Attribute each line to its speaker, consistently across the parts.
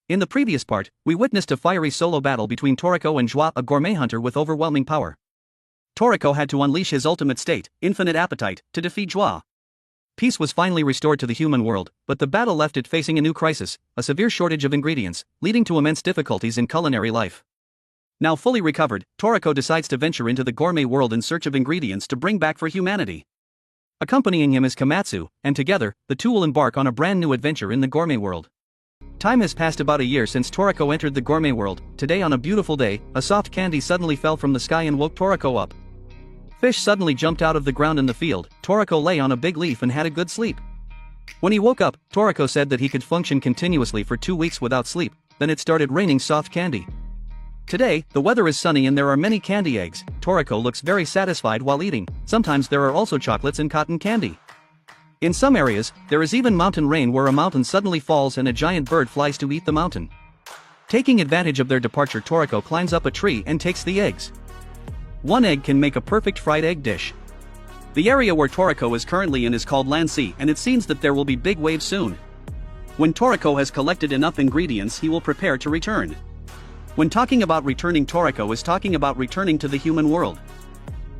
Speaker 1: In the previous part, we witnessed a fiery solo battle between Toriko and Joie, a gourmet hunter with overwhelming power. Toriko had to unleash his ultimate state, infinite appetite, to defeat Joie. Peace was finally restored to the human world, but the battle left it facing a new crisis, a severe shortage of ingredients, leading to immense difficulties in culinary life. Now fully recovered, Toriko decides to venture into the gourmet world in search of ingredients to bring back for humanity. Accompanying him is Kamatsu, and together, the two will embark on a brand new adventure in the gourmet world. Time has passed about a year since Toriko entered the gourmet world. Today on a beautiful day, a soft candy suddenly fell from the sky and woke Toriko up. Fish suddenly jumped out of the ground in the field. Toriko lay on a big leaf and had a good sleep. When he woke up, Toriko said that he could function continuously for 2 weeks without sleep. Then it started raining soft candy. Today, the weather is sunny and there are many candy eggs. Toriko looks very satisfied while eating. Sometimes there are also chocolates and cotton candy. In some areas, there is even mountain rain where a mountain suddenly falls and a giant bird flies to eat the mountain. Taking advantage of their departure, Toriko climbs up a tree and takes the eggs. One egg can make a perfect fried egg dish. The area where Toriko is currently in is called Land Sea, and it seems that there will be big waves soon. When Toriko has collected enough ingredients, he will prepare to return. When talking about returning, Toriko is talking about returning to the human world.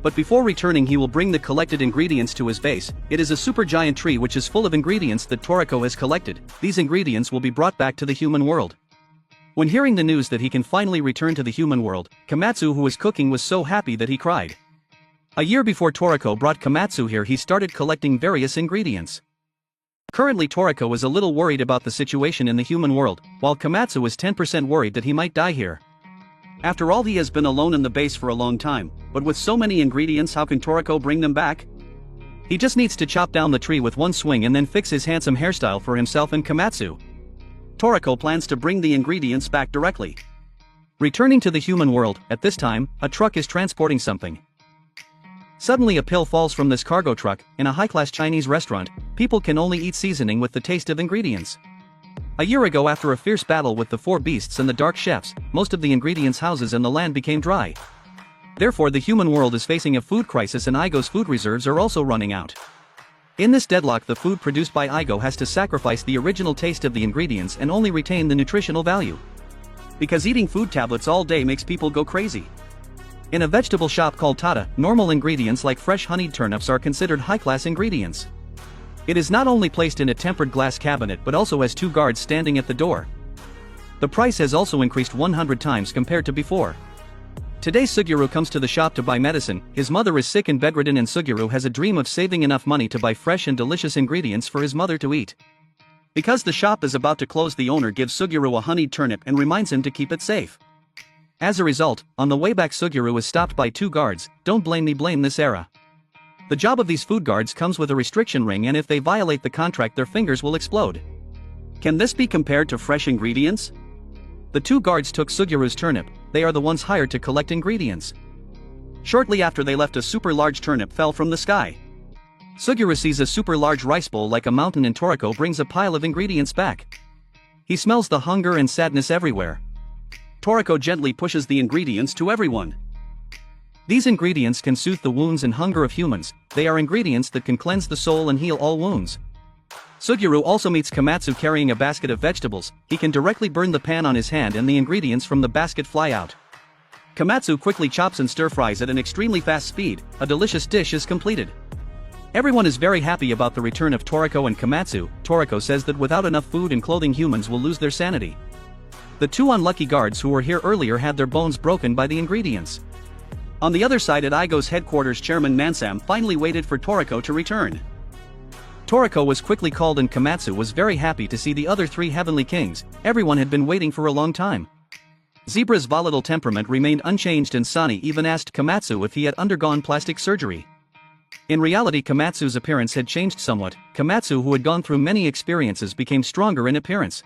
Speaker 1: But before returning, he will bring the collected ingredients to his base. It is a super giant tree which is full of ingredients that Toriko has collected. These ingredients will be brought back to the human world. When hearing the news that he can finally return to the human world, Kamatsu, who was cooking, was so happy that he cried. A year before Toriko brought Kamatsu here, he started collecting various ingredients. Currently Toriko is a little worried about the situation in the human world, while Kamatsu is 10% worried that he might die here. After all, he has been alone in the base for a long time, but with so many ingredients, how can Toriko bring them back? He just needs to chop down the tree with one swing and then fix his handsome hairstyle for himself and Kamatsu. Toriko plans to bring the ingredients back directly. Returning to the human world, at this time, a truck is transporting something. Suddenly a pill falls from this cargo truck. In a high-class Chinese restaurant, people can only eat seasoning with the taste of ingredients. A year ago, after a fierce battle with the four beasts and the dark chefs, most of the ingredients houses in the land became dry. Therefore the human world is facing a food crisis and Igo's food reserves are also running out. In this deadlock, the food produced by Igo has to sacrifice the original taste of the ingredients and only retain the nutritional value. Because eating food tablets all day makes people go crazy. In a vegetable shop called Tata, normal ingredients like fresh honeyed turnips are considered high-class ingredients. It is not only placed in a tempered glass cabinet but also has 2 guards standing at the door. The price has also increased 100 times compared to before. Today Suguru comes to the shop to buy medicine. His mother is sick and bedridden and Suguru has a dream of saving enough money to buy fresh and delicious ingredients for his mother to eat. Because the shop is about to close, the owner gives Suguru a honeyed turnip and reminds him to keep it safe. As a result, on the way back Suguru is stopped by 2 guards. Don't blame me, blame this era. The job of these food guards comes with a restriction ring, and if they violate the contract their fingers will explode. Can this be compared to fresh ingredients? The 2 guards took Suguru's turnip. They are the ones hired to collect ingredients. Shortly after they left, a super large turnip fell from the sky. Suguru sees a super large rice bowl like a mountain and Toriko brings a pile of ingredients back. He smells the hunger and sadness everywhere. Toriko gently pushes the ingredients to everyone. These ingredients can soothe the wounds and hunger of humans. They are ingredients that can cleanse the soul and heal all wounds. Suguru also meets Kamatsu carrying a basket of vegetables. He can directly burn the pan on his hand and the ingredients from the basket fly out. Kamatsu quickly chops and stir-fries at an extremely fast speed. A delicious dish is completed. Everyone is very happy about the return of Toriko and Kamatsu. Toriko says that without enough food and clothing, humans will lose their sanity. The 2 unlucky guards who were here earlier had their bones broken by the ingredients. On the other side, at Igo's headquarters, Chairman Nansam finally waited for Toriko to return. Toriko was quickly called and Kamatsu was very happy to see the other 3 heavenly kings. Everyone had been waiting for a long time. Zebra's volatile temperament remained unchanged and Sani even asked Kamatsu if he had undergone plastic surgery. In reality, Kamatsu's appearance had changed somewhat. Kamatsu, who had gone through many experiences, became stronger in appearance.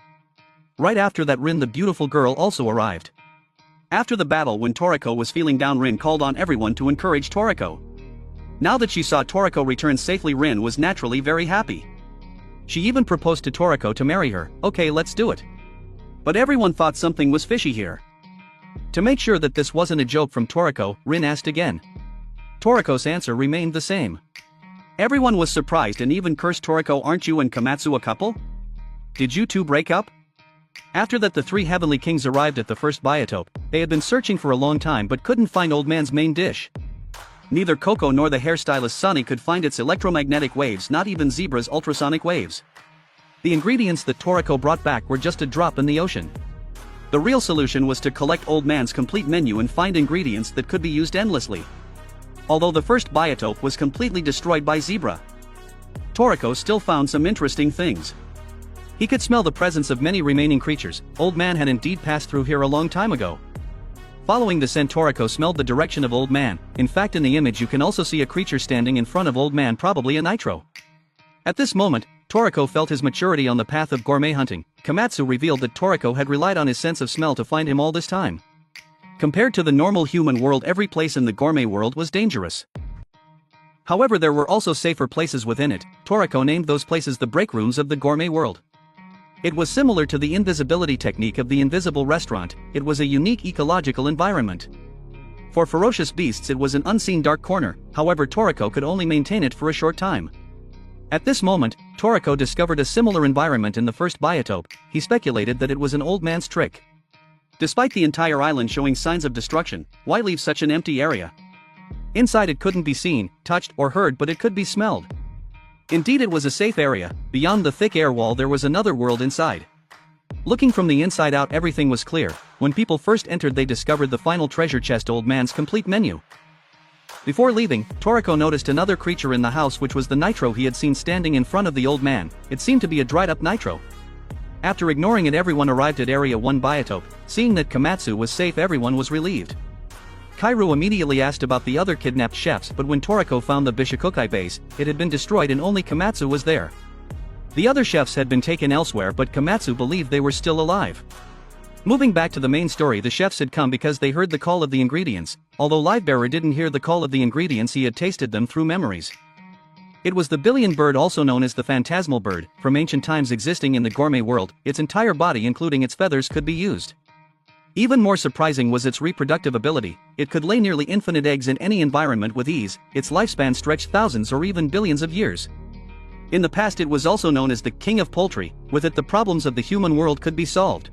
Speaker 1: Right after that, Rin, the beautiful girl, also arrived. After the battle, when Toriko was feeling down, Rin called on everyone to encourage Toriko. Now that she saw Toriko return safely, Rin was naturally very happy. She even proposed to Toriko to marry her. Okay, let's do it. But everyone thought something was fishy here. To make sure that this wasn't a joke from Toriko, Rin asked again. Toriko's answer remained the same. Everyone was surprised and even cursed Toriko. Aren't you and Kamatsu a couple? Did you two break up? After that, the three heavenly kings arrived at the first biotope. They had been searching for a long time but couldn't find Old Man's main dish. Neither Koko nor the hairstylist Sunny could find its electromagnetic waves, not even Zebra's ultrasonic waves. The ingredients that Toriko brought back were just a drop in the ocean. The real solution was to collect Old Man's complete menu and find ingredients that could be used endlessly. Although the first biotope was completely destroyed by Zebra, Toriko still found some interesting things. He could smell the presence of many remaining creatures. Old Man had indeed passed through here a long time ago. Following the scent, Toriko smelled the direction of Old Man. In fact, in the image you can also see a creature standing in front of Old Man, probably a Nitro. At this moment, Toriko felt his maturity on the path of gourmet hunting. Kamatsu revealed that Toriko had relied on his sense of smell to find him all this time. Compared to the normal human world, every place in the gourmet world was dangerous. However, there were also safer places within it. Toriko named those places the break rooms of the gourmet world. It was similar to the invisibility technique of the invisible restaurant. It was a unique ecological environment. For ferocious beasts it was an unseen dark corner, however Toriko could only maintain it for a short time. At this moment, Toriko discovered a similar environment in the first biotope. He speculated that it was an old man's trick. Despite the entire island showing signs of destruction, why leave such an empty area? Inside it couldn't be seen, touched, or heard, but it could be smelled. Indeed, it was a safe area. Beyond the thick air wall there was another world inside. Looking from the inside out, everything was clear. When people first entered they discovered the final treasure chest, Old Man's complete menu. Before leaving, Toriko noticed another creature in the house, which was the Nitro he had seen standing in front of the Old Man. It seemed to be a dried up Nitro. After ignoring it, everyone arrived at Area 1 biotope. Seeing that Kamatsu was safe, everyone was relieved. Kairu immediately asked about the other kidnapped chefs, but when Toriko found the Bishokukai base, it had been destroyed and only Kamatsu was there. The other chefs had been taken elsewhere, but Kamatsu believed they were still alive. Moving back to the main story, the chefs had come because they heard the call of the ingredients. Although Livebearer didn't hear the call of the ingredients, he had tasted them through memories. It was the billion bird, also known as the phantasmal bird, from ancient times existing in the gourmet world. Its entire body including its feathers could be used. Even more surprising was its reproductive ability. It could lay nearly infinite eggs in any environment with ease. Its lifespan stretched thousands or even billions of years. In the past it was also known as the king of poultry. With it the problems of the human world could be solved.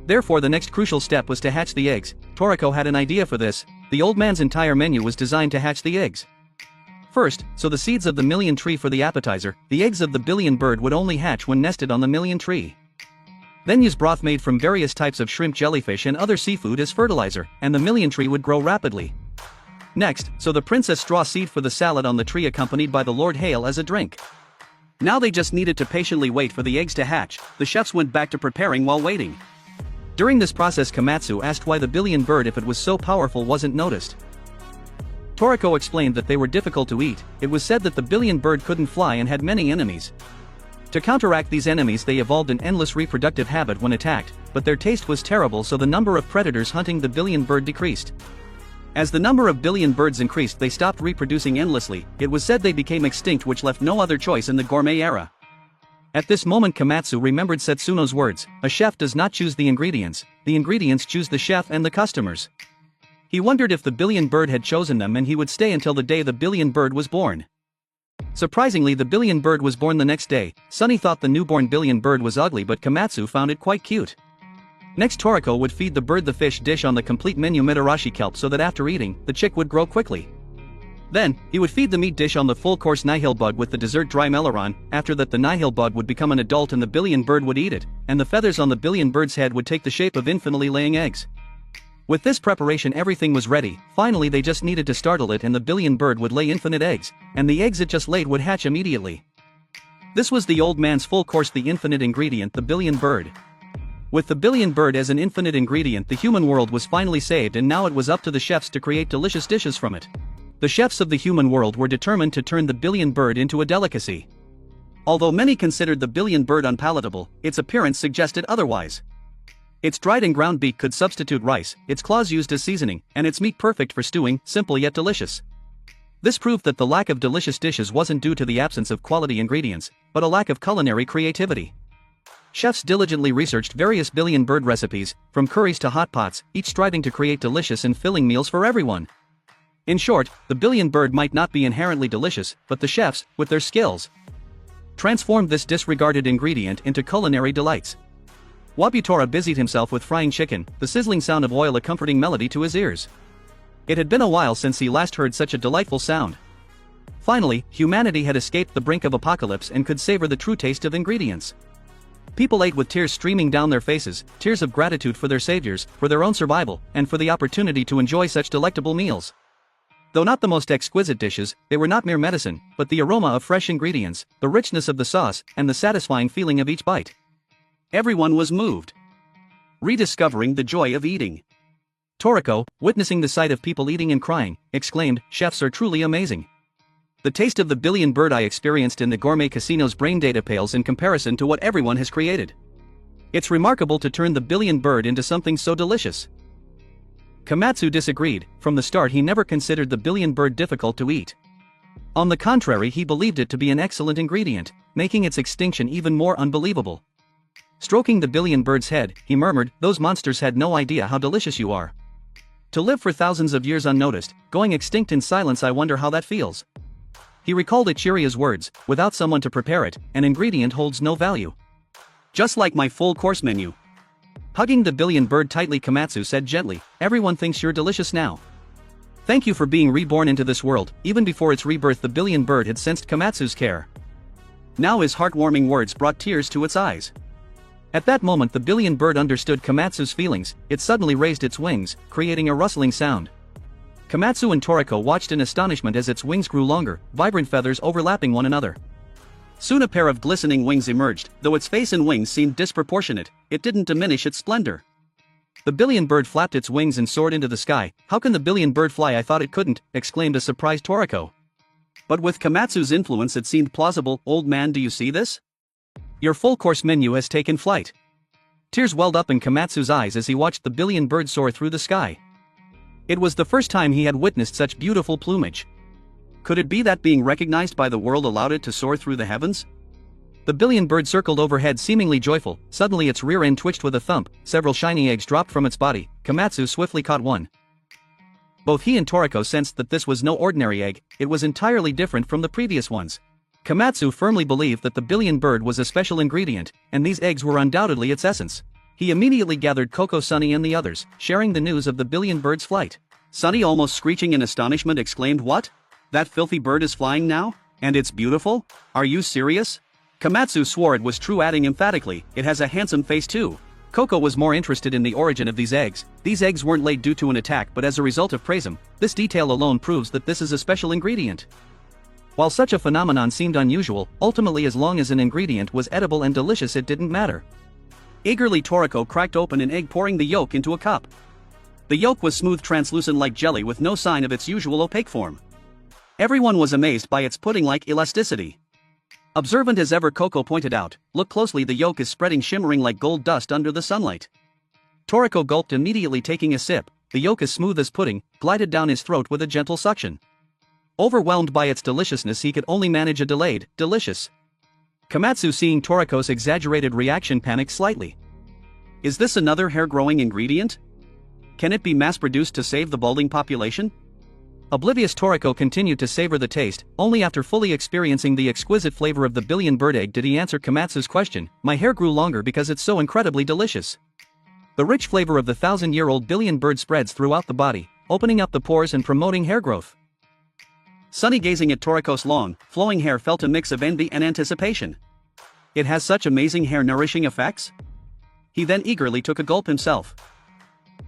Speaker 1: Therefore the next crucial step was to hatch the eggs. Toriko had an idea for this. The Old Man's entire menu was designed to hatch the eggs. First, sow the seeds of the million tree for the appetizer. The eggs of the billion bird would only hatch when nested on the million tree. Then use broth made from various types of shrimp, jellyfish and other seafood as fertilizer, and the million tree would grow rapidly. Next, sow the princess straw seed for the salad on the tree, accompanied by the Lord Hail as a drink. Now they just needed to patiently wait for the eggs to hatch. The chefs went back to preparing while waiting. During this process Kamatsu asked why the billion bird, if it was so powerful, wasn't noticed. Toriko explained that they were difficult to eat. It was said that the billion bird couldn't fly and had many enemies. To counteract these enemies they evolved an endless reproductive habit when attacked, but their taste was terrible, so the number of predators hunting the billion bird decreased. As the number of billion birds increased they stopped reproducing endlessly. It was said they became extinct, which left no other choice in the gourmet era. At this moment Kamatsu remembered Setsuno's words: a chef does not choose the ingredients choose the chef and the customers. He wondered if the billion bird had chosen them, and he would stay until the day the billion bird was born. Surprisingly, the billion bird was born the next day. Sunny thought the newborn billion bird was ugly, but Kamatsu found it quite cute. Next, Toriko would feed the bird the fish dish on the complete menu Mitarashi kelp, so that after eating, the chick would grow quickly. Then, he would feed the meat dish on the full course nihil bug with the dessert dry melaron. After that the nihil bug would become an adult and the billion bird would eat it, and the feathers on the billion bird's head would take the shape of infinitely laying eggs. With this preparation everything was ready. Finally they just needed to startle it and the billion bird would lay infinite eggs, and the eggs it just laid would hatch immediately. This was the Old Man's full course, the infinite ingredient, the billion bird. With the billion bird as an infinite ingredient, the human world was finally saved, and now it was up to the chefs to create delicious dishes from it. The chefs of the human world were determined to turn the billion bird into a delicacy. Although many considered the billion bird unpalatable, its appearance suggested otherwise. Its dried and ground beak could substitute rice, its claws used as seasoning, and its meat perfect for stewing, simple yet delicious. This proved that the lack of delicious dishes wasn't due to the absence of quality ingredients, but a lack of culinary creativity. Chefs diligently researched various billion bird recipes, from curries to hot pots, each striving to create delicious and filling meals for everyone. In short, the billion bird might not be inherently delicious, but the chefs, with their skills, transformed this disregarded ingredient into culinary delights. Wabutora busied himself with frying chicken, the sizzling sound of oil a comforting melody to his ears. It had been a while since he last heard such a delightful sound. Finally, humanity had escaped the brink of apocalypse and could savor the true taste of ingredients. People ate with tears streaming down their faces, tears of gratitude for their saviors, for their own survival, and for the opportunity to enjoy such delectable meals. Though not the most exquisite dishes, they were not mere medicine, but the aroma of fresh ingredients, the richness of the sauce, and the satisfying feeling of each bite. Everyone was moved. Rediscovering the joy of eating. Toriko, witnessing the sight of people eating and crying, exclaimed, "Chefs are truly amazing. The taste of the billion bird I experienced in the gourmet casino's brain data pales in comparison to what everyone has created. It's remarkable to turn the billion bird into something so delicious." Kamatsu disagreed. From the start he never considered the billion bird difficult to eat. On the contrary, he believed it to be an excellent ingredient, making its extinction even more unbelievable. Stroking the billion bird's head, he murmured, "Those monsters had no idea how delicious you are. To live for thousands of years unnoticed, going extinct in silence, I wonder how that feels." He recalled Aaciria's words, "Without someone to prepare it, an ingredient holds no value. Just like my full course menu." Hugging the billion bird tightly, Kamatsu said gently, "Everyone thinks you're delicious now. Thank you for being reborn into this world." Even before its rebirth, the billion bird had sensed Kamatsu's care. Now his heartwarming words brought tears to its eyes. At that moment the billion bird understood Kamatsu's feelings. It suddenly raised its wings, creating a rustling sound. Kamatsu and Toriko watched in astonishment as its wings grew longer, vibrant feathers overlapping one another. Soon a pair of glistening wings emerged. Though its face and wings seemed disproportionate, it didn't diminish its splendor. The billion bird flapped its wings and soared into the sky. "How can the billion bird fly? I thought it couldn't," exclaimed a surprised Toriko. But with Kamatsu's influence it seemed plausible. "Old man, do you see this? Your full-course menu has taken flight." Tears welled up in Kamatsu's eyes as he watched the billion bird soar through the sky. It was the first time he had witnessed such beautiful plumage. Could it be that being recognized by the world allowed it to soar through the heavens? The billion bird circled overhead seemingly joyful. Suddenly its rear end twitched with a thump, several shiny eggs dropped from its body. Kamatsu swiftly caught one. Both he and Toriko sensed that this was no ordinary egg, it was entirely different from the previous ones. Kamatsu firmly believed that the billion bird was a special ingredient, and these eggs were undoubtedly its essence. He immediately gathered Koko, Sunny and the others, sharing the news of the billion bird's flight. Sunny, almost screeching in astonishment, exclaimed, "What? That filthy bird is flying now? And it's beautiful? Are you serious?" Kamatsu swore it was true, adding emphatically, "It has a handsome face too." Koko was more interested in the origin of these eggs. These eggs weren't laid due to an attack but as a result of praisem. This detail alone proves that this is a special ingredient. While such a phenomenon seemed unusual, ultimately as long as an ingredient was edible and delicious it didn't matter. Eagerly Toriko cracked open an egg, pouring the yolk into a cup. The yolk was smooth, translucent like jelly with no sign of its usual opaque form. Everyone was amazed by its pudding-like elasticity. Observant as ever, Koko pointed out, "Look closely, the yolk is spreading, shimmering like gold dust under the sunlight." Toriko gulped, immediately taking a sip. The yolk, as smooth as pudding, glided down his throat with a gentle suction. Overwhelmed by its deliciousness, he could only manage a delayed, "Delicious." Kamatsu, seeing Toriko's exaggerated reaction, panicked slightly. Is this another hair-growing ingredient? Can it be mass-produced to save the balding population? Oblivious, Toriko continued to savor the taste. Only after fully experiencing the exquisite flavor of the billion bird egg did he answer Kamatsu's question. "My hair grew longer because it's so incredibly delicious." The rich flavor of the 1,000-year-old billion bird spreads throughout the body, opening up the pores and promoting hair growth. Sunny, gazing at Toriko's long, flowing hair, felt a mix of envy and anticipation. It has such amazing hair-nourishing effects? He then eagerly took a gulp himself.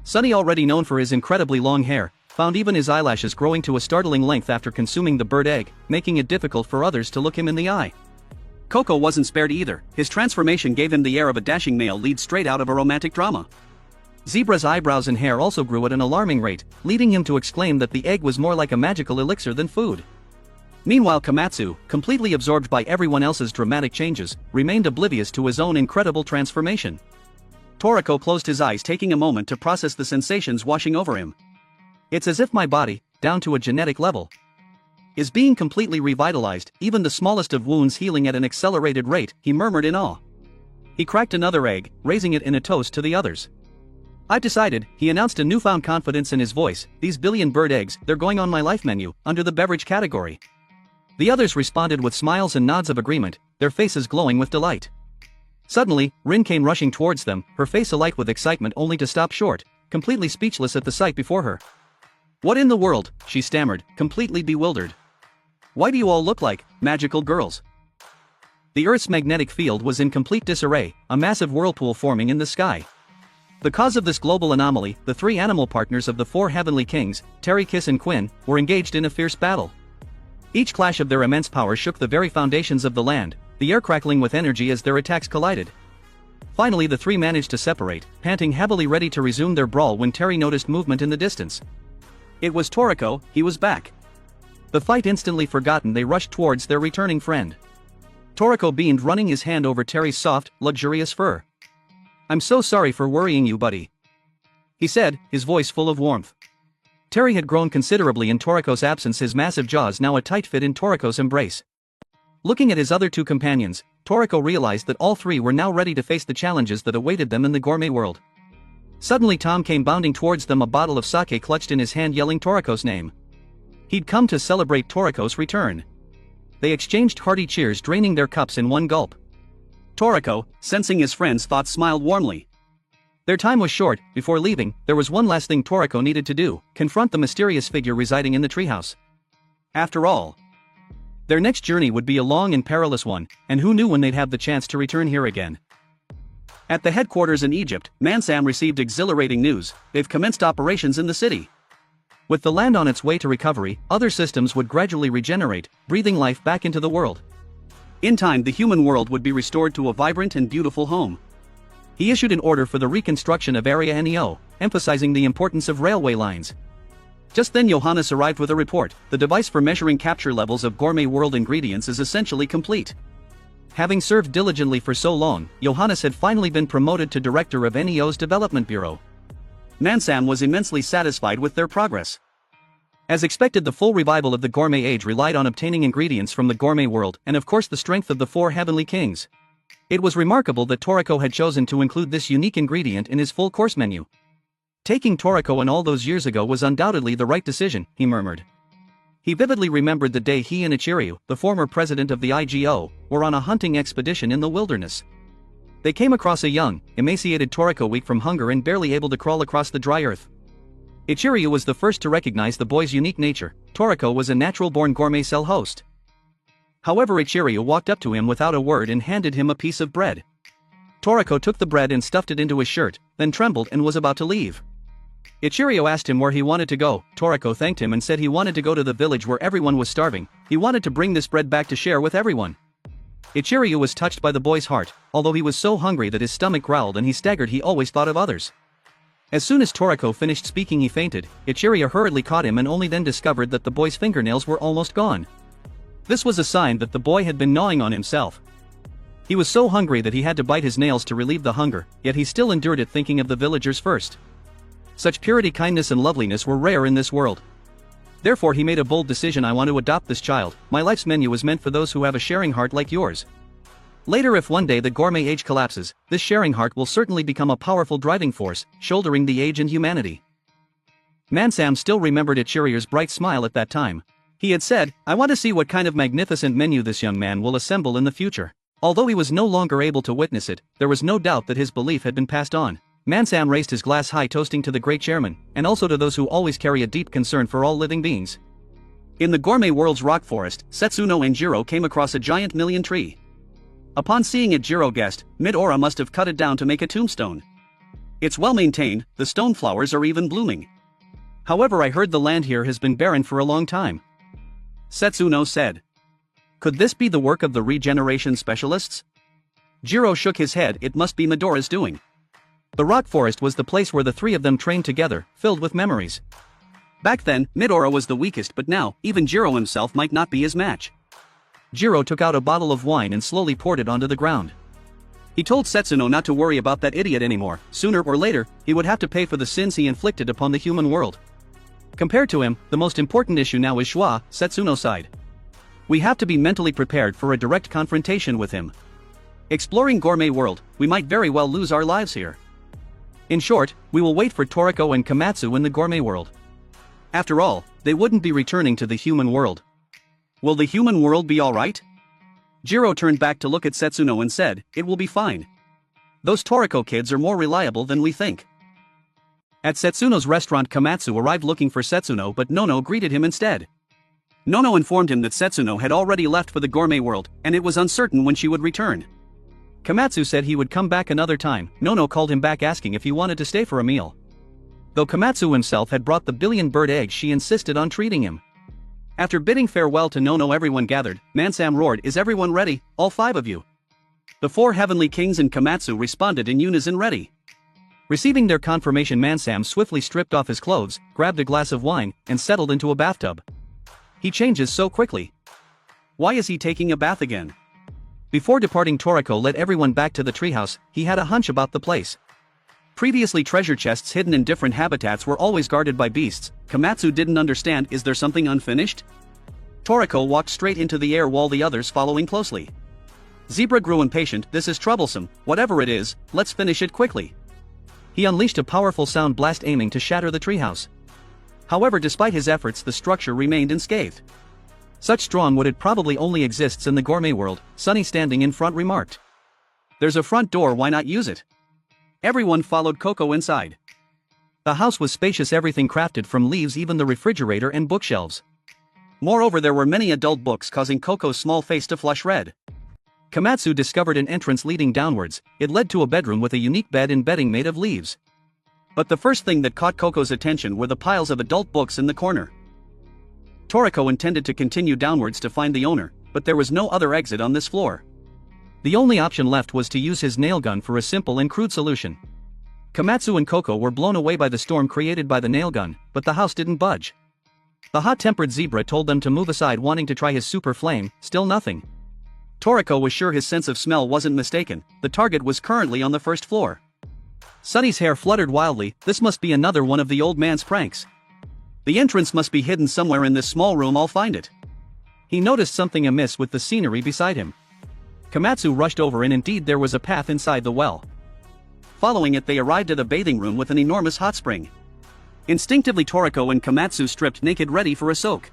Speaker 1: Sunny, already known for his incredibly long hair, found even his eyelashes growing to a startling length after consuming the bird egg, making it difficult for others to look him in the eye. Koko wasn't spared either. His transformation gave him the air of a dashing male lead straight out of a romantic drama. Zebra's eyebrows and hair also grew at an alarming rate, leading him to exclaim that the egg was more like a magical elixir than food. Meanwhile, Kamatsu, completely absorbed by everyone else's dramatic changes, remained oblivious to his own incredible transformation. Toriko closed his eyes, taking a moment to process the sensations washing over him. "It's as if my body, down to a genetic level, is being completely revitalized, even the smallest of wounds healing at an accelerated rate," he murmured in awe. He cracked another egg, raising it in a toast to the others. "I've decided," he announced, a newfound confidence in his voice, "these billion bird eggs, they're going on my life menu, under the beverage category." The others responded with smiles and nods of agreement, their faces glowing with delight. Suddenly, Rin came rushing towards them, her face alight with excitement only to stop short, completely speechless at the sight before her. "What in the world?" she stammered, completely bewildered. "Why do you all look like magical girls?" The Earth's magnetic field was in complete disarray, a massive whirlpool forming in the sky. The cause of this global anomaly, the three animal partners of the four heavenly kings, Toriko and Quinn, were engaged in a fierce battle. Each clash of their immense power shook the very foundations of the land, the air crackling with energy as their attacks collided. Finally the three managed to separate, panting heavily ready to resume their brawl when Terry noticed movement in the distance. It was Toriko, he was back. The fight instantly forgotten, they rushed towards their returning friend. Toriko beamed, running his hand over Terry's soft, luxurious fur. "I'm so sorry for worrying you, buddy," he said, his voice full of warmth. Terry had grown considerably in Toriko's absence, his massive jaws now a tight fit in Toriko's embrace. Looking at his other two companions, Toriko realized that all three were now ready to face the challenges that awaited them in the gourmet world. Suddenly Tom came bounding towards them, a bottle of sake clutched in his hand, yelling Toriko's name. He'd come to celebrate Toriko's return. They exchanged hearty cheers, draining their cups in one gulp. Toriko, sensing his friend's thoughts, smiled warmly. Their time was short. Before leaving, there was one last thing Toriko needed to do: confront the mysterious figure residing in the treehouse. After all, their next journey would be a long and perilous one, and who knew when they'd have the chance to return here again. At the headquarters in Egypt, Mansam received exhilarating news: they've commenced operations in the city. With the land on its way to recovery, other systems would gradually regenerate, breathing life back into the world. In time, the human world would be restored to a vibrant and beautiful home. He issued an order for the reconstruction of Area Neo, emphasizing the importance of railway lines. Just then Johannes arrived with a report: the device for measuring capture levels of Gourmet World ingredients is essentially complete. Having served diligently for so long, Johannes had finally been promoted to director of Neo's development bureau. Mansam was immensely satisfied with their progress. As expected, the full revival of the gourmet age relied on obtaining ingredients from the gourmet world and of course the strength of the four heavenly kings. It was remarkable that Toriko had chosen to include this unique ingredient in his full course menu. Taking Toriko in all those years ago was undoubtedly the right decision, he murmured. He vividly remembered the day he and Ichiryu, the former president of the IGO, were on a hunting expedition in the wilderness. They came across a young, emaciated Toriko, weak from hunger and barely able to crawl across the dry earth. Ichiryu was the first to recognize the boy's unique nature. Toriko was a natural-born gourmet cell host. However, Ichiryu walked up to him without a word and handed him a piece of bread. Toriko took the bread and stuffed it into his shirt, then trembled and was about to leave. Ichiryu asked him where he wanted to go. Toriko thanked him and said he wanted to go to the village where everyone was starving. He wanted to bring this bread back to share with everyone. Ichiryu was touched by the boy's heart. Although he was so hungry that his stomach growled and he staggered, he always thought of others. As soon as Toriko finished speaking, he fainted. Ichiryu hurriedly caught him and only then discovered that the boy's fingernails were almost gone. This was a sign that the boy had been gnawing on himself. He was so hungry that he had to bite his nails to relieve the hunger, yet he still endured it, thinking of the villagers first. Such purity, kindness and loveliness were rare in this world. Therefore he made a bold decision: I want to adopt this child. My life's menu is meant for those who have a sharing heart like yours. Later, if one day the gourmet age collapses, this sharing heart will certainly become a powerful driving force, shouldering the age and humanity. Mansam still remembered Ichiryu's bright smile at that time. He had said, I want to see what kind of magnificent menu this young man will assemble in the future. Although he was no longer able to witness it, there was no doubt that his belief had been passed on. Mansam raised his glass high, toasting to the great chairman, and also to those who always carry a deep concern for all living beings. In the gourmet world's rock forest, Setsuno and Jiro came across a giant million tree. Upon seeing it, Jiro guessed, Midora must have cut it down to make a tombstone. It's well maintained, the stone flowers are even blooming. However, I heard the land here has been barren for a long time. Setsuno said. Could this be the work of the regeneration specialists? Jiro shook his head. It must be Midora's doing. The rock forest was the place where the three of them trained together, filled with memories. Back then, Midora was the weakest, but now, even Jiro himself might not be his match. Jiro took out a bottle of wine and slowly poured it onto the ground. He told Setsuno not to worry about that idiot anymore. Sooner or later, he would have to pay for the sins he inflicted upon the human world. Compared to him, the most important issue now is Schwa, Setsuno sighed. We have to be mentally prepared for a direct confrontation with him. Exploring Gourmet World, we might very well lose our lives here. In short, we will wait for Toriko and Kamatsu in the Gourmet World. After all, they wouldn't be returning to the human world. Will the human world be alright? Jiro turned back to look at Setsuno and said, it will be fine. Those Toriko kids are more reliable than we think. At Setsuno's restaurant, Kamatsu arrived looking for Setsuno, but Nono greeted him instead. Nono informed him that Setsuno had already left for the Gourmet World, and it was uncertain when she would return. Kamatsu said he would come back another time. Nono called him back asking if he wanted to stay for a meal. Though Kamatsu himself had brought the billion bird eggs, she insisted on treating him. After bidding farewell to Nono, everyone gathered. Mansam roared, "Is everyone ready, all 5 of you?" The 4 heavenly kings and Kamatsu responded in unison, "Ready." Receiving their confirmation, Mansam swiftly stripped off his clothes, grabbed a glass of wine, and settled into a bathtub. He changes so quickly. Why is he taking a bath again? Before departing, Toriko led everyone back to the treehouse. He had a hunch about the place. Previously, treasure chests hidden in different habitats were always guarded by beasts. Kamatsu didn't understand. Is there something unfinished? Toriko walked straight into the air while the others following closely. Zebra grew impatient. This is troublesome. Whatever it is, let's finish it quickly. He unleashed a powerful sound blast aiming to shatter the treehouse. However, despite his efforts, the structure remained unscathed. Such strong wood it probably only exists in the Gourmet World. Sunny, standing in front, remarked, "There's a front door, why not use it?" Everyone followed Koko inside. The house was spacious, everything crafted from leaves, even the refrigerator and bookshelves. Moreover, there were many adult books, causing Koko's small face to flush red. Kamatsu discovered an entrance leading downwards. It led to a bedroom with a unique bed and bedding made of leaves. But the first thing that caught Koko's attention were the piles of adult books in the corner. Toriko intended to continue downwards to find the owner, but there was no other exit on this floor. The only option left was to use his nail gun for a simple and crude solution. Kamatsu and Koko were blown away by the storm created by the nail gun, but the house didn't budge. The hot-tempered zebra told them to move aside, wanting to try his super flame. Still nothing. Toriko was sure his sense of smell wasn't mistaken. The target was currently on the first floor. Sunny's hair fluttered wildly. This must be another one of the old man's pranks. The entrance must be hidden somewhere in this small room. I'll find it. He noticed something amiss with the scenery beside him. Kamatsu rushed over, and indeed there was a path inside the well. Following it, they arrived at a bathing room with an enormous hot spring. Instinctively, Toriko and Kamatsu stripped naked, ready for a soak.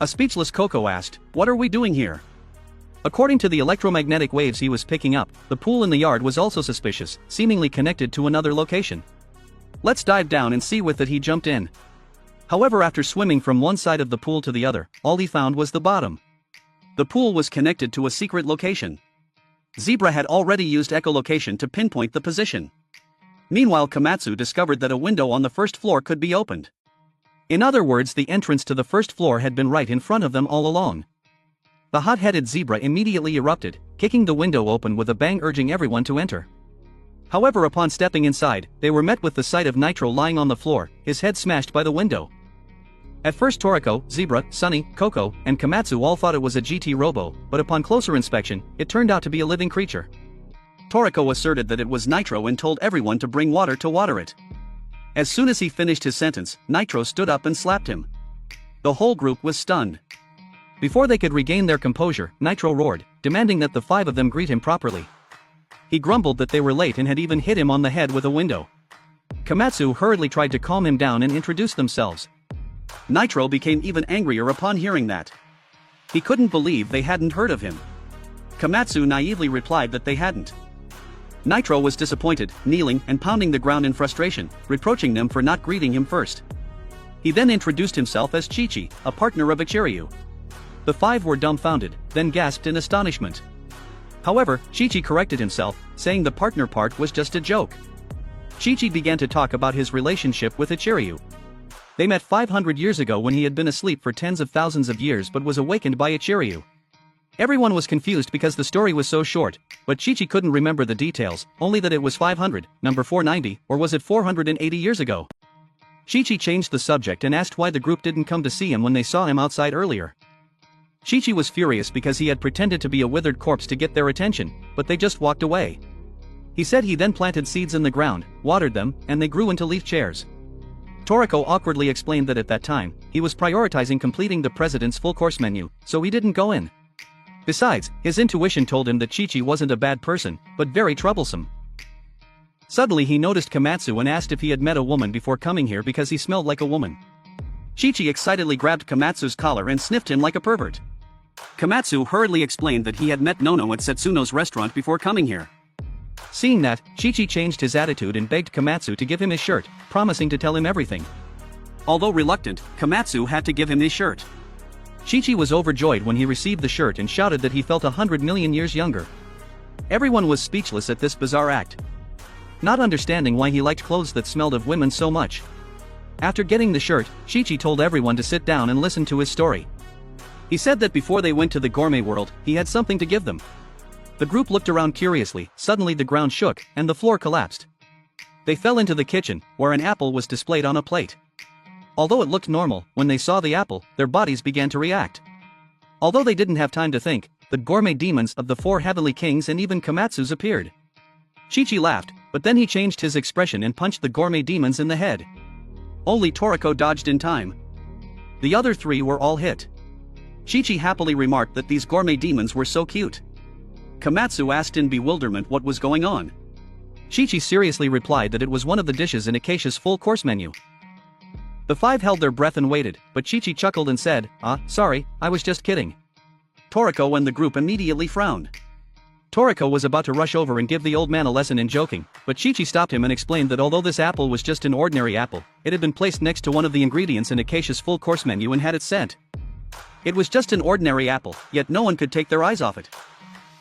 Speaker 1: A speechless Koko asked, "What are we doing here?" According to the electromagnetic waves he was picking up, the pool in the yard was also suspicious, seemingly connected to another location. "Let's dive down and see." With it, he jumped in. However, after swimming from one side of the pool to the other, all he found was the bottom. The pool was connected to a secret location. Zebra had already used echolocation to pinpoint the position. Meanwhile, Kamatsu discovered that a window on the first floor could be opened. In other words, the entrance to the first floor had been right in front of them all along. The hot-headed zebra immediately erupted, kicking the window open with a bang, urging everyone to enter. However, upon stepping inside, they were met with the sight of Nitro lying on the floor, his head smashed by the window. At first, Toriko, Zebra, Sunny, Koko, and Kamatsu all thought it was a GT robo, but upon closer inspection, it turned out to be a living creature. Toriko asserted that it was Nitro and told everyone to bring water to water it. As soon as he finished his sentence, Nitro stood up and slapped him. The whole group was stunned. Before they could regain their composure, Nitro roared, demanding that the 5 of them greet him properly. He grumbled that they were late and had even hit him on the head with a window. Kamatsu hurriedly tried to calm him down and introduce themselves. Nitro became even angrier upon hearing that. He couldn't believe they hadn't heard of him. Kamatsu naively replied that they hadn't. Nitro was disappointed, kneeling and pounding the ground in frustration, reproaching them for not greeting him first. He then introduced himself as Chi-Chi, a partner of Ichiryu. The 5 were dumbfounded, then gasped in astonishment. However, Chi-Chi corrected himself, saying the partner part was just a joke. Chi-Chi began to talk about his relationship with Ichiryu. They met 500 years ago when he had been asleep for tens of thousands of years but was awakened by Ichiryu. Everyone was confused because the story was so short, but Chi-Chi couldn't remember the details, only that it was 500, number 490, or was it 480 years ago? Chi-Chi changed the subject and asked why the group didn't come to see him when they saw him outside earlier. Chi-Chi was furious because he had pretended to be a withered corpse to get their attention, but they just walked away. He said he then planted seeds in the ground, watered them, and they grew into leaf chairs. Toriko awkwardly explained that at that time, he was prioritizing completing the president's full-course menu, so he didn't go in. Besides, his intuition told him that Chi-Chi wasn't a bad person, but very troublesome. Suddenly he noticed Kamatsu and asked if he had met a woman before coming here because he smelled like a woman. Chi-Chi excitedly grabbed Kamatsu's collar and sniffed him like a pervert. Kamatsu hurriedly explained that he had met Nono at Setsuno's restaurant before coming here. Seeing that, Chi-Chi changed his attitude and begged Kamatsu to give him his shirt, promising to tell him everything. Although reluctant, Kamatsu had to give him his shirt. Chi-Chi was overjoyed when he received the shirt and shouted that he felt 100 million years younger. Everyone was speechless at this bizarre act, not understanding why he liked clothes that smelled of women so much. After getting the shirt, Chi-Chi told everyone to sit down and listen to his story. He said that before they went to the gourmet world, he had something to give them. The group looked around curiously. Suddenly the ground shook, and the floor collapsed. They fell into the kitchen, where an apple was displayed on a plate. Although it looked normal, when they saw the apple, their bodies began to react. Although they didn't have time to think, the gourmet demons of the 4 heavenly kings and even Kamatsu's appeared. Chi-Chi laughed, but then he changed his expression and punched the gourmet demons in the head. Only Toriko dodged in time. The other 3 were all hit. Chi-Chi happily remarked that these gourmet demons were so cute. Kamatsu asked in bewilderment what was going on. Chi-Chi seriously replied that it was one of the dishes in Acacia's full-course menu. The 5 held their breath and waited, but Chi-Chi chuckled and said, sorry, I was just kidding." Toriko and the group immediately frowned. Toriko was about to rush over and give the old man a lesson in joking, but Chi-Chi stopped him and explained that although this apple was just an ordinary apple, it had been placed next to one of the ingredients in Acacia's full-course menu and had it sent. It was just an ordinary apple, yet no one could take their eyes off it.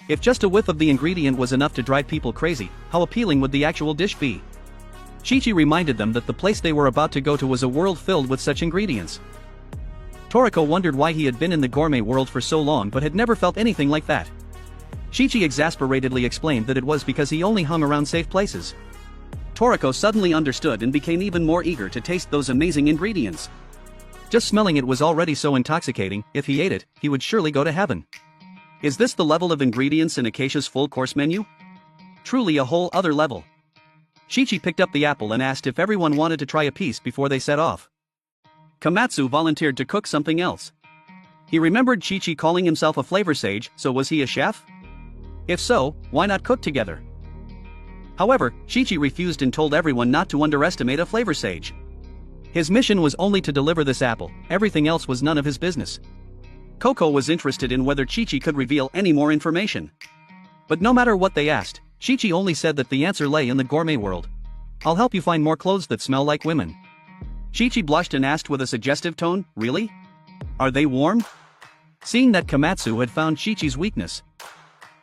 Speaker 1: If just a whiff of the ingredient was enough to drive people crazy, how appealing would the actual dish be? Chi-Chi reminded them that the place they were about to go to was a world filled with such ingredients. Toriko wondered why he had been in the gourmet world for so long but had never felt anything like that. Chi-Chi exasperatedly explained that it was because he only hung around safe places. Toriko suddenly understood and became even more eager to taste those amazing ingredients. Just smelling it was already so intoxicating. If he ate it, he would surely go to heaven. Is this the level of ingredients in Acacia's full-course menu? Truly a whole other level. Chi-Chi picked up the apple and asked if everyone wanted to try a piece before they set off. Kamatsu volunteered to cook something else. He remembered Chi-Chi calling himself a flavor sage, so was he a chef? If so, why not cook together? However, Chi-Chi refused and told everyone not to underestimate a flavor sage. His mission was only to deliver this apple, everything else was none of his business. Koko was interested in whether Chi-Chi could reveal any more information. But no matter what they asked, Chi-Chi only said that the answer lay in the gourmet world. "I'll help you find more clothes that smell like women." Chi-Chi blushed and asked with a suggestive tone, "Really? Are they warm?" Seeing that Kamatsu had found Chi-Chi's weakness,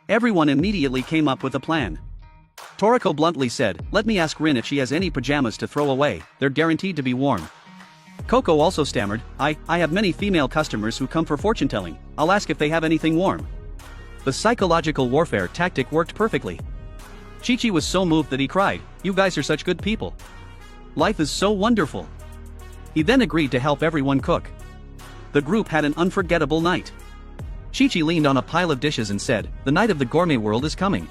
Speaker 1: everyone immediately came up with a plan. Toriko bluntly said, "Let me ask Rin if she has any pajamas to throw away, they're guaranteed to be warm." Koko also stammered, I have many female customers who come for fortune-telling, I'll ask if they have anything warm." The psychological warfare tactic worked perfectly. Chi-Chi was so moved that he cried, "You guys are such good people. Life is so wonderful." He then agreed to help everyone cook. The group had an unforgettable night. Chi-Chi leaned on a pile of dishes and said, "The night of the gourmet world is coming.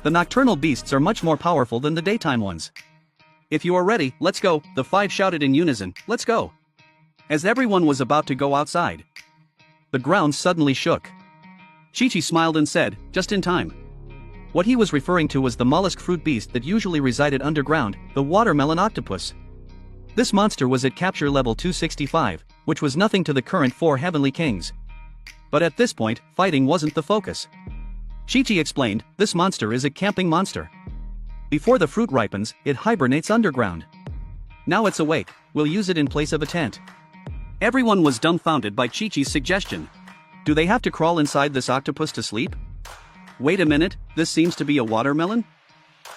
Speaker 1: The nocturnal beasts are much more powerful than the daytime ones. If you are ready, let's go." The 5 shouted in unison, "Let's go." As everyone was about to go outside, the ground suddenly shook. Chi-Chi smiled and said, "Just in time." What he was referring to was the mollusk fruit beast that usually resided underground, the watermelon octopus. This monster was at capture level 265, which was nothing to the current 4 heavenly kings. But at this point, fighting wasn't the focus. Chi-Chi explained, "This monster is a camping monster. Before the fruit ripens, it hibernates underground. Now it's awake, we'll use it in place of a tent." Everyone was dumbfounded by Chi-Chi's suggestion. Do they have to crawl inside this octopus to sleep? Wait a minute, this seems to be a watermelon?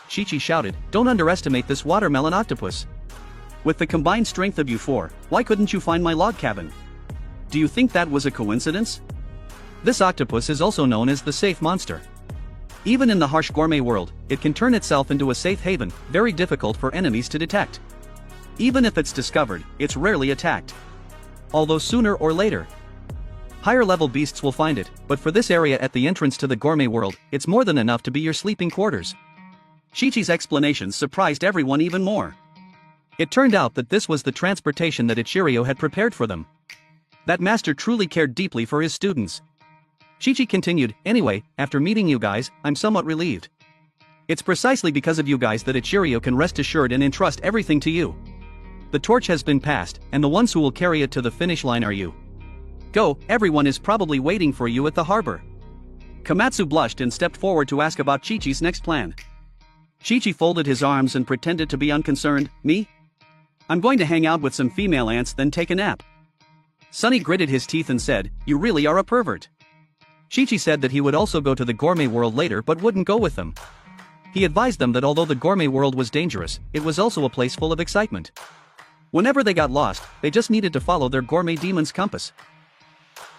Speaker 1: Chi-Chi shouted, "Don't underestimate this watermelon octopus. With the combined strength of you 4, why couldn't you find my log cabin? Do you think that was a coincidence? This octopus is also known as the safe monster. Even in the harsh gourmet world, it can turn itself into a safe haven, very difficult for enemies to detect. Even if it's discovered, it's rarely attacked. Although sooner or later, higher level beasts will find it, but for this area at the entrance to the gourmet world, it's more than enough to be your sleeping quarters." Chi-Chi's explanations surprised everyone even more. It turned out that this was the transportation that Ichirio had prepared for them. That master truly cared deeply for his students. Chi-Chi continued, "Anyway, after meeting you guys, I'm somewhat relieved. It's precisely because of you guys that Ichirio can rest assured and entrust everything to you. The torch has been passed, and the ones who will carry it to the finish line are you. Go, everyone is probably waiting for you at the harbor." Kamatsu blushed and stepped forward to ask about Chi-Chi's next plan. Chi-Chi folded his arms and pretended to be unconcerned. Me? I'm going to hang out with some female ants then take a nap. Sunny gritted his teeth and said, you really are a pervert. Chi-Chi said that he would also go to the Gourmet World later but wouldn't go with them. He advised them that although the Gourmet World was dangerous, it was also a place full of excitement. Whenever they got lost, they just needed to follow their gourmet demon's compass.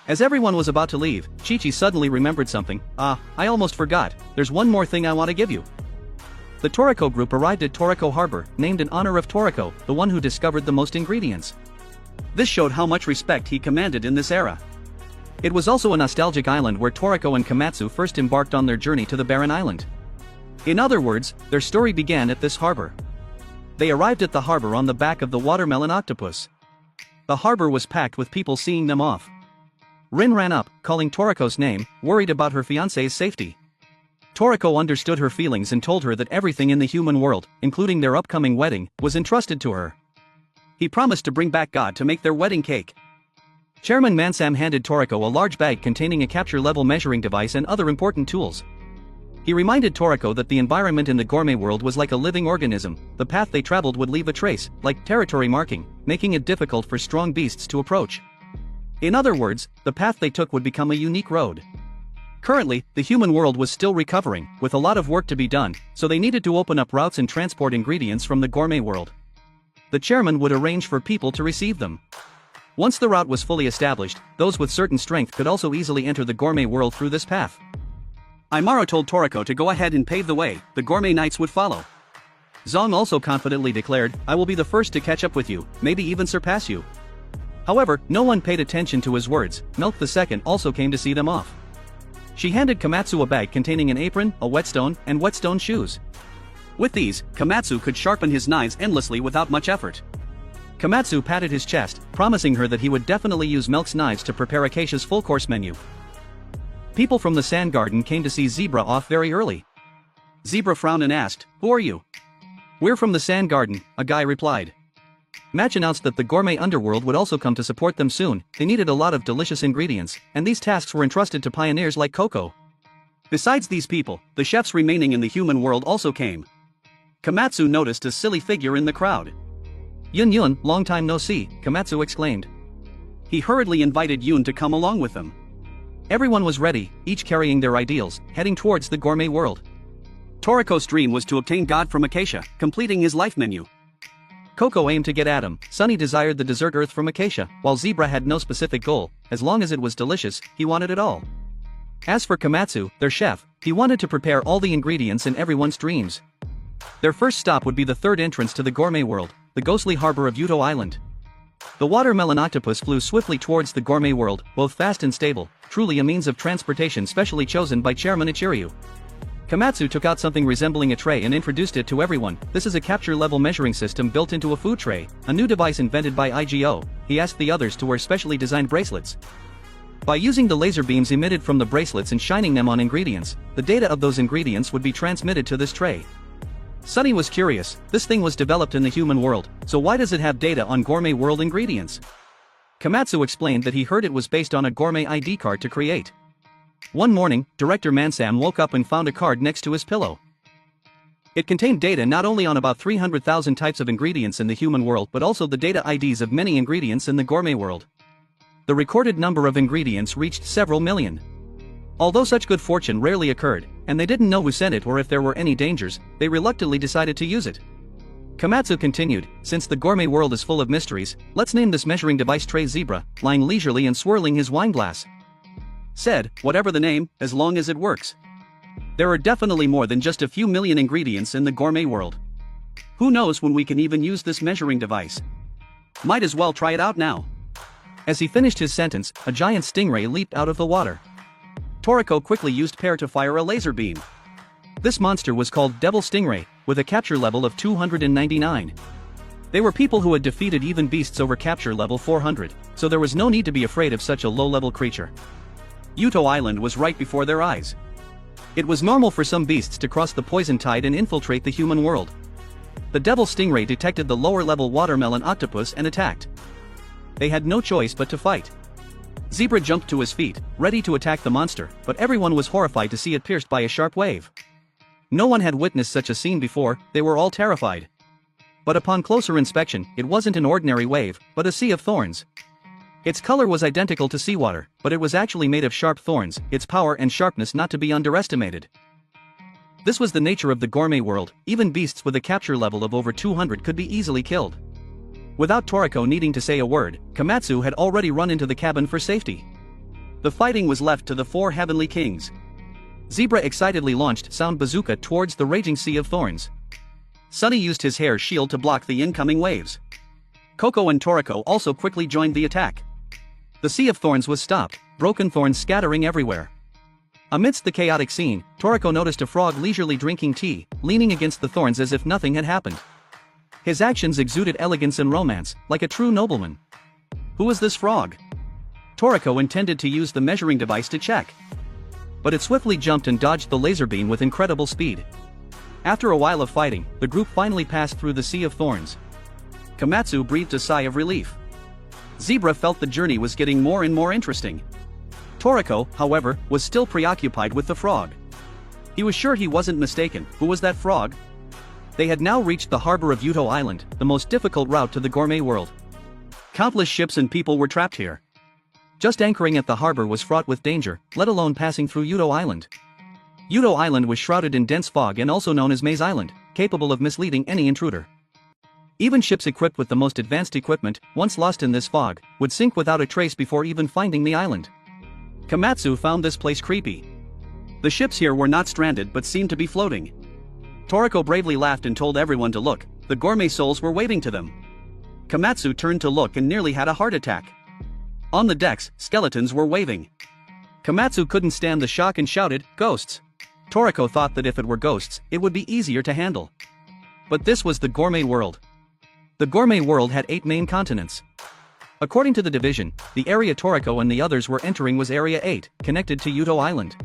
Speaker 1: As everyone was about to leave, Chi-Chi suddenly remembered something. I almost forgot, there's one more thing I want to give you. The Toriko group arrived at Toriko Harbor, named in honor of Toriko, the one who discovered the most ingredients. This showed how much respect he commanded in this era. It was also a nostalgic island where Toriko and Kamatsu first embarked on their journey to the barren island. In other words, their story began at this harbor. They arrived at the harbor on the back of the watermelon octopus. The harbor was packed with people seeing them off. Rin ran up, calling Toriko's name, worried about her fiancé's safety. Toriko understood her feelings and told her that everything in the human world, including their upcoming wedding, was entrusted to her. He promised to bring back God to make their wedding cake. Chairman Mansam handed Toriko a large bag containing a capture-level measuring device and other important tools. He reminded Toriko that the environment in the Gourmet World was like a living organism. The path they traveled would leave a trace, like territory marking, making it difficult for strong beasts to approach. In other words, the path they took would become a unique road. Currently, the human world was still recovering, with a lot of work to be done, so they needed to open up routes and transport ingredients from the Gourmet World. The chairman would arrange for people to receive them. Once the route was fully established, those with certain strength could also easily enter the Gourmet World through this path. Imaro told Toriko to go ahead and pave the way, the Gourmet Knights would follow. Zong also confidently declared, I will be the first to catch up with you, maybe even surpass you. However, no one paid attention to his words. Milk II also came to see them off. She handed Kamatsu a bag containing an apron, a whetstone, and whetstone shoes. With these, Kamatsu could sharpen his knives endlessly without much effort. Kamatsu patted his chest, promising her that he would definitely use Milk's knives to prepare Acacia's full-course menu. People from the sand garden came to see Zebra off very early. Zebra frowned and asked, who are you? We're from the sand garden, a guy replied. Match announced that the gourmet underworld would also come to support them soon. They needed a lot of delicious ingredients, and these tasks were entrusted to pioneers like Koko. Besides these people, the chefs remaining in the human world also came. Kamatsu noticed a silly figure in the crowd. Yun Yun, long time no see, Kamatsu exclaimed. He hurriedly invited Yun to come along with them. Everyone was ready, each carrying their ideals, heading towards the gourmet world. Toriko's dream was to obtain God from Acacia, completing his life menu. Koko aimed to get Adam, Sunny desired the dessert earth from Acacia, while Zebra had no specific goal. As long as it was delicious, he wanted it all. As for Kamatsu, their chef, he wanted to prepare all the ingredients in everyone's dreams. Their first stop would be the third entrance to the gourmet world, the ghostly harbor of Yuto Island. The watermelon octopus flew swiftly towards the gourmet world, both fast and stable, truly a means of transportation specially chosen by Chairman Ichiryu. Kamatsu took out something resembling a tray and introduced it to everyone. This is a capture-level measuring system built into a food tray, a new device invented by IGO. He asked the others to wear specially designed bracelets. By using the laser beams emitted from the bracelets and shining them on ingredients, the data of those ingredients would be transmitted to this tray. Sunny was curious, this thing was developed in the human world, so why does it have data on gourmet world ingredients? Kamatsu explained that he heard it was based on a gourmet ID card to create. One morning, Director Mansam woke up and found a card next to his pillow. It contained data not only on about 300,000 types of ingredients in the human world but also the data IDs of many ingredients in the gourmet world. The recorded number of ingredients reached several million. Although such good fortune rarely occurred, and they didn't know who sent it or if there were any dangers, they reluctantly decided to use it. Kamatsu continued, since the gourmet world is full of mysteries, let's name this measuring device Tray Zebra, lying leisurely and swirling his wine glass. Said, whatever the name, as long as it works. There are definitely more than just a few million ingredients in the gourmet world. Who knows when we can even use this measuring device? Might as well try it out now. As he finished his sentence, a giant stingray leaped out of the water. Toriko quickly used Pear to fire a laser beam. This monster was called Devil Stingray, with a capture level of 299. They were people who had defeated even beasts over capture level 400, so there was no need to be afraid of such a low-level creature. Yuto Island was right before their eyes. It was normal for some beasts to cross the poison tide and infiltrate the human world. The devil stingray detected the lower-level watermelon octopus and attacked. They had no choice but to fight. Zebra jumped to his feet, ready to attack the monster, but everyone was horrified to see it pierced by a sharp wave. No one had witnessed such a scene before, they were all terrified. But upon closer inspection, it wasn't an ordinary wave, but a sea of thorns. Its color was identical to seawater, but it was actually made of sharp thorns, its power and sharpness not to be underestimated. This was the nature of the gourmet world, even beasts with a capture level of over 200 could be easily killed. Without Toriko needing to say a word, Kamatsu had already run into the cabin for safety. The fighting was left to the four heavenly kings. Zebra excitedly launched sound bazooka towards the raging sea of thorns. Sunny used his hair shield to block the incoming waves. Koko and Toriko also quickly joined the attack. The sea of thorns was stopped, broken thorns scattering everywhere. Amidst the chaotic scene, Toriko noticed a frog leisurely drinking tea, leaning against the thorns as if nothing had happened. His actions exuded elegance and romance, like a true nobleman. Who was this frog? Toriko intended to use the measuring device to check. But it swiftly jumped and dodged the laser beam with incredible speed. After a while of fighting, the group finally passed through the sea of thorns. Kamatsu breathed a sigh of relief. Zebra felt the journey was getting more and more interesting. Toriko, however, was still preoccupied with the frog. He was sure he wasn't mistaken. Who was that frog? They had now reached the harbor of Yuto Island, the most difficult route to the gourmet world. Countless ships and people were trapped here. Just anchoring at the harbor was fraught with danger, let alone passing through Yuto Island. Yuto Island was shrouded in dense fog and also known as Maze Island, capable of misleading any intruder. Even ships equipped with the most advanced equipment, once lost in this fog, would sink without a trace before even finding the island. Kamatsu found this place creepy. The ships here were not stranded but seemed to be floating. Toriko bravely laughed and told everyone to look, the gourmet souls were waving to them. Kamatsu turned to look and nearly had a heart attack. On the decks, skeletons were waving. Kamatsu couldn't stand the shock and shouted, "Ghosts!" Toriko thought that if it were ghosts, it would be easier to handle. But this was the gourmet world. The gourmet world had 8 main continents. According to the division, the area Toriko and the others were entering was Area 8, connected to Yuto Island.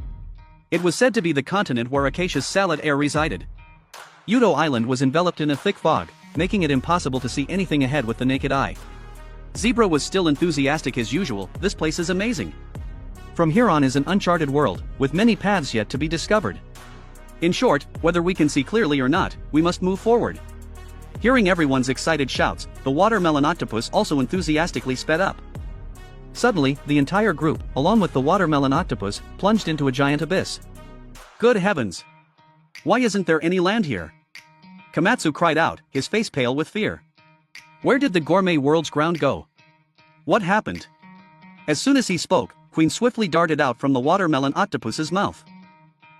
Speaker 1: It was said to be the continent where Acacia's salad air resided. Yuto Island was enveloped in a thick fog, making it impossible to see anything ahead with the naked eye. Zebra was still enthusiastic as usual. This place is amazing. From here on is an uncharted world, with many paths yet to be discovered. In short, whether we can see clearly or not, we must move forward. Hearing everyone's excited shouts, the watermelon octopus also enthusiastically sped up. Suddenly, the entire group, along with the watermelon octopus, plunged into a giant abyss. Good heavens! Why isn't there any land here? Kamatsu cried out, his face pale with fear. Where did the gourmet world's ground go? What happened? As soon as he spoke, Queen swiftly darted out from the watermelon octopus's mouth.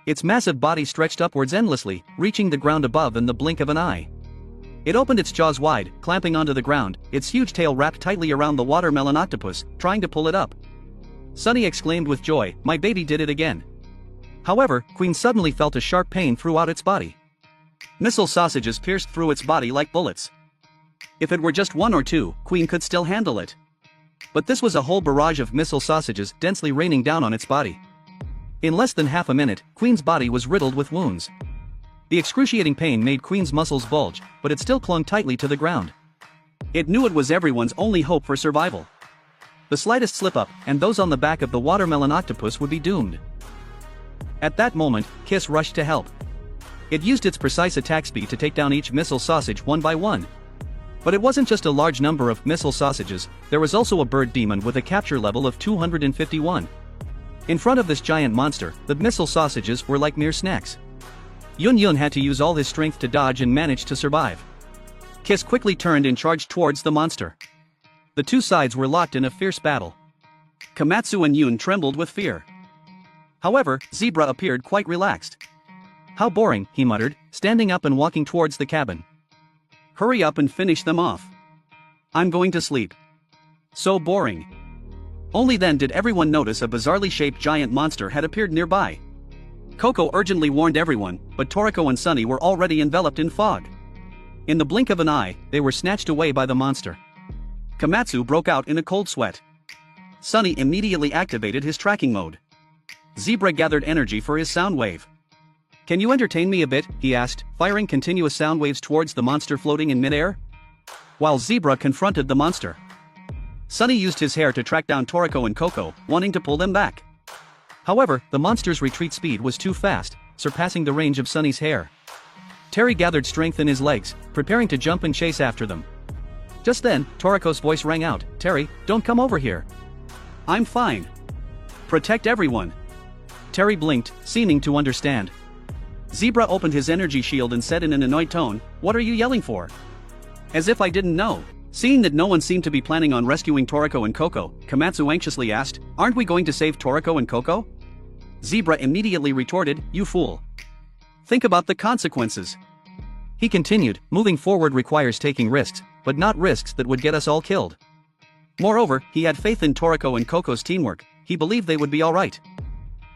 Speaker 1: Its massive body stretched upwards endlessly, reaching the ground above in the blink of an eye. It opened its jaws wide, clamping onto the ground, its huge tail wrapped tightly around the watermelon octopus, trying to pull it up. Sunny exclaimed with joy, "My baby did it again." However, Queen suddenly felt a sharp pain throughout its body. Missile sausages pierced through its body like bullets. If it were just 1 or 2, Queen could still handle it. But this was a whole barrage of missile sausages densely raining down on its body. In less than half a minute, Queen's body was riddled with wounds. The excruciating pain made Queen's muscles bulge, but it still clung tightly to the ground. It knew it was everyone's only hope for survival. The slightest slip-up, and those on the back of the watermelon octopus would be doomed. At that moment, Kiss rushed to help. It used its precise attack speed to take down each missile sausage one by one. But it wasn't just a large number of missile sausages, there was also a bird demon with a capture level of 251. In front of this giant monster, the missile sausages were like mere snacks. Yun Yun had to use all his strength to dodge and manage to survive. Kiss quickly turned and charged towards the monster. The two sides were locked in a fierce battle. Kamatsu and Yun trembled with fear. However, Zebra appeared quite relaxed. "How boring," he muttered, standing up and walking towards the cabin. "Hurry up and finish them off. I'm going to sleep." So boring. Only then did everyone notice a bizarrely shaped giant monster had appeared nearby. Koko urgently warned everyone, but Toriko and Sunny were already enveloped in fog. In the blink of an eye, they were snatched away by the monster. Kamatsu broke out in a cold sweat. Sunny immediately activated his tracking mode. Zebra gathered energy for his sound wave. "Can you entertain me a bit?" he asked, firing continuous sound waves towards the monster floating in midair. While Zebra confronted the monster, Sunny used his hair to track down Toriko and Koko, wanting to pull them back. However, the monster's retreat speed was too fast, surpassing the range of Sunny's hair. Terry gathered strength in his legs, preparing to jump and chase after them. Just then, Toriko's voice rang out, "Terry, don't come over here." "I'm fine. Protect everyone." Terry blinked, seeming to understand. Zebra opened his energy shield and said in an annoyed tone, "What are you yelling for?" As if I didn't know. Seeing that no one seemed to be planning on rescuing Toriko and Koko, Kamatsu anxiously asked, "Aren't we going to save Toriko and Koko?" Zebra immediately retorted, "You fool. Think about the consequences." He continued, "Moving forward requires taking risks, but not risks that would get us all killed." Moreover, he had faith in Toriko and Koko's teamwork. He believed they would be alright.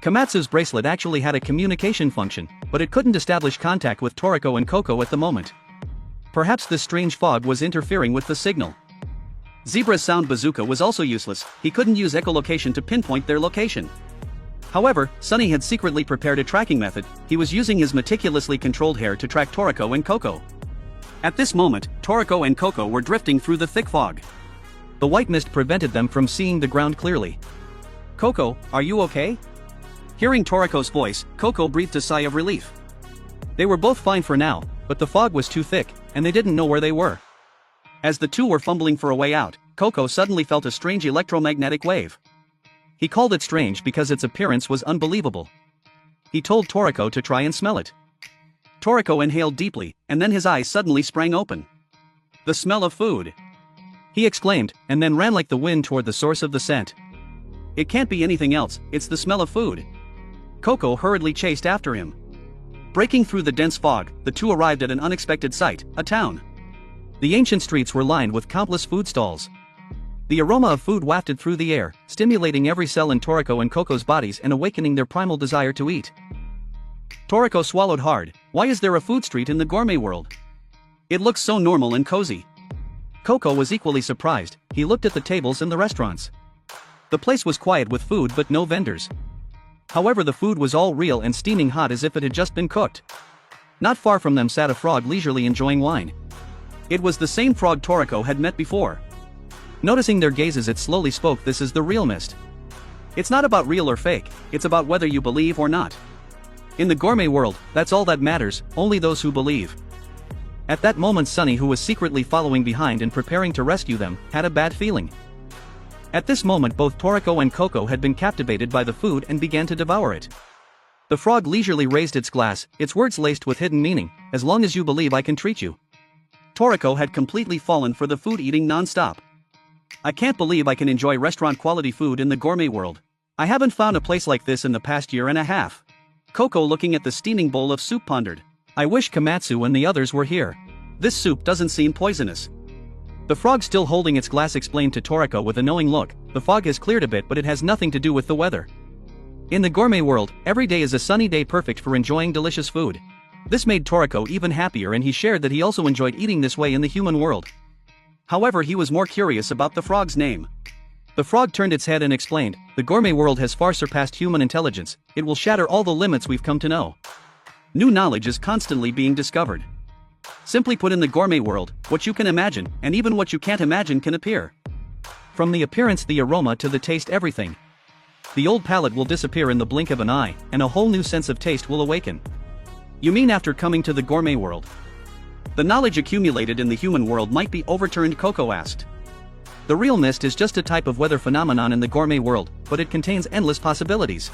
Speaker 1: Kamatsu's bracelet actually had a communication function, but it couldn't establish contact with Toriko and Koko at the moment. Perhaps this strange fog was interfering with the signal. Zebra's sound bazooka was also useless. He couldn't use echolocation to pinpoint their location. However, Sunny had secretly prepared a tracking method. He was using his meticulously controlled hair to track Toriko and Koko. At this moment, Toriko and Koko were drifting through the thick fog. The white mist prevented them from seeing the ground clearly. "Koko, are you okay?" Hearing Toriko's voice, Koko breathed a sigh of relief. They were both fine for now, but the fog was too thick, and they didn't know where they were. As the two were fumbling for a way out, Koko suddenly felt a strange electromagnetic wave. He called it strange because its appearance was unbelievable. He told Toriko to try and smell it. Toriko inhaled deeply, and then his eyes suddenly sprang open. "The smell of food!" he exclaimed, and then ran like the wind toward the source of the scent. "It can't be anything else, it's the smell of food." Koko hurriedly chased after him. Breaking through the dense fog, the two arrived at an unexpected sight, a town. The ancient streets were lined with countless food stalls. The aroma of food wafted through the air, stimulating every cell in Toriko and Koko's bodies and awakening their primal desire to eat. Toriko swallowed hard. Why is there a food street in the gourmet world? It looks so normal and cozy. Koko was equally surprised. He looked at the tables in the restaurants. The place was quiet with food but no vendors. However, the food was all real and steaming hot as if it had just been cooked. Not far from them sat a frog leisurely enjoying wine. It was the same frog Toriko had met before. Noticing their gazes, it slowly spoke, "This is the real mist. It's not about real or fake, it's about whether you believe or not. In the gourmet world, that's all that matters, only those who believe." At that moment, Sunny, who was secretly following behind and preparing to rescue them, had a bad feeling. At this moment, both Toriko and Koko had been captivated by the food and began to devour it. The frog leisurely raised its glass, its words laced with hidden meaning, "As long as you believe, I can treat you." Toriko had completely fallen for the food eating non-stop. "I can't believe I can enjoy restaurant-quality food in the gourmet world. I haven't found a place like this in the past year and a half." Koko, looking at the steaming bowl of soup, pondered. "I wish Kamatsu and the others were here. This soup doesn't seem poisonous." The frog, still holding its glass, explained to Toriko with a knowing look, "The fog has cleared a bit, but it has nothing to do with the weather. In the gourmet world, every day is a sunny day, perfect for enjoying delicious food." This made Toriko even happier, and he shared that he also enjoyed eating this way in the human world. However, he was more curious about the frog's name. The frog turned its head and explained, "The gourmet world has far surpassed human intelligence. It will shatter all the limits we've come to know. New knowledge is constantly being discovered. Simply put, in the gourmet world, what you can imagine, and even what you can't imagine, can appear. From the appearance, the aroma, to the taste, everything. The old palate will disappear in the blink of an eye, and a whole new sense of taste will awaken." "You mean after coming to the gourmet world, the knowledge accumulated in the human world might be overturned?" Koko asked. "The real mist is just a type of weather phenomenon in the gourmet world, but it contains endless possibilities.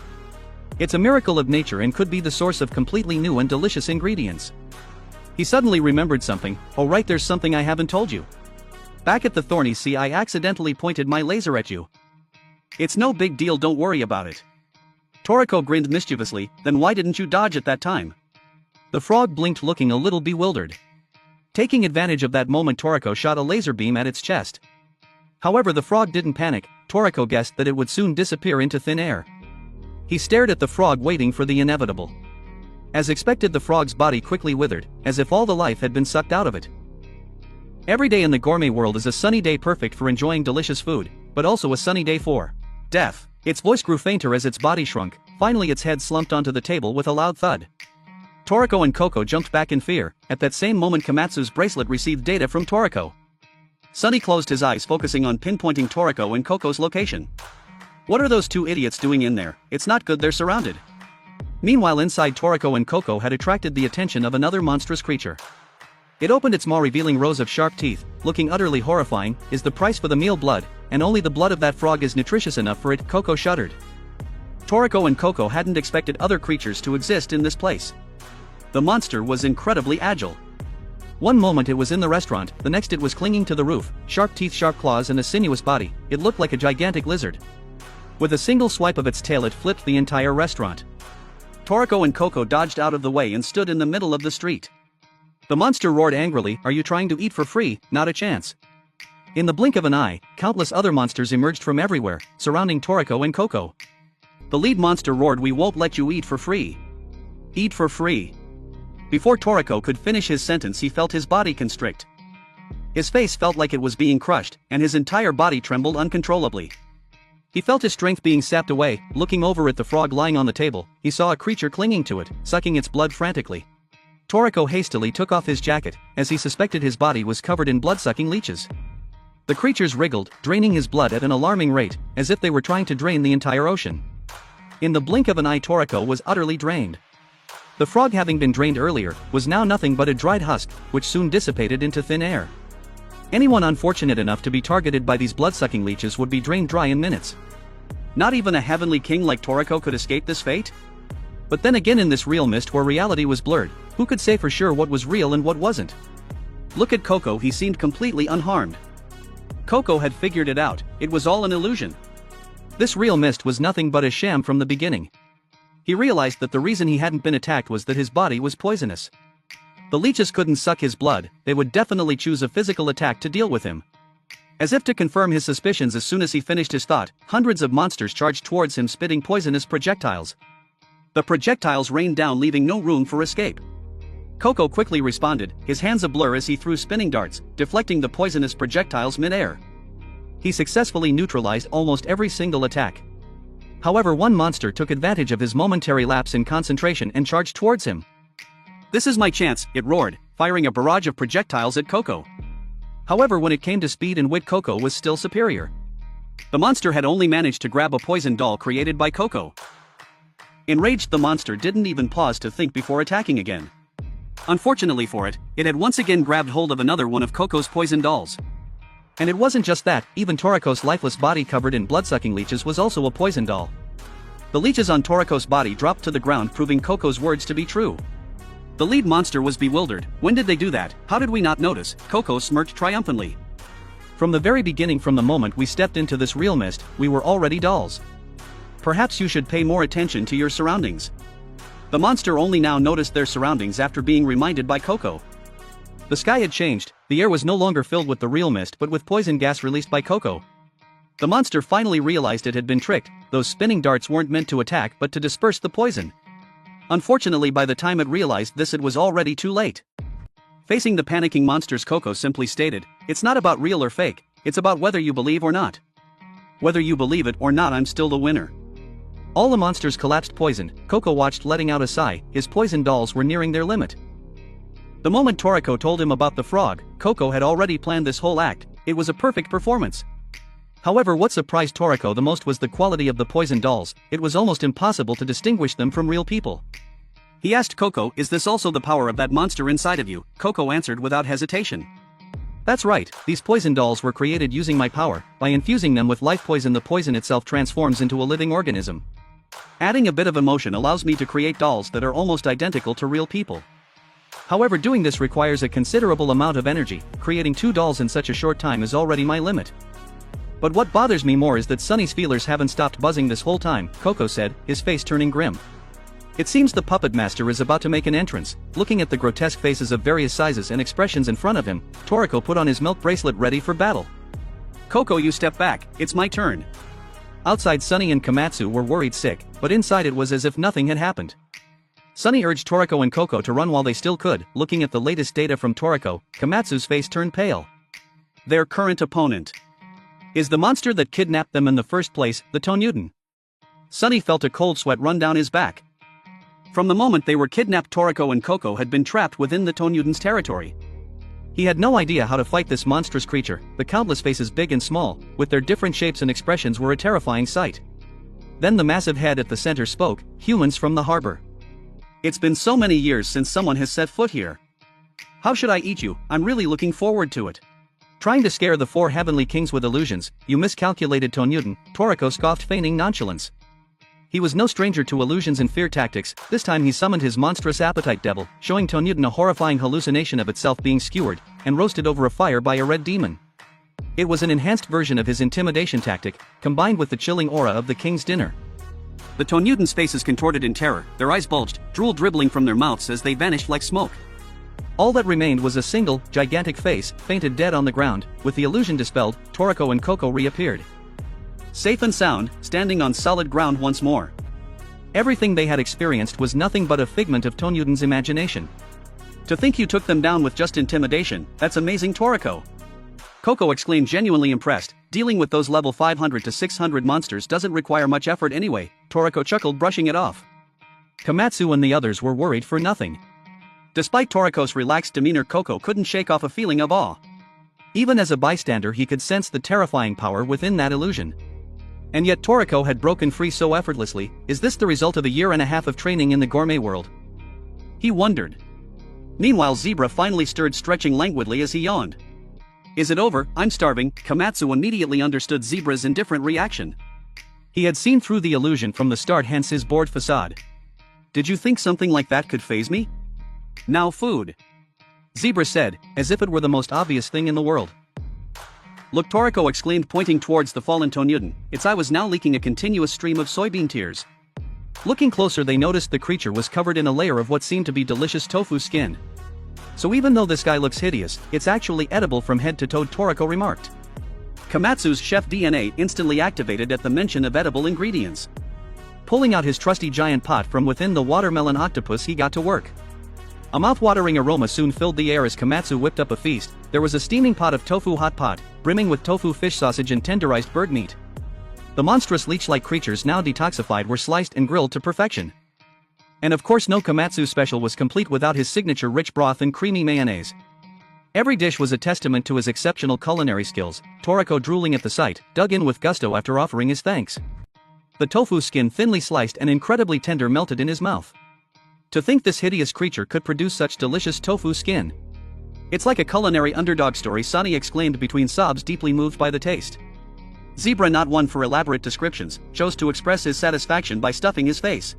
Speaker 1: It's a miracle of nature and could be the source of completely new and delicious ingredients." He suddenly remembered something. "Oh right, there's something I haven't told you. Back at the thorny, see, I accidentally pointed my laser at you. It's no big deal, don't worry about it." Toriko grinned mischievously. "Then why didn't you dodge at that time?" The frog blinked, looking a little bewildered. Taking advantage of that moment, Toriko shot a laser beam at its chest. However, the frog didn't panic. Toriko guessed that it would soon disappear into thin air. He stared at the frog, waiting for the inevitable. As expected, the frog's body quickly withered, as if all the life had been sucked out of it. Every day in the gourmet world is a sunny day, perfect for enjoying delicious food, but also a sunny day for death. Its voice grew fainter as its body shrunk. Finally, its head slumped onto the table with a loud thud. Toriko and Koko jumped back in fear. At that same moment, Kamatsu's bracelet received data from Toriko. Sunny closed his eyes, focusing on pinpointing Toriko and Koko's location. "What are those two idiots doing in there? It's not good they're surrounded." Meanwhile, inside, Toriko and Koko had attracted the attention of another monstrous creature. It opened its maw, revealing rows of sharp teeth, looking utterly horrifying. Is the price for the meal blood, and only the blood of that frog is nutritious enough for it? Koko shuddered. Toriko and Koko hadn't expected other creatures to exist in this place. The monster was incredibly agile. One moment it was in the restaurant, the next it was clinging to the roof, sharp teeth, sharp claws, and a sinuous body. It looked like a gigantic lizard. With a single swipe of its tail, it flipped the entire restaurant. Toriko and Koko dodged out of the way and stood in the middle of the street. The monster roared angrily, "Are you trying to eat for free? Not a chance." In the blink of an eye, countless other monsters emerged from everywhere, surrounding Toriko and Koko. The lead monster roared, "We won't let you eat for free. Eat for free." Before Toriko could finish his sentence, he felt his body constrict. His face felt like it was being crushed, and his entire body trembled uncontrollably. He felt his strength being sapped away. Looking over at the frog lying on the table, he saw a creature clinging to it, sucking its blood frantically. Toriko hastily took off his jacket, as he suspected his body was covered in blood-sucking leeches. The creatures wriggled, draining his blood at an alarming rate, as if they were trying to drain the entire ocean. In the blink of an eye, Toriko was utterly drained. The frog, having been drained earlier, was now nothing but a dried husk, which soon dissipated into thin air. Anyone unfortunate enough to be targeted by these blood-sucking leeches would be drained dry in minutes. Not even a heavenly king like Toriko could escape this fate? But then again, in this real mist where reality was blurred, who could say for sure what was real and what wasn't? Look at Koko, he seemed completely unharmed. Koko had figured it out, it was all an illusion. This real mist was nothing but a sham from the beginning. He realized that the reason he hadn't been attacked was that his body was poisonous. The leeches couldn't suck his blood, they would definitely choose a physical attack to deal with him. As if to confirm his suspicions, as soon as he finished his thought, hundreds of monsters charged towards him, spitting poisonous projectiles. The projectiles rained down, leaving no room for escape. Koko quickly responded, his hands a blur as he threw spinning darts, deflecting the poisonous projectiles mid-air. He successfully neutralized almost every single attack. However, one monster took advantage of his momentary lapse in concentration and charged towards him. "This is my chance," it roared, firing a barrage of projectiles at Koko. However, when it came to speed and wit, Koko was still superior. The monster had only managed to grab a poison doll created by Koko. Enraged, the monster didn't even pause to think before attacking again. Unfortunately for it, it had once again grabbed hold of another one of Koko's poison dolls. And it wasn't just that, even Toriko's lifeless body covered in blood-sucking leeches was also a poison doll. The leeches on Toriko's body dropped to the ground, proving Koko's words to be true. The lead monster was bewildered. "When did they do that? How did we not notice?" Koko smirked triumphantly. "From the very beginning, from the moment we stepped into this real mist, we were already dolls. Perhaps you should pay more attention to your surroundings." The monster only now noticed their surroundings after being reminded by Koko. The sky had changed, the air was no longer filled with the real mist but with poison gas released by Koko. The monster finally realized it had been tricked. Those spinning darts weren't meant to attack but to disperse the poison. Unfortunately, by the time it realized this, it was already too late. Facing the panicking monsters, Koko simply stated, "It's not about real or fake, it's about whether you believe or not. Whether you believe it or not, I'm still the winner." All the monsters collapsed poisoned. Koko watched, letting out a sigh. His poison dolls were nearing their limit. The moment Toriko told him about the frog, Koko had already planned this whole act. It was a perfect performance. However, what surprised Toriko the most was the quality of the poison dolls. It was almost impossible to distinguish them from real people. He asked Koko, "Is this also the power of that monster inside of you?" Koko answered without hesitation. "That's right, these poison dolls were created using my power. By infusing them with life poison, the poison itself transforms into a living organism. Adding a bit of emotion allows me to create dolls that are almost identical to real people. However, doing this requires a considerable amount of energy. Creating 2 dolls in such a short time is already my limit. But what bothers me more is that Sunny's feelers haven't stopped buzzing this whole time," Koko said, his face turning grim. It seems the puppet master is about to make an entrance. Looking at the grotesque faces of various sizes and expressions in front of him, Toriko put on his milk bracelet, ready for battle. "Koko, you step back, it's my turn." Outside, Sunny and Kamatsu were worried sick, but inside it was as if nothing had happened. Sunny urged Toriko and Koko to run while they still could. Looking at the latest data from Toriko, Kamatsu's face turned pale. Their current opponent is the monster that kidnapped them in the first place, the Tonutin. Sunny felt a cold sweat run down his back. From the moment they were kidnapped, Toriko and Koko had been trapped within the Tonutin's territory. He had no idea how to fight this monstrous creature. The countless faces, big and small, with their different shapes and expressions, were a terrifying sight. Then the massive head at the center spoke, "Humans from the harbor. It's been so many years since someone has set foot here. How should I eat you? I'm really looking forward to it. Trying to scare the 4 heavenly kings with illusions, you miscalculated Tonutin, Toriko scoffed, feigning nonchalance. He was no stranger to illusions and fear tactics. This time he summoned his monstrous appetite devil, showing Tonutin a horrifying hallucination of itself being skewered and roasted over a fire by a red demon. It was an enhanced version of his intimidation tactic, combined with the chilling aura of the king's dinner. The Tonutins' faces contorted in terror, their eyes bulged, drool dribbling from their mouths as they vanished like smoke. All that remained was a single, gigantic face, fainted dead on the ground. With the illusion dispelled, Toriko and Koko reappeared. Safe and sound, standing on solid ground once more. Everything they had experienced was nothing but a figment of Tonutin's imagination. To think you took them down with just intimidation, that's amazing, Toriko. Koko exclaimed, genuinely impressed. Dealing with those level 500 to 600 monsters doesn't require much effort anyway, Toriko chuckled, brushing it off. Kamatsu and the others were worried for nothing. Despite Toriko's relaxed demeanor, Koko couldn't shake off a feeling of awe. Even as a bystander, he could sense the terrifying power within that illusion. And yet Toriko had broken free so effortlessly. Is this the result of a year and a half of training in the gourmet world? He wondered. Meanwhile, Zebra finally stirred, stretching languidly as he yawned. Is it over? I'm starving. Kamatsu immediately understood Zebra's indifferent reaction. He had seen through the illusion from the start, hence his bored facade. Did you think something like that could faze me? Now food. Zebra said, as if it were the most obvious thing in the world. Look, Toriko exclaimed, pointing towards the fallen Tonutin. Its eye was now leaking a continuous stream of soybean tears. Looking closer, they noticed the creature was covered in a layer of what seemed to be delicious tofu skin. So even though this guy looks hideous, it's actually edible from head to toe, Toriko remarked. Kamatsu's chef DNA instantly activated at the mention of edible ingredients. Pulling out his trusty giant pot from within the watermelon octopus, he got to work. A mouth-watering aroma soon filled the air as Kamatsu whipped up a feast. There was a steaming pot of tofu hot pot, brimming with tofu fish sausage and tenderized bird meat. The monstrous leech-like creatures, now detoxified, were sliced and grilled to perfection. And of course, no Kamatsu special was complete without his signature rich broth and creamy mayonnaise. Every dish was a testament to his exceptional culinary skills. Toriko, drooling at the sight, dug in with gusto after offering his thanks. The tofu skin, thinly sliced and incredibly tender, melted in his mouth. To think this hideous creature could produce such delicious tofu skin. It's like a culinary underdog story, Sunny exclaimed between sobs, deeply moved by the taste. Zebra, not one for elaborate descriptions, chose to express his satisfaction by stuffing his face.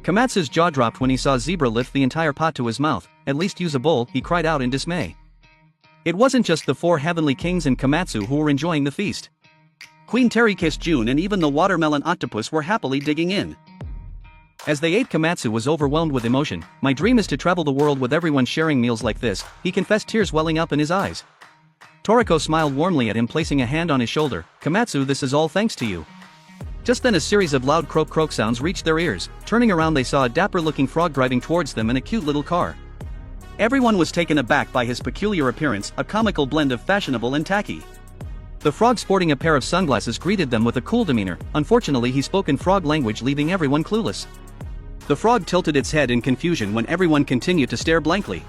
Speaker 1: Kamatsu's jaw dropped when he saw Zebra lift the entire pot to his mouth. At least use a bowl, he cried out in dismay. It wasn't just the 4 heavenly kings and Kamatsu who were enjoying the feast. Queen Terry, kissed June, and even the watermelon octopus were happily digging in. As they ate, Kamatsu was overwhelmed with emotion. My dream is to travel the world with everyone sharing meals like this, he confessed, tears welling up in his eyes. Toriko smiled warmly at him, placing a hand on his shoulder. Kamatsu, this is all thanks to you. Just then a series of loud croak-croak sounds reached their ears. Turning around, they saw a dapper-looking frog driving towards them in a cute little car. Everyone was taken aback by his peculiar appearance, a comical blend of fashionable and tacky. The frog, sporting a pair of sunglasses, greeted them with a cool demeanor. Unfortunately, he spoke in frog language, leaving everyone clueless. The frog tilted its head in confusion when everyone continued to stare blankly.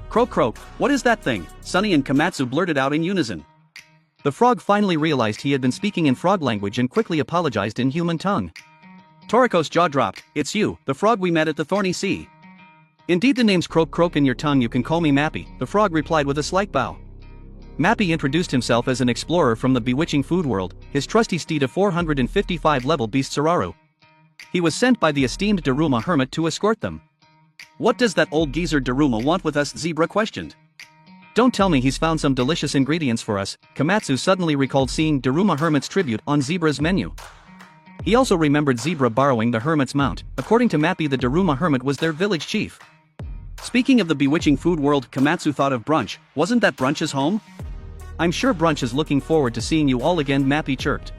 Speaker 1: Croak croak, what is that thing? Sunny and Kamatsu blurted out in unison. The frog finally realized he had been speaking in frog language and quickly apologized in human tongue. Toriko's jaw dropped. It's you, the frog we met at the Thorny Sea. Indeed, the name's Croak Croak in your tongue. You can call me Mappy, the frog replied with a slight bow. Mappy introduced himself as an explorer from the bewitching food world, his trusty steed a 455 level beast Sararu. He was sent by the esteemed Daruma hermit to escort them. What does that old geezer Daruma want with us? Zebra questioned. Don't tell me he's found some delicious ingredients for us. Kamatsu suddenly recalled seeing Daruma hermit's tribute on Zebra's menu. He also remembered Zebra borrowing the hermit's mount. According to Mappy, the Daruma hermit was their village chief. Speaking of the bewitching food world, Kamatsu thought of Brunch. Wasn't that Brunch's home? I'm sure Brunch is looking forward to seeing you all again, Mappy chirped.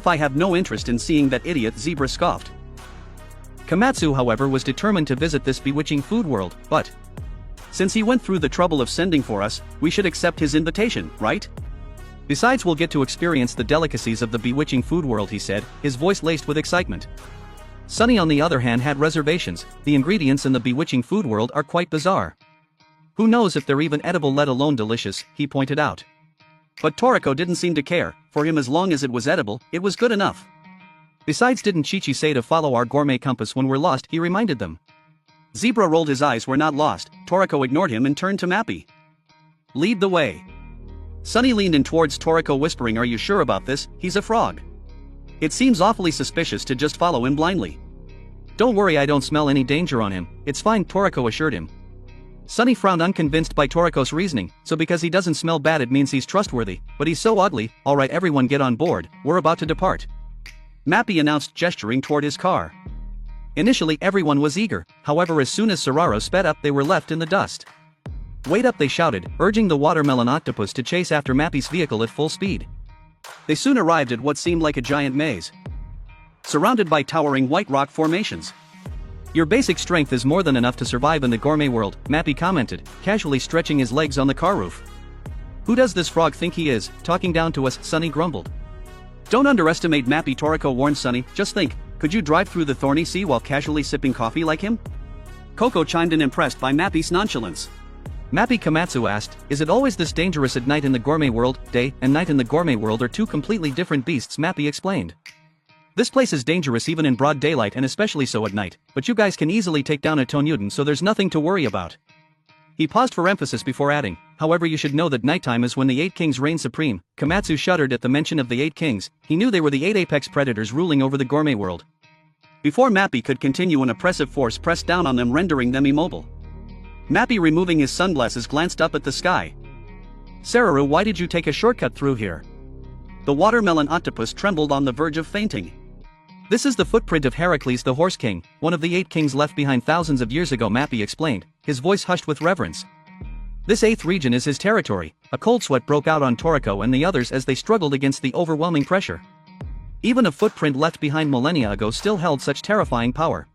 Speaker 1: I have no interest in seeing that idiot, Zebra scoffed. Kamatsu, however, was determined to visit this bewitching food world, but since he went through the trouble of sending for us, we should accept his invitation, right? Besides, we'll get to experience the delicacies of the bewitching food world, he said, his voice laced with excitement. Sunny, on the other hand, had reservations. The ingredients in the bewitching food world are quite bizarre. Who knows if they're even edible, let alone delicious, he pointed out. But Toriko didn't seem to care. For him, as long as it was edible, it was good enough. Besides, didn't Chi-Chi say to follow our gourmet compass when we're lost, he reminded them. Zebra rolled his eyes were not lost. Toriko ignored him and turned to Mappy. Lead the way. Sunny leaned in towards Toriko whispering, are you sure about this? He's a frog. It seems awfully suspicious to just follow him blindly. Don't worry, I don't smell any danger on him, it's fine, Toriko assured him. Sunny frowned, unconvinced by Toriko's reasoning, so because he doesn't smell bad it means he's trustworthy, but he's so ugly. Alright everyone, get on board, we're about to depart. Mappy announced, gesturing toward his car. Initially everyone was eager, however as soon as Soraro sped up they were left in the dust. Wait up, they shouted, urging the watermelon octopus to chase after Mappy's vehicle at full speed. They soon arrived at what seemed like a giant maze, surrounded by towering white rock formations. Your basic strength is more than enough to survive in the gourmet world, Mappy commented, casually stretching his legs on the car roof. Who does this frog think he is, talking down to us, Sunny grumbled. Don't underestimate Mappy, Toriko warned Sunny, just think, could you drive through the thorny sea while casually sipping coffee like him? Koko chimed in, impressed by Mappy's nonchalance. Mappy, Kamatsu asked, is it always this dangerous at night in the gourmet world? Day and night in the gourmet world are two completely different beasts, Mappy explained. This place is dangerous even in broad daylight and especially so at night, but you guys can easily take down a Tonutin, so there's nothing to worry about. He paused for emphasis before adding, however you should know that nighttime is when the 8 kings reign supreme. Kamatsu shuddered at the mention of the 8 kings. He knew they were the 8 apex predators ruling over the gourmet world. Before Mappy could continue, an oppressive force pressed down on them, rendering them immobile. Mappy, removing his sunglasses, glanced up at the sky. Sararu, why did you take a shortcut through here? The watermelon octopus trembled on the verge of fainting. This is the footprint of Heracles the Horse King, one of the 8 kings left behind thousands of years ago, Mappy explained, his voice hushed with reverence. This 8th region is his territory. A cold sweat broke out on Toriko and the others as they struggled against the overwhelming pressure. Even a footprint left behind millennia ago still held such terrifying power.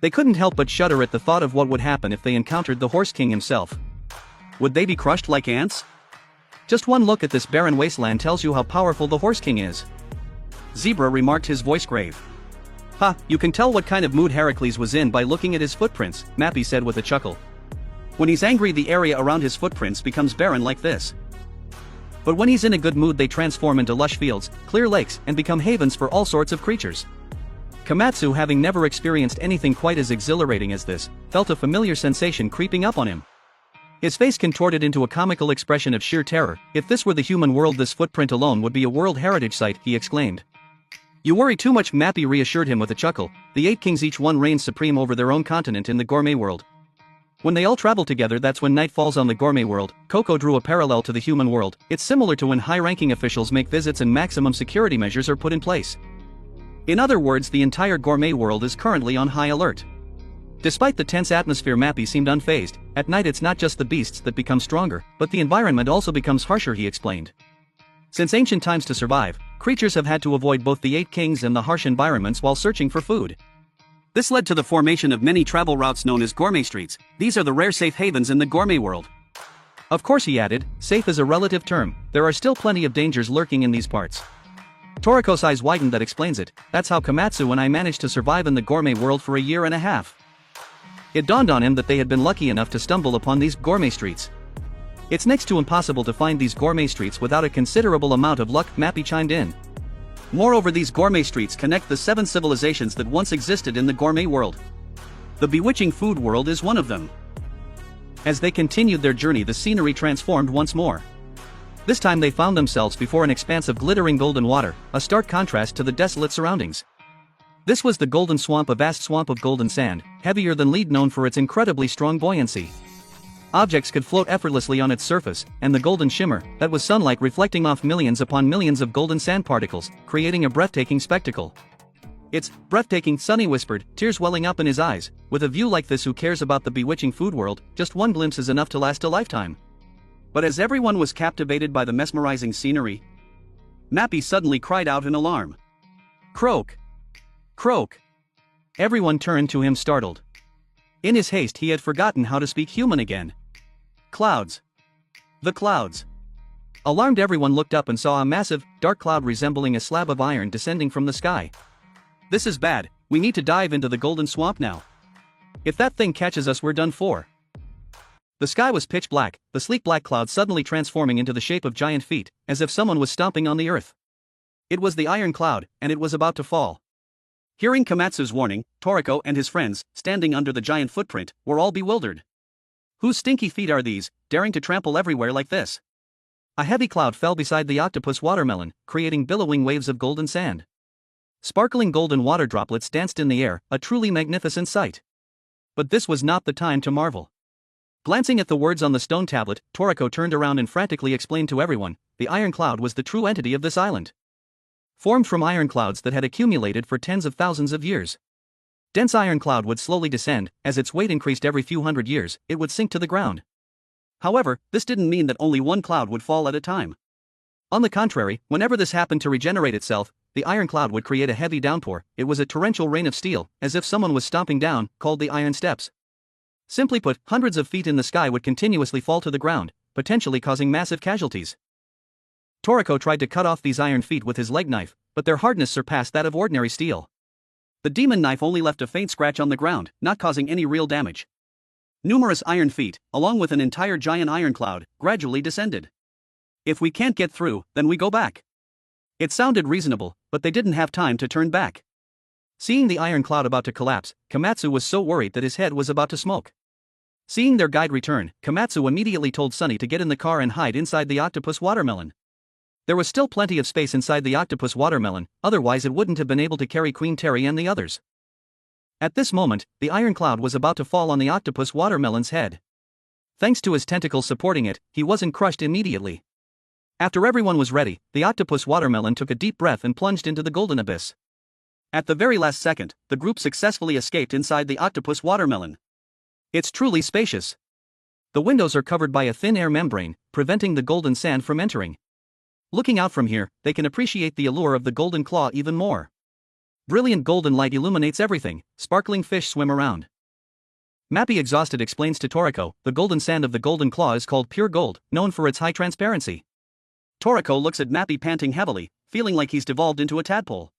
Speaker 1: They couldn't help but shudder at the thought of what would happen if they encountered the Horse King himself. Would they be crushed like ants? Just one look at this barren wasteland tells you how powerful the Horse King is. Zebra remarked, his voice grave. Ha, you can tell what kind of mood Heracles was in by looking at his footprints, Mappy said with a chuckle. When he's angry the area around his footprints becomes barren like this. But when he's in a good mood they transform into lush fields, clear lakes, and become havens for all sorts of creatures. Kamatsu, having never experienced anything quite as exhilarating as this, felt a familiar sensation creeping up on him. His face contorted into a comical expression of sheer terror. If this were the human world, this footprint alone would be a World Heritage Site, he exclaimed. You worry too much, Mappy reassured him with a chuckle. The 8 kings, each one reigns supreme over their own continent in the gourmet world. When they all travel together, that's when night falls on the gourmet world. Koko drew a parallel to the human world. It's similar to when high-ranking officials make visits and maximum security measures are put in place. In other words, the entire gourmet world is currently on high alert. Despite the tense atmosphere, Mappy seemed unfazed. At night it's not just the beasts that become stronger, but the environment also becomes harsher, he explained. Since ancient times, to survive, creatures have had to avoid both the 8 kings and the harsh environments while searching for food. This led to the formation of many travel routes known as gourmet streets. These are the rare safe havens in the gourmet world. Of course, he added, safe is a relative term. There are still plenty of dangers lurking in these parts. Toriko's eyes widened. That explains it. That's how Kamatsu and I managed to survive in the gourmet world for a year and a half. It dawned on him that they had been lucky enough to stumble upon these gourmet streets. It's next to impossible to find these gourmet streets without a considerable amount of luck, Mappy chimed in. Moreover, these gourmet streets connect the 7 civilizations that once existed in the gourmet world. The bewitching food world is one of them. As they continued their journey, the scenery transformed once more. This time they found themselves before an expanse of glittering golden water, a stark contrast to the desolate surroundings. This was the Golden Swamp, a vast swamp of golden sand, heavier than lead, known for its incredibly strong buoyancy. Objects could float effortlessly on its surface, and the golden shimmer, that was sunlight reflecting off millions upon millions of golden sand particles, creating a breathtaking spectacle. It's breathtaking, Sunny whispered, tears welling up in his eyes. With a view like this, who cares about the bewitching food world? Just one glimpse is enough to last a lifetime. But as everyone was captivated by the mesmerizing scenery, Mappy suddenly cried out in alarm. Croak! Croak! Everyone turned to him, startled. In his haste he had forgotten how to speak human again. Clouds! The clouds! Alarmed, everyone looked up and saw a massive, dark cloud resembling a slab of iron descending from the sky. This is bad, we need to dive into the golden swamp now. If that thing catches us, we're done for. The sky was pitch black, the sleek black cloud suddenly transforming into the shape of giant feet, as if someone was stomping on the earth. It was the iron cloud, and it was about to fall. Hearing Kamatsu's warning, Toriko and his friends, standing under the giant footprint, were all bewildered. Whose stinky feet are these, daring to trample everywhere like this? A heavy cloud fell beside the octopus watermelon, creating billowing waves of golden sand. Sparkling golden water droplets danced in the air, a truly magnificent sight. But this was not the time to marvel. Glancing at the words on the stone tablet, Toriko turned around and frantically explained to everyone, the iron cloud was the true entity of this island. Formed from iron clouds that had accumulated for tens of thousands of years. Dense iron cloud would slowly descend, as its weight increased every few hundred years, it would sink to the ground. However, this didn't mean that only one cloud would fall at a time. On the contrary, whenever this happened to regenerate itself, the iron cloud would create a heavy downpour. It was a torrential rain of steel, as if someone was stomping down, called the iron steps. Simply put, hundreds of feet in the sky would continuously fall to the ground, potentially causing massive casualties. Toriko tried to cut off these iron feet with his leg knife, but their hardness surpassed that of ordinary steel. The demon knife only left a faint scratch on the ground, not causing any real damage. Numerous iron feet, along with an entire giant iron cloud, gradually descended. If we can't get through, then we go back. It sounded reasonable, but they didn't have time to turn back. Seeing the iron cloud about to collapse, Kamatsu was so worried that his head was about to smoke. Seeing their guide return, Kamatsu immediately told Sunny to get in the car and hide inside the octopus watermelon. There was still plenty of space inside the octopus watermelon, otherwise it wouldn't have been able to carry Queen Terry and the others. At this moment, the iron cloud was about to fall on the octopus watermelon's head. Thanks to his tentacles supporting it, he wasn't crushed immediately. After everyone was ready, the octopus watermelon took a deep breath and plunged into the golden abyss. At the very last second, the group successfully escaped inside the octopus watermelon. It's truly spacious. The windows are covered by a thin air membrane, preventing the golden sand from entering. Looking out from here, they can appreciate the allure of the golden claw even more. Brilliant golden light illuminates everything, sparkling fish swim around. Mappy exhausted explains to Toriko, the golden sand of the golden claw is called pure gold, known for its high transparency. Toriko looks at Mappy panting heavily, feeling like he's devolved into a tadpole.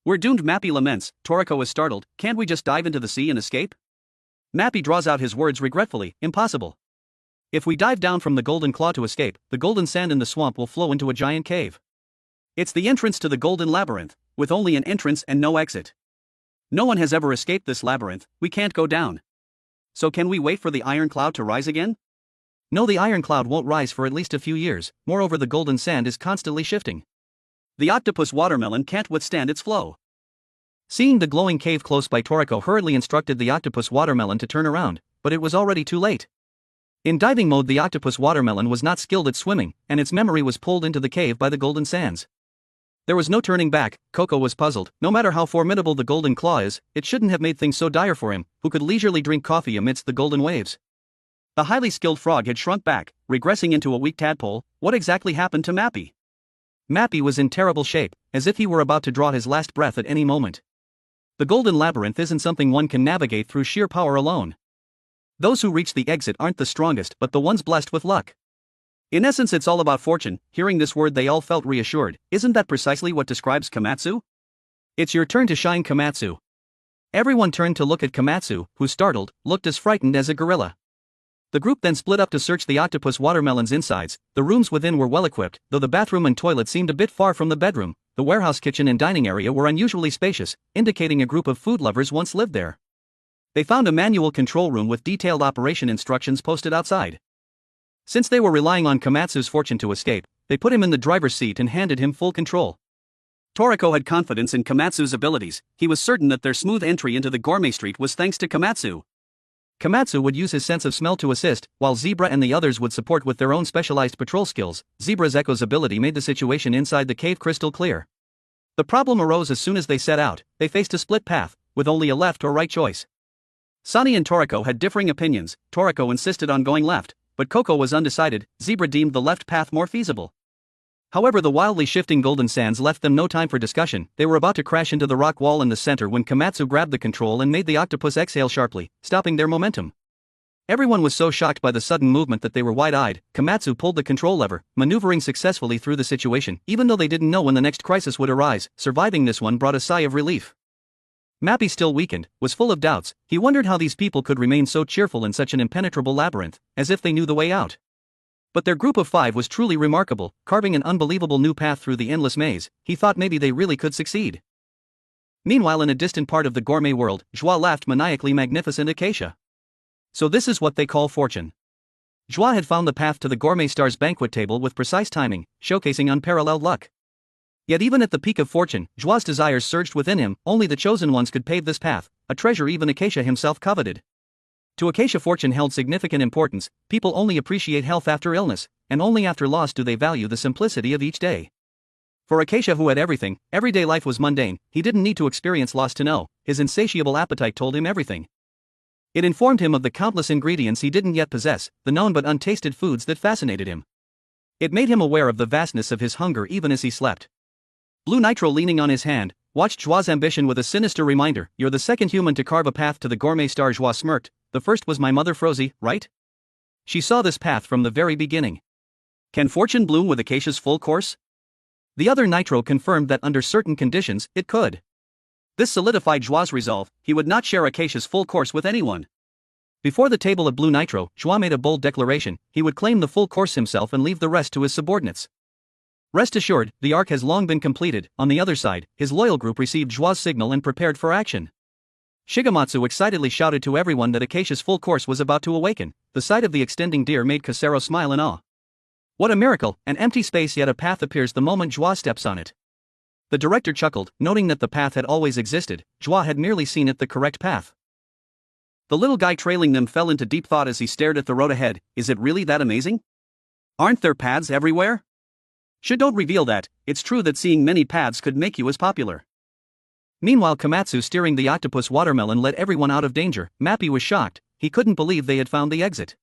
Speaker 1: We're doomed, Mappy laments. Toriko is startled, can't we just dive into the sea and escape? Mappy draws out his words regretfully, impossible. If we dive down from the golden claw to escape, the golden sand in the swamp will flow into a giant cave. It's the entrance to the golden labyrinth, with only an entrance and no exit. No one has ever escaped this labyrinth, we can't go down. So can we wait for the iron cloud to rise again? No, the iron cloud won't rise for at least a few years, moreover the golden sand is constantly shifting. The octopus watermelon can't withstand its flow. Seeing the glowing cave close by, Toriko hurriedly instructed the octopus watermelon to turn around, but it was already too late. In diving mode, the octopus watermelon was not skilled at swimming, and its memory was pulled into the cave by the golden sands. There was no turning back. Koko was puzzled. No matter how formidable the golden claw is, it shouldn't have made things so dire for him, who could leisurely drink coffee amidst the golden waves. The highly skilled frog had shrunk back, regressing into a weak tadpole. What exactly happened to Mappy? Mappy was in terrible shape, as if he were about to draw his last breath at any moment. The golden labyrinth isn't something one can navigate through sheer power alone. Those who reach the exit aren't the strongest but the ones blessed with luck. In essence, it's all about fortune. Hearing this word, they all felt reassured. Isn't that precisely what describes Kamatsu? It's your turn to shine, Kamatsu. Everyone turned to look at Kamatsu, who, startled, looked as frightened as a gorilla. The group then split up to search the octopus watermelon's insides. The rooms within were well equipped, though the bathroom and toilet seemed a bit far from the bedroom. The warehouse kitchen and dining area were unusually spacious, indicating a group of food lovers once lived there. They found a manual control room with detailed operation instructions posted outside. Since they were relying on Kamatsu's fortune to escape, they put him in the driver's seat and handed him full control. Toriko had confidence in Kamatsu's abilities. He was certain that their smooth entry into the gourmet street was thanks to Kamatsu. Kamatsu would use his sense of smell to assist, while Zebra and the others would support with their own specialized patrol skills. Zebra's Echo's ability made the situation inside the cave crystal clear. The problem arose as soon as they set out. They faced a split path, with only a left or right choice. Sunny and Toriko had differing opinions. Toriko insisted on going left, but Koko was undecided. Zebra deemed the left path more feasible. However, the wildly shifting golden sands left them no time for discussion. They were about to crash into the rock wall in the center when Kamatsu grabbed the control and made the octopus exhale sharply, stopping their momentum. Everyone was so shocked by the sudden movement that they were wide-eyed. Kamatsu pulled the control lever, maneuvering successfully through the situation, even though they didn't know when the next crisis would arise. Surviving this one brought a sigh of relief. Mappy, still weakened, was full of doubts. He wondered how these people could remain so cheerful in such an impenetrable labyrinth, as if they knew the way out. But their group of 5 was truly remarkable, carving an unbelievable new path through the endless maze. He thought maybe they really could succeed. Meanwhile, in a distant part of the gourmet world, Joie laughed maniacally. Magnificent Acacia. So this is what they call fortune. Joie had found the path to the gourmet star's banquet table with precise timing, showcasing unparalleled luck. Yet even at the peak of fortune, Joie's desires surged within him. Only the chosen ones could pave this path, a treasure even Acacia himself coveted. To Acacia, fortune held significant importance. People only appreciate health after illness, and only after loss do they value the simplicity of each day. For Acacia, who had everything, everyday life was mundane. He didn't need to experience loss to know. His insatiable appetite told him everything. It informed him of the countless ingredients he didn't yet possess, the known but untasted foods that fascinated him. It made him aware of the vastness of his hunger even as he slept. Blue Nitro, leaning on his hand, watched Joie's ambition with a sinister reminder. You're the second human to carve a path to the gourmet star. Joie smirked. The first was my mother Frozy, right? She saw this path from the very beginning. Can fortune bloom with Acacia's full course? The other Nitro confirmed that under certain conditions, it could. This solidified Joie's resolve. He would not share Acacia's full course with anyone. Before the table of Blue Nitro, Joie made a bold declaration. He would claim the full course himself and leave the rest to his subordinates. Rest assured, the arc has long been completed. On the other side, his loyal group received Joie's signal and prepared for action. Shigematsu excitedly shouted to everyone that Acacia's full course was about to awaken. The sight of the extending deer made Casero smile in awe. What a miracle, an empty space yet a path appears the moment Joie steps on it. The director chuckled, noting that the path had always existed. Joie had merely seen it the correct path. The little guy trailing them fell into deep thought as he stared at the road ahead. Is it really that amazing? Aren't there paths everywhere? Don't reveal that. It's true that seeing many paths could make you as popular. Meanwhile, Kamatsu, steering the octopus watermelon, let everyone out of danger. Mappy was shocked. He couldn't believe they had found the exit.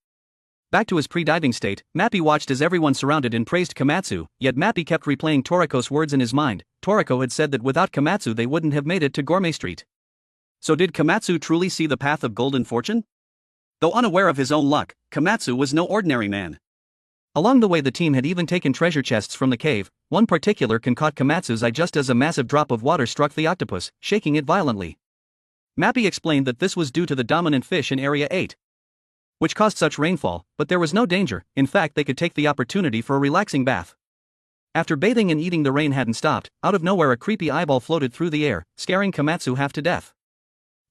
Speaker 1: Back to his pre-diving state, Mappy watched as everyone surrounded and praised Kamatsu, yet Mappy kept replaying Toriko's words in his mind. Toriko had said that without Kamatsu they wouldn't have made it to Gourmet Street. So did Kamatsu truly see the path of golden fortune? Though unaware of his own luck, Kamatsu was no ordinary man. Along the way, the team had even taken treasure chests from the cave. One particular can caught Kamatsu's eye just as a massive drop of water struck the octopus, shaking it violently. Mappy explained that this was due to the dominant fish in Area 8, which caused such rainfall, but there was no danger. In fact, they could take the opportunity for a relaxing bath. After bathing and eating, the rain hadn't stopped. Out of nowhere, a creepy eyeball floated through the air, scaring Kamatsu half to death.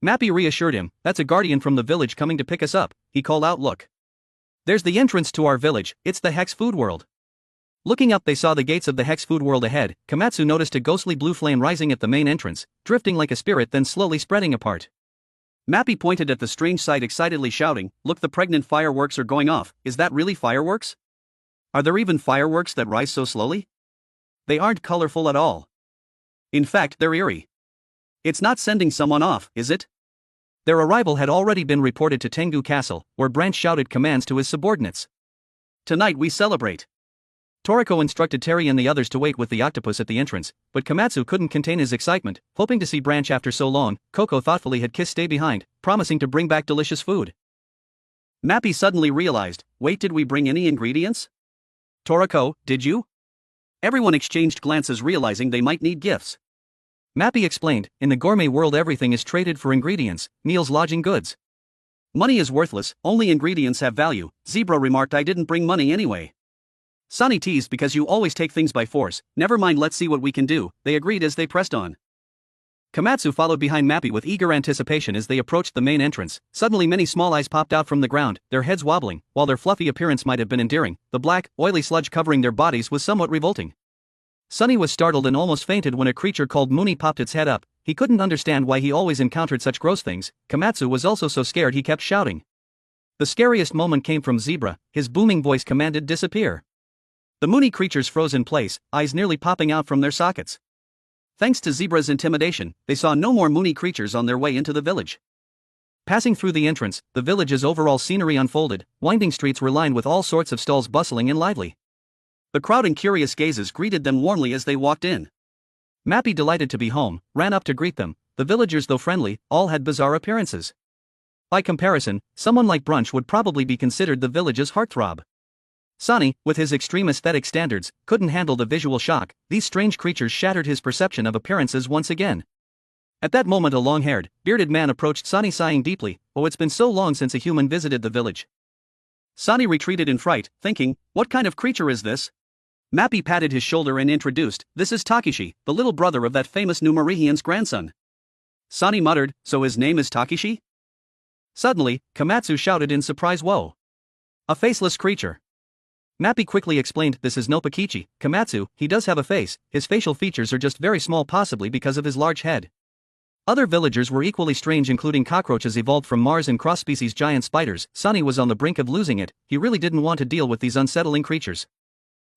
Speaker 1: Mappy reassured him. That's a guardian from the village coming to pick us up. He called out, look. There's the entrance to our village. It's the Hex Food World. Looking up, they saw the gates of the Hex Food World ahead. Kamatsu noticed a ghostly blue flame rising at the main entrance, drifting like a spirit then slowly spreading apart. Mappy pointed at the strange sight, excitedly shouting, look, the pregnant fireworks are going off. Is that really fireworks? Are there even fireworks that rise so slowly? They aren't colorful at all. In fact, they're eerie. It's not sending someone off, is it? Their arrival had already been reported to Tengu Castle, where Brunch shouted commands to his subordinates. Tonight we celebrate. Toriko instructed Terry and the others to wait with the octopus at the entrance, but Kamatsu couldn't contain his excitement. Hoping to see Brunch after so long, Koko thoughtfully had kissed stay behind, promising to bring back delicious food. Mappy suddenly realized, wait, did we bring any ingredients? Toriko, did you? Everyone exchanged glances, realizing they might need gifts. Mappy explained, in the gourmet world everything is traded for ingredients, meals, lodging, goods. Money is worthless, only ingredients have value. Zebra remarked, I didn't bring money anyway. Sunny teased, because you always take things by force. Never mind, let's see what we can do, they agreed as they pressed on. Kamatsu followed behind Mappy with eager anticipation as they approached the main entrance. Suddenly many small eyes popped out from the ground, their heads wobbling. While their fluffy appearance might have been endearing, the black, oily sludge covering their bodies was somewhat revolting. Sunny was startled and almost fainted when a creature called Mooney popped its head up. He couldn't understand why he always encountered such gross things. Kamatsu was also so scared he kept shouting. The scariest moment came from Zebra. His booming voice commanded, disappear. The Mooney creatures froze in place, eyes nearly popping out from their sockets. Thanks to Zebra's intimidation, they saw no more Mooney creatures on their way into the village. Passing through the entrance, the village's overall scenery unfolded. Winding streets were lined with all sorts of stalls, bustling and lively. The crowd and curious gazes greeted them warmly as they walked in. Mappy, delighted to be home, ran up to greet them. The villagers, though friendly, all had bizarre appearances. By comparison, someone like Brunch would probably be considered the village's heartthrob. Sunny, with his extreme aesthetic standards, couldn't handle the visual shock. These strange creatures shattered his perception of appearances once again. At that moment, a long-haired, bearded man approached Sunny, sighing deeply. Oh, it's been so long since a human visited the village. Sunny retreated in fright, thinking, what kind of creature is this? Mappy patted his shoulder and introduced, this is Takeshi, the little brother of that famous Numerihian's grandson. Sunny muttered, so his name is Takeshi? Suddenly, Kamatsu shouted in surprise, whoa. A faceless creature. Mappy quickly explained, this is no Pakichi, Kamatsu, he does have a face, his facial features are just very small possibly because of his large head. Other villagers were equally strange including cockroaches evolved from Mars and cross-species giant spiders. Sunny was on the brink of losing it, he really didn't want to deal with these unsettling creatures.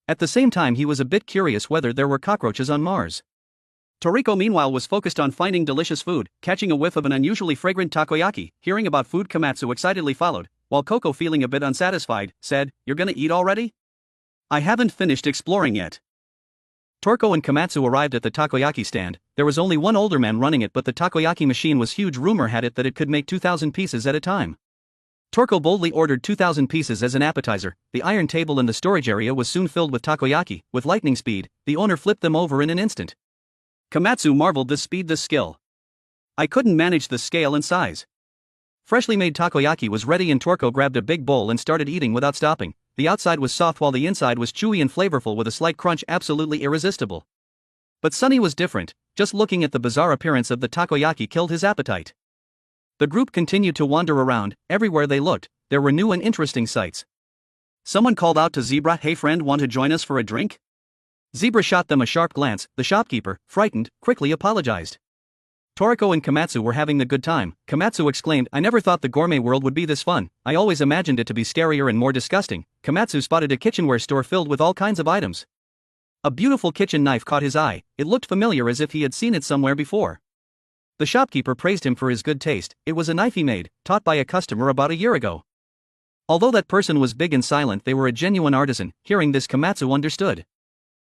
Speaker 1: At the same time he was a bit curious whether there were cockroaches on Mars. Toriko meanwhile was focused on finding delicious food, catching a whiff of an unusually fragrant takoyaki. Hearing about food, Kamatsu excitedly followed, while Koko, feeling a bit unsatisfied, said, "You're gonna eat already? I haven't finished exploring yet." Toriko and Kamatsu arrived at the takoyaki stand. There was only one older man running it, but the takoyaki machine was huge. Rumor had it that it could make 2,000 pieces at a time. Toriko boldly ordered 2,000 pieces as an appetizer. The iron table in the storage area was soon filled with takoyaki. With lightning speed, the owner flipped them over in an instant. Kamatsu marveled, this speed, this skill. I couldn't manage the scale and size. Freshly made takoyaki was ready and Toriko grabbed a big bowl and started eating without stopping. The outside was soft while the inside was chewy and flavorful with a slight crunch, absolutely irresistible. But Sunny was different. Just looking at the bizarre appearance of the takoyaki killed his appetite. The group continued to wander around. Everywhere they looked, there were new and interesting sights. Someone called out to Zebra, "Hey friend, want to join us for a drink?" Zebra shot them a sharp glance. The shopkeeper, frightened, quickly apologized. Toriko and Kamatsu were having a good time. Kamatsu exclaimed, "I never thought the gourmet world would be this fun. I always imagined it to be scarier and more disgusting." Kamatsu spotted a kitchenware store filled with all kinds of items. A beautiful kitchen knife caught his eye. It looked familiar, as if he had seen it somewhere before. The shopkeeper praised him for his good taste. It was a knife he made, taught by a customer about a year ago. Although that person was big and silent, they were a genuine artisan. Hearing this, Kamatsu understood.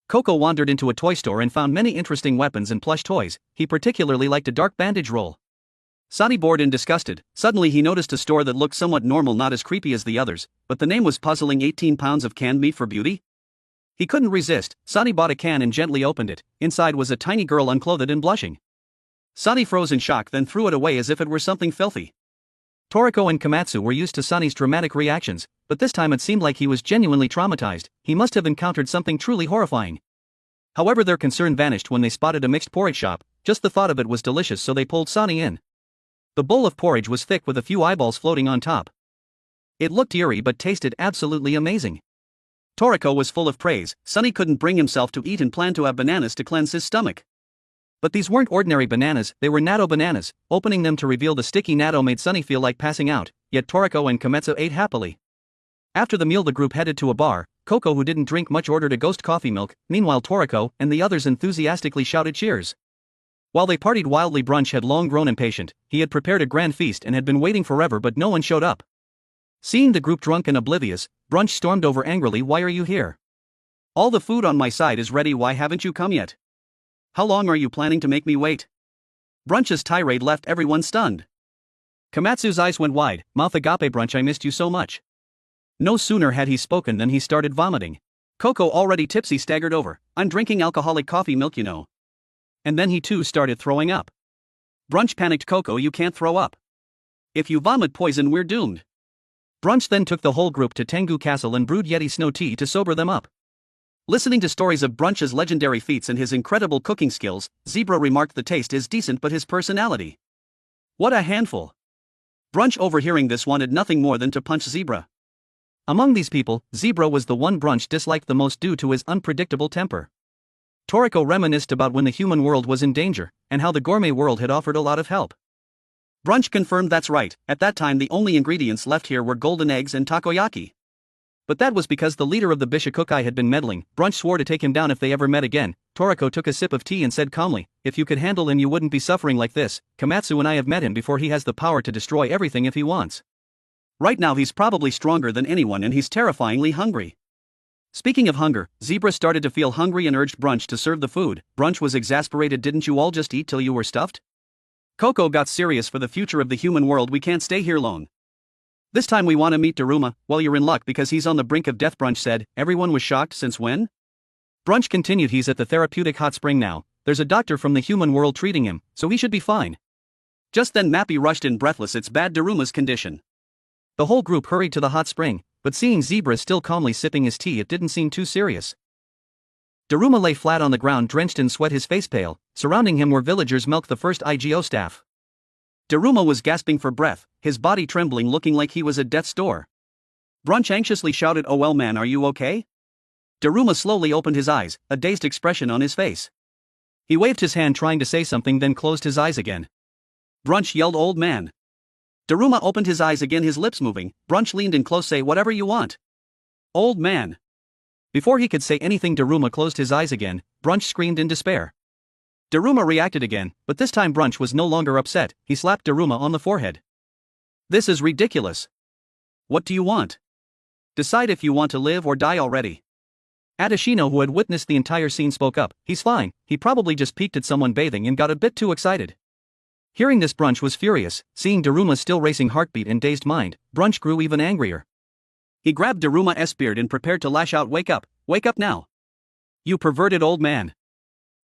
Speaker 1: Koko wandered into a toy store and found many interesting weapons and plush toys. He particularly liked a dark bandage roll. Sunny, bored and disgusted, suddenly he noticed a store that looked somewhat normal, not as creepy as the others, but the name was puzzling. 18 pounds of canned meat for beauty? He couldn't resist. Sunny bought a can and gently opened it. Inside was a tiny girl unclothed and blushing. Sunny froze in shock, then threw it away as if it were something filthy. Toriko and Kamatsu were used to Sunny's dramatic reactions, but this time it seemed like he was genuinely traumatized. He must have encountered something truly horrifying. However, their concern vanished when they spotted a mixed porridge shop. Just the thought of it was delicious, so they pulled Sunny in. The bowl of porridge was thick with a few eyeballs floating on top. It looked eerie but tasted absolutely amazing. Toriko was full of praise. Sunny couldn't bring himself to eat and planned to have bananas to cleanse his stomach. But these weren't ordinary bananas, they were natto bananas. Opening them to reveal the sticky natto made Sunny feel like passing out, yet Toriko and Kamatsu ate happily. After the meal, the group headed to a bar. Koko, who didn't drink much, ordered a ghost coffee milk. Meanwhile, Toriko and the others enthusiastically shouted cheers. While they partied wildly, Brunch had long grown impatient. He had prepared a grand feast and had been waiting forever, but no one showed up. Seeing the group drunk and oblivious, Brunch stormed over angrily, "Why are you here? All the food on my side is ready, why haven't you come yet? How long are you planning to make me wait?" Brunch's tirade left everyone stunned. Kamatsu's eyes went wide. "Mouth agape, Brunch, I missed you so much." No sooner had he spoken than he started vomiting. Koko, already tipsy, staggered over. "I'm drinking alcoholic coffee milk, you know." And then he too started throwing up. Brunch panicked. "Koko, you can't throw up. If you vomit poison, we're doomed." Brunch then took the whole group to Tengu Castle and brewed Yeti snow tea to sober them up. Listening to stories of Brunch's legendary feats and his incredible cooking skills, Zebra remarked, "The taste is decent, but his personality. What a handful." Brunch, overhearing this, wanted nothing more than to punch Zebra. Among these people, Zebra was the one Brunch disliked the most due to his unpredictable temper. Toriko reminisced about when the human world was in danger, and how the gourmet world had offered a lot of help. Brunch confirmed, "That's right, at that time the only ingredients left here were golden eggs and takoyaki. But that was because the leader of the Bishokukai had been meddling." Brunch swore to take him down if they ever met again. Toriko took a sip of tea and said calmly, "If you could handle him, you wouldn't be suffering like this. Kamatsu and I have met him before. He has the power to destroy everything if he wants. Right now he's probably stronger than anyone, and he's terrifyingly hungry." Speaking of hunger, Zebra started to feel hungry and urged Brunch to serve the food. Brunch was exasperated. "Didn't you all just eat till you were stuffed?" Koko got serious. "For the future of the human world, we can't stay here alone. This time we want to meet Daruma. Well, you're in luck because he's on the brink of death," Brunch said. Everyone was shocked. "Since when?" Brunch continued. "He's at the therapeutic hot spring now. There's a doctor from the human world treating him, so he should be fine." Just then Mappy rushed in, breathless. "It's bad, Daruma's condition." The whole group hurried to the hot spring, but seeing Zebra still calmly sipping his tea, it didn't seem too serious. Daruma lay flat on the ground, drenched in sweat, his face pale. Surrounding him were villagers. Milk, the first IGO staff. Daruma was gasping for breath, his body trembling, looking like he was at death's door. Brunch anxiously shouted, "Oh well man, are you okay?" Daruma slowly opened his eyes, a dazed expression on his face. He waved his hand trying to say something, then closed his eyes again. Brunch yelled, "Old man." Daruma opened his eyes again, his lips moving. Brunch leaned in close, "Say whatever you want." "Old man." Before he could say anything, Daruma closed his eyes again. Brunch screamed in despair. Daruma reacted again, but this time Brunch was no longer upset. He slapped Daruma on the forehead. "This is ridiculous. What do you want? Decide if you want to live or die already." Adashino, who had witnessed the entire scene, spoke up. "He's fine, he probably just peeked at someone bathing and got a bit too excited." Hearing this, Brunch was furious. Seeing Daruma's still racing heartbeat and dazed mind, Brunch grew even angrier. He grabbed Daruma's beard and prepared to lash out. Wake up now. You perverted old man."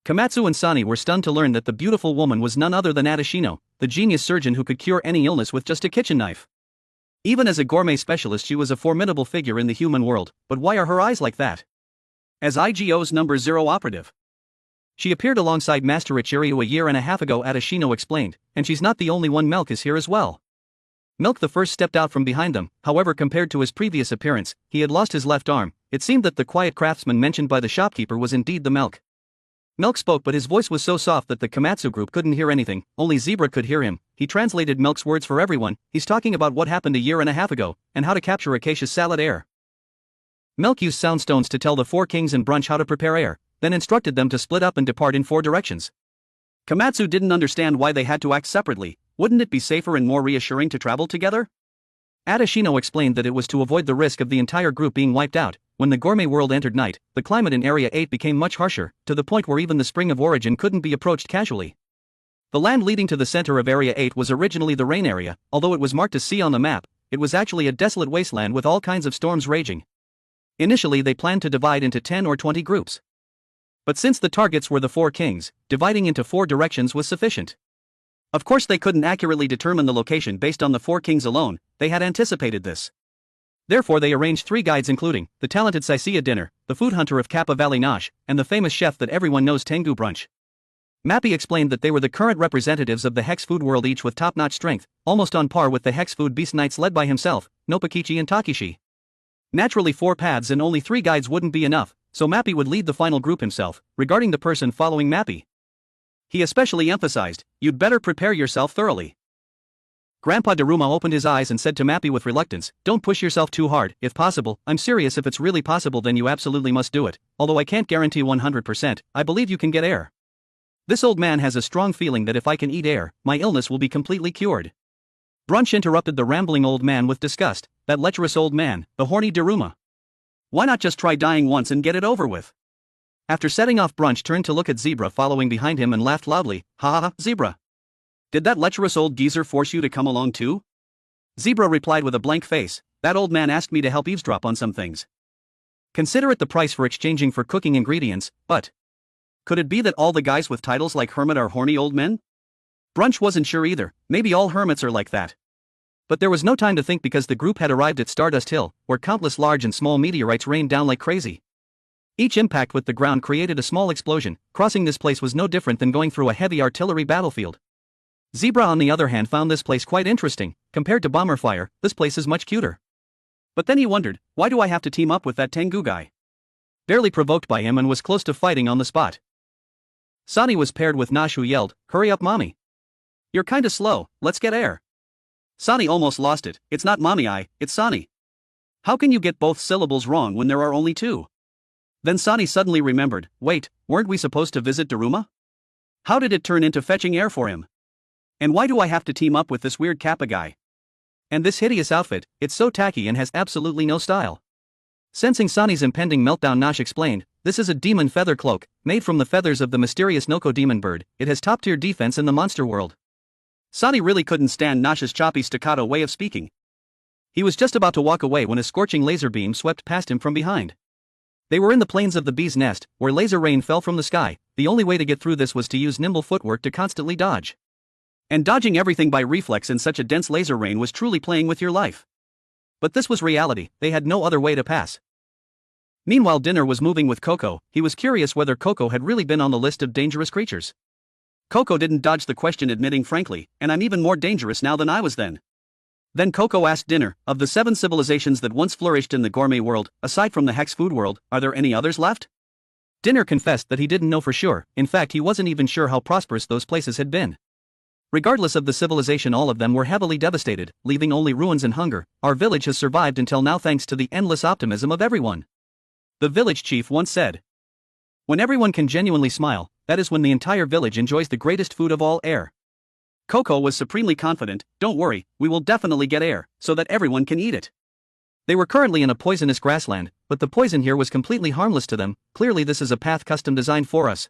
Speaker 1: Kamatsu and Sani were stunned to learn that the beautiful woman was none other than Adashino, the genius surgeon who could cure any illness with just a kitchen knife. Even as a gourmet specialist, she was a formidable figure in the human world, but why are her eyes like that? As IGO's number 0 operative, she appeared alongside Master Ichiryu a year and a half ago, Adashino explained, and she's not the only one. Milk is here as well. Milk the first stepped out from behind them. However, compared to his previous appearance, he had lost his left arm. It seemed that the quiet craftsman mentioned by the shopkeeper was indeed the Milk. Milk spoke, but his voice was so soft that the Kamatsu group couldn't hear anything. Only Zebra could hear him. He translated Milk's words for everyone. He's talking about what happened a year and a half ago, and how to capture Acacia's salad air. Milk used soundstones to tell the 4 kings and Brunch how to prepare air, then instructed them to split up and depart in 4 directions. Kamatsu didn't understand why they had to act separately. Wouldn't it be safer and more reassuring to travel together? Adashino explained that it was to avoid the risk of the entire group being wiped out. When the Gourmet World entered night, the climate in Area 8 became much harsher, to the point where even the Spring of Origin couldn't be approached casually. The land leading to the center of Area 8 was originally the rain area. Although it was marked as sea on the map, it was actually a desolate wasteland with all kinds of storms raging. Initially they planned to divide into 10 or 20 groups. But since the targets were the 4 kings, dividing into 4 directions was sufficient. Of course they couldn't accurately determine the location based on the 4 kings alone. They had anticipated this. Therefore they arranged 3 guides, including the talented Aacia Dinner, the food hunter of Kappa Valley Nosh, and the famous chef that everyone knows, Tengu Brunch. Mappy explained that they were the current representatives of the Hex Food World, each with top-notch strength, almost on par with the Hex Food Beast Knights led by himself, Nopakichi and Takishi. Naturally 4 paths and only 3 guides wouldn't be enough, so Mappy would lead the final group himself. Regarding the person following Mappy, he especially emphasized, "You'd better prepare yourself thoroughly." Grandpa Daruma opened his eyes and said to Mappy with reluctance, "Don't push yourself too hard, if possible. I'm serious. If it's really possible, then you absolutely must do it. Although I can't guarantee 100%, I believe you can get air. This old man has a strong feeling that if I can eat air, my illness will be completely cured." Brunch interrupted the rambling old man with disgust. That lecherous old man, the horny Daruma. Why not just try dying once and get it over with? After setting off, Brunch turned to look at Zebra following behind him and laughed loudly. "Ha ha ha, Zebra. Did that lecherous old geezer force you to come along too?" Zebra replied with a blank face. "That old man asked me to help eavesdrop on some things. Consider it the price for exchanging for cooking ingredients, but could it be that all the guys with titles like hermit are horny old men?" Brunch wasn't sure either. Maybe all hermits are like that. But there was no time to think because the group had arrived at Stardust Hill, where countless large and small meteorites rained down like crazy. Each impact with the ground created a small explosion. Crossing this place was no different than going through a heavy artillery battlefield. Zebra, on the other hand, found this place quite interesting. Compared to Bomber Fire, this place is much cuter. But then he wondered, why do I have to team up with that Tengu guy? Barely provoked by him and was close to fighting on the spot. Sani was paired with Nash, who yelled, "Hurry up, mommy. You're kinda slow, let's get air." Sani almost lost it. "It's not mommy, it's Sani. How can you get both syllables wrong when there are only 2? Then Sani suddenly remembered, wait, weren't we supposed to visit Daruma? How did it turn into fetching air for him? And why do I have to team up with this weird Kappa guy? And this hideous outfit, it's so tacky and has absolutely no style." Sensing Sani's impending meltdown, Nash explained, "This is a demon feather cloak, made from the feathers of the mysterious Noko demon bird. It has top-tier defense in the monster world." Sani really couldn't stand Nash's choppy staccato way of speaking. He was just about to walk away when a scorching laser beam swept past him from behind. They were in the plains of the bee's nest, where laser rain fell from the sky. The only way to get through this was to use nimble footwork to constantly dodge. And dodging everything by reflex in such a dense laser rain was truly playing with your life. But this was reality, they had no other way to pass. Meanwhile, Dinner was moving with Koko. He was curious whether Koko had really been on the list of dangerous creatures. Koko didn't dodge the question, admitting frankly, and I'm even more dangerous now than I was then. Then Koko asked Dinner, of the 7 civilizations that once flourished in the gourmet world, aside from the hex food world, are there any others left? Dinner confessed that he didn't know for sure. In fact, he wasn't even sure how prosperous those places had been. Regardless of the civilization, all of them were heavily devastated, leaving only ruins and hunger. Our village has survived until now thanks to the endless optimism of everyone. The village chief once said. When everyone can genuinely smile, that is when the entire village enjoys the greatest food of all, air. Koko was supremely confident. Don't worry, we will definitely get air, so that everyone can eat it. They were currently in a poisonous grassland, but the poison here was completely harmless to them. Clearly this is a path custom designed for us.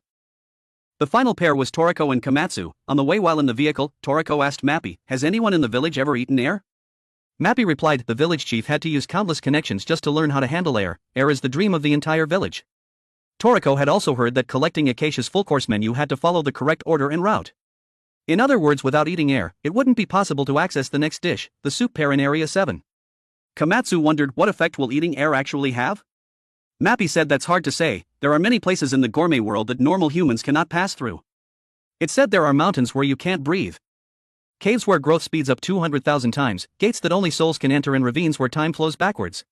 Speaker 1: The final pair was Toriko and Kamatsu. On the way while in the vehicle, Toriko asked Mappy, has anyone in the village ever eaten air? Mappy replied, the village chief had to use countless connections just to learn how to handle air. Air is the dream of the entire village. Toriko had also heard that collecting Acacia's full-course menu had to follow the correct order and route. In other words, without eating air, it wouldn't be possible to access the next dish, the soup pair in Area 7. Kamatsu wondered, what effect will eating air actually have? Mappy said, that's hard to say. There are many places in the gourmet world that normal humans cannot pass through. It said there are mountains where you can't breathe, caves where growth speeds up 200,000 times, gates that only souls can enter, and ravines where time flows backwards.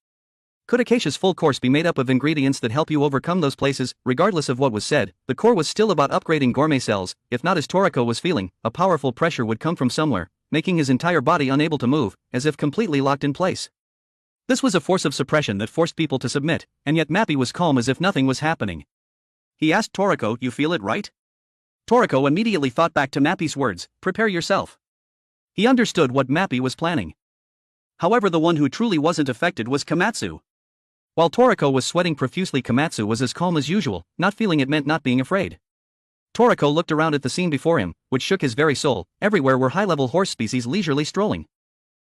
Speaker 1: Could Acacia's full course be made up of ingredients that help you overcome those places? Regardless of what was said, the core was still about upgrading gourmet cells. If not, as Toriko was feeling, a powerful pressure would come from somewhere, making his entire body unable to move, as if completely locked in place. This was a force of suppression that forced people to submit, and yet Mappy was calm as if nothing was happening. He asked Toriko, you feel it, right? Toriko immediately thought back to Mappy's words, prepare yourself. He understood what Mappy was planning. However, the one who truly wasn't affected was Kamatsu. While Toriko was sweating profusely, Kamatsu was as calm as usual, not feeling it meant not being afraid. Toriko looked around at the scene before him, which shook his very soul. Everywhere were high-level horse species leisurely strolling.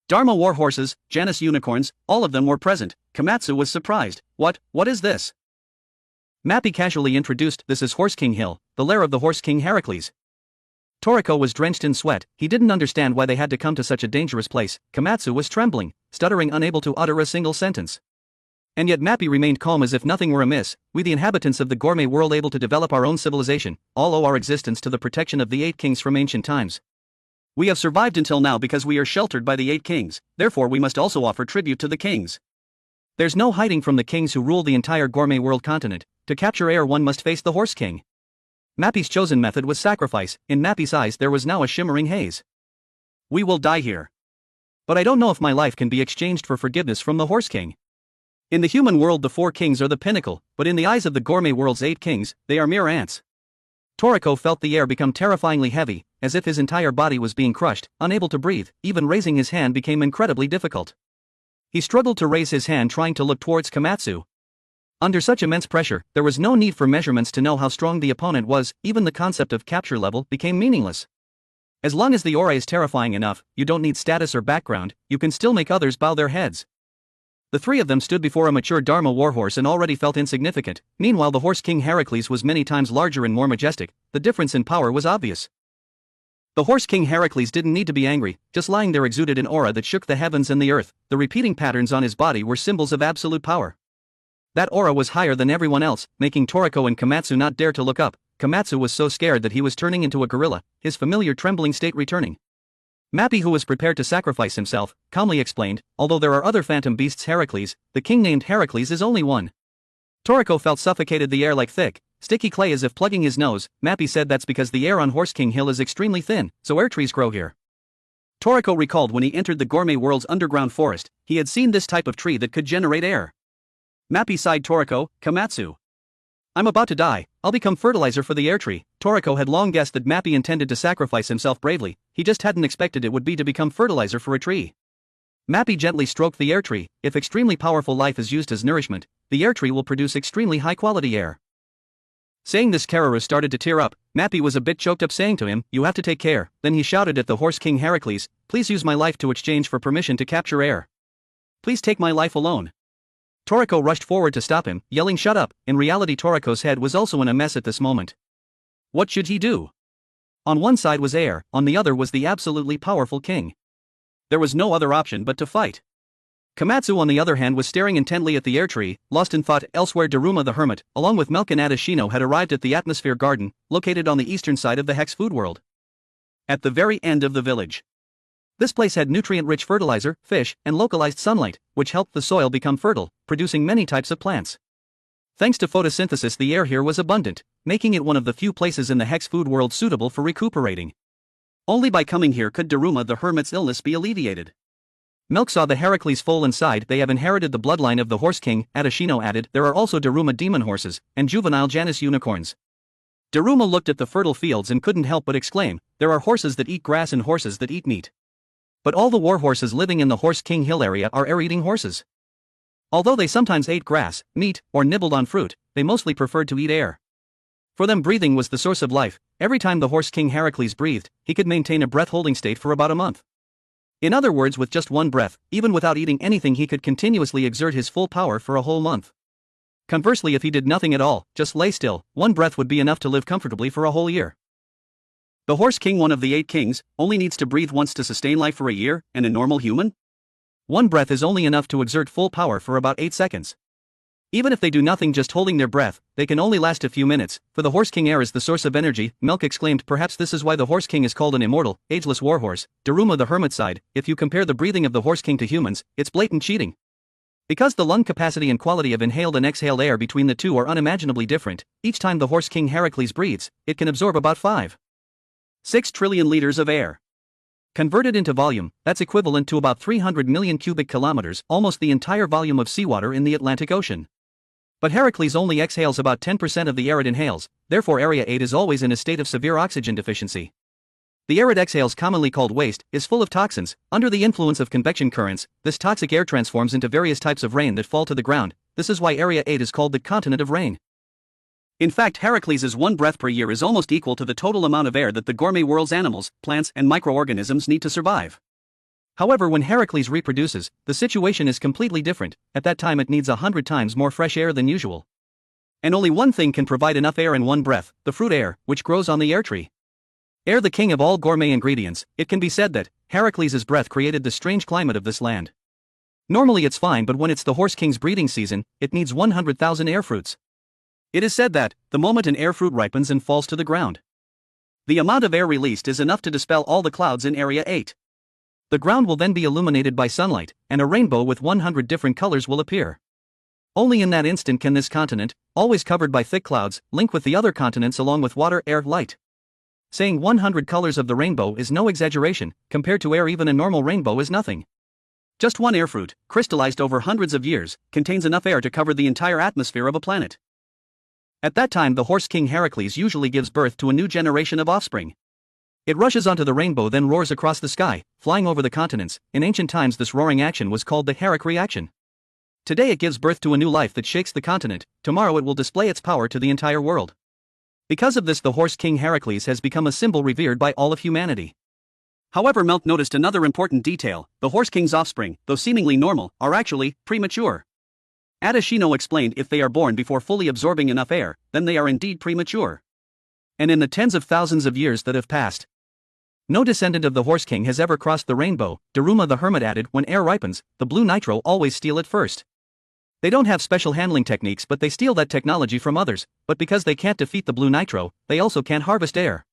Speaker 1: Daruma war horses, Janus unicorns, all of them were present. Kamatsu was surprised. What is this? Mappy casually introduced, this is Horse King Hill, the lair of the Horse King Heracles. Toriko was drenched in sweat. He didn't understand why they had to come to such a dangerous place. Kamatsu was trembling, stuttering, unable to utter a single sentence. And yet Mappy remained calm as if nothing were amiss. We, the inhabitants of the gourmet world, able to develop our own civilization, all owe our existence to the protection of the 8 kings from ancient times. We have survived until now because we are sheltered by the 8 kings, therefore we must also offer tribute to the kings. There's no hiding from the kings who rule the entire gourmet world continent. To capture air, one must face the Horse King. Mappy's chosen method was sacrifice. In Mappy's eyes there was now a shimmering haze. We will die here. But I don't know if my life can be exchanged for forgiveness from the Horse King. In the human world the 4 kings are the pinnacle, but in the eyes of the gourmet world's 8 kings, they are mere ants. Toriko felt the air become terrifyingly heavy, as if his entire body was being crushed, unable to breathe. Even raising his hand became incredibly difficult. He struggled to raise his hand, trying to look towards Kamatsu. Under such immense pressure, there was no need for measurements to know how strong the opponent was. Even the concept of capture level became meaningless. As long as the aura is terrifying enough, you don't need status or background, you can still make others bow their heads. The 3 of them stood before a mature Daruma warhorse and already felt insignificant. Meanwhile, the Horse King Heracles was many times larger and more majestic. The difference in power was obvious. The Horse King Heracles didn't need to be angry, just lying there exuded an aura that shook the heavens and the earth. The repeating patterns on his body were symbols of absolute power. That aura was higher than everyone else, making Toriko and Kamatsu not dare to look up. Kamatsu was so scared that he was turning into a gorilla, his familiar trembling state returning. Mappy, who was prepared to sacrifice himself, calmly explained, although there are other phantom beasts, Heracles, the king named Heracles is only one. Toriko felt suffocated, the air like thick, sticky clay as if plugging his nose. Mappy said that's because the air on Horse King Hill is extremely thin, so air trees grow here. Toriko recalled when he entered the gourmet world's underground forest, he had seen this type of tree that could generate air. Mappy sighed. Toriko, Kamatsu. I'm about to die, I'll become fertilizer for the air tree. Toriko had long guessed that Mappy intended to sacrifice himself bravely, he just hadn't expected it would be to become fertilizer for a tree. Mappy gently stroked the air tree. If extremely powerful life is used as nourishment, the air tree will produce extremely high-quality air. Saying this, Kararu started to tear up. Mappy was a bit choked up, saying to him, you have to take care. Then he shouted at the Horse King Heracles, please use my life to exchange for permission to capture air. Please take my life alone. Toriko rushed forward to stop him, yelling shut up. In reality, Toriko's head was also in a mess at this moment. What should he do? On one side was air, on the other was the absolutely powerful king. There was no other option but to fight. Kamatsu on the other hand was staring intently at the air tree, lost in thought. Elsewhere Daruma the hermit, along with Milk and Aacia had arrived at the atmosphere garden, located on the eastern side of the Hex food world. At the very end of the village. This place had nutrient-rich fertilizer, fish, and localized sunlight, which helped the soil become fertile, producing many types of plants. Thanks to photosynthesis the air here was abundant, making it one of the few places in the Hex food world suitable for recuperating. Only by coming here could Daruma the hermit's illness be alleviated. Milk saw the Heracles foal inside. They have inherited the bloodline of the Horse King, Aacia added. There are also Daruma demon horses, and juvenile Janus unicorns. Daruma looked at the fertile fields and couldn't help but exclaim, there are horses that eat grass and horses that eat meat. But all the war horses living in the Horse King Hill area are air-eating horses. Although they sometimes ate grass, meat, or nibbled on fruit, they mostly preferred to eat air. For them breathing was the source of life. Every time the Horse King Heracles breathed, he could maintain a breath-holding state for about a month. In other words, with just one breath, even without eating anything, he could continuously exert his full power for a whole month. Conversely, if he did nothing at all, just lay still, one breath would be enough to live comfortably for a whole year. The Horse King, one of the 8 kings, only needs to breathe once to sustain life for a year, and a normal human? One breath is only enough to exert full power for about 8 seconds. Even if they do nothing just holding their breath, they can only last a few minutes, for the Horse King air is the source of energy. Milk exclaimed, perhaps this is why the Horse King is called an immortal, ageless warhorse. Daruma the hermit sighed, if you compare the breathing of the Horse King to humans, it's blatant cheating. Because the lung capacity and quality of inhaled and exhaled air between the two are unimaginably different, each time the Horse King Heracles breathes, it can absorb about 5.6 trillion liters of air. Converted into volume, that's equivalent to about 300 million cubic kilometers, almost the entire volume of seawater in the Atlantic Ocean. But Heracles only exhales about 10% of the air it inhales, therefore Area 8 is always in a state of severe oxygen deficiency. The air it exhales, commonly called waste, is full of toxins. Under the influence of convection currents, this toxic air transforms into various types of rain that fall to the ground. This is why Area 8 is called the continent of rain. In fact, Heracles' one breath per year is almost equal to the total amount of air that the Gourmet World's animals, plants, and microorganisms need to survive. However, when Heracles reproduces, the situation is completely different. At that time it needs 100 times more fresh air than usual. And only one thing can provide enough air in one breath, the fruit air, which grows on the air tree. Air, the king of all gourmet ingredients. It can be said that Heracles' breath created the strange climate of this land. Normally it's fine, but when it's the Horse King's breeding season, it needs 100,000 air fruits. It is said that, the moment an air fruit ripens and falls to the ground, the amount of air released is enough to dispel all the clouds in Area 8. The ground will then be illuminated by sunlight, and a rainbow with 100 different colors will appear. Only in that instant can this continent, always covered by thick clouds, link with the other continents along with water, air, light. Saying 100 colors of the rainbow is no exaggeration. Compared to air, even a normal rainbow is nothing. Just one air fruit, crystallized over hundreds of years, contains enough air to cover the entire atmosphere of a planet. At that time the Horse King Heracles usually gives birth to a new generation of offspring. It rushes onto the rainbow, then roars across the sky, flying over the continents. In ancient times this roaring action was called the Heracles reaction. Today it gives birth to a new life that shakes the continent. Tomorrow it will display its power to the entire world. Because of this the Horse King Heracles has become a symbol revered by all of humanity. However, Milk noticed another important detail. The Horse King's offspring, though seemingly normal, are actually premature. Aacia explained, if they are born before fully absorbing enough air, then they are indeed premature. And in the tens of thousands of years that have passed, no descendant of the Horse King has ever crossed the rainbow. Daruma the hermit added, when air ripens, the blue nitro always steal it first. They don't have special handling techniques, but they steal that technology from others. But because they can't defeat the blue nitro, they also can't harvest air.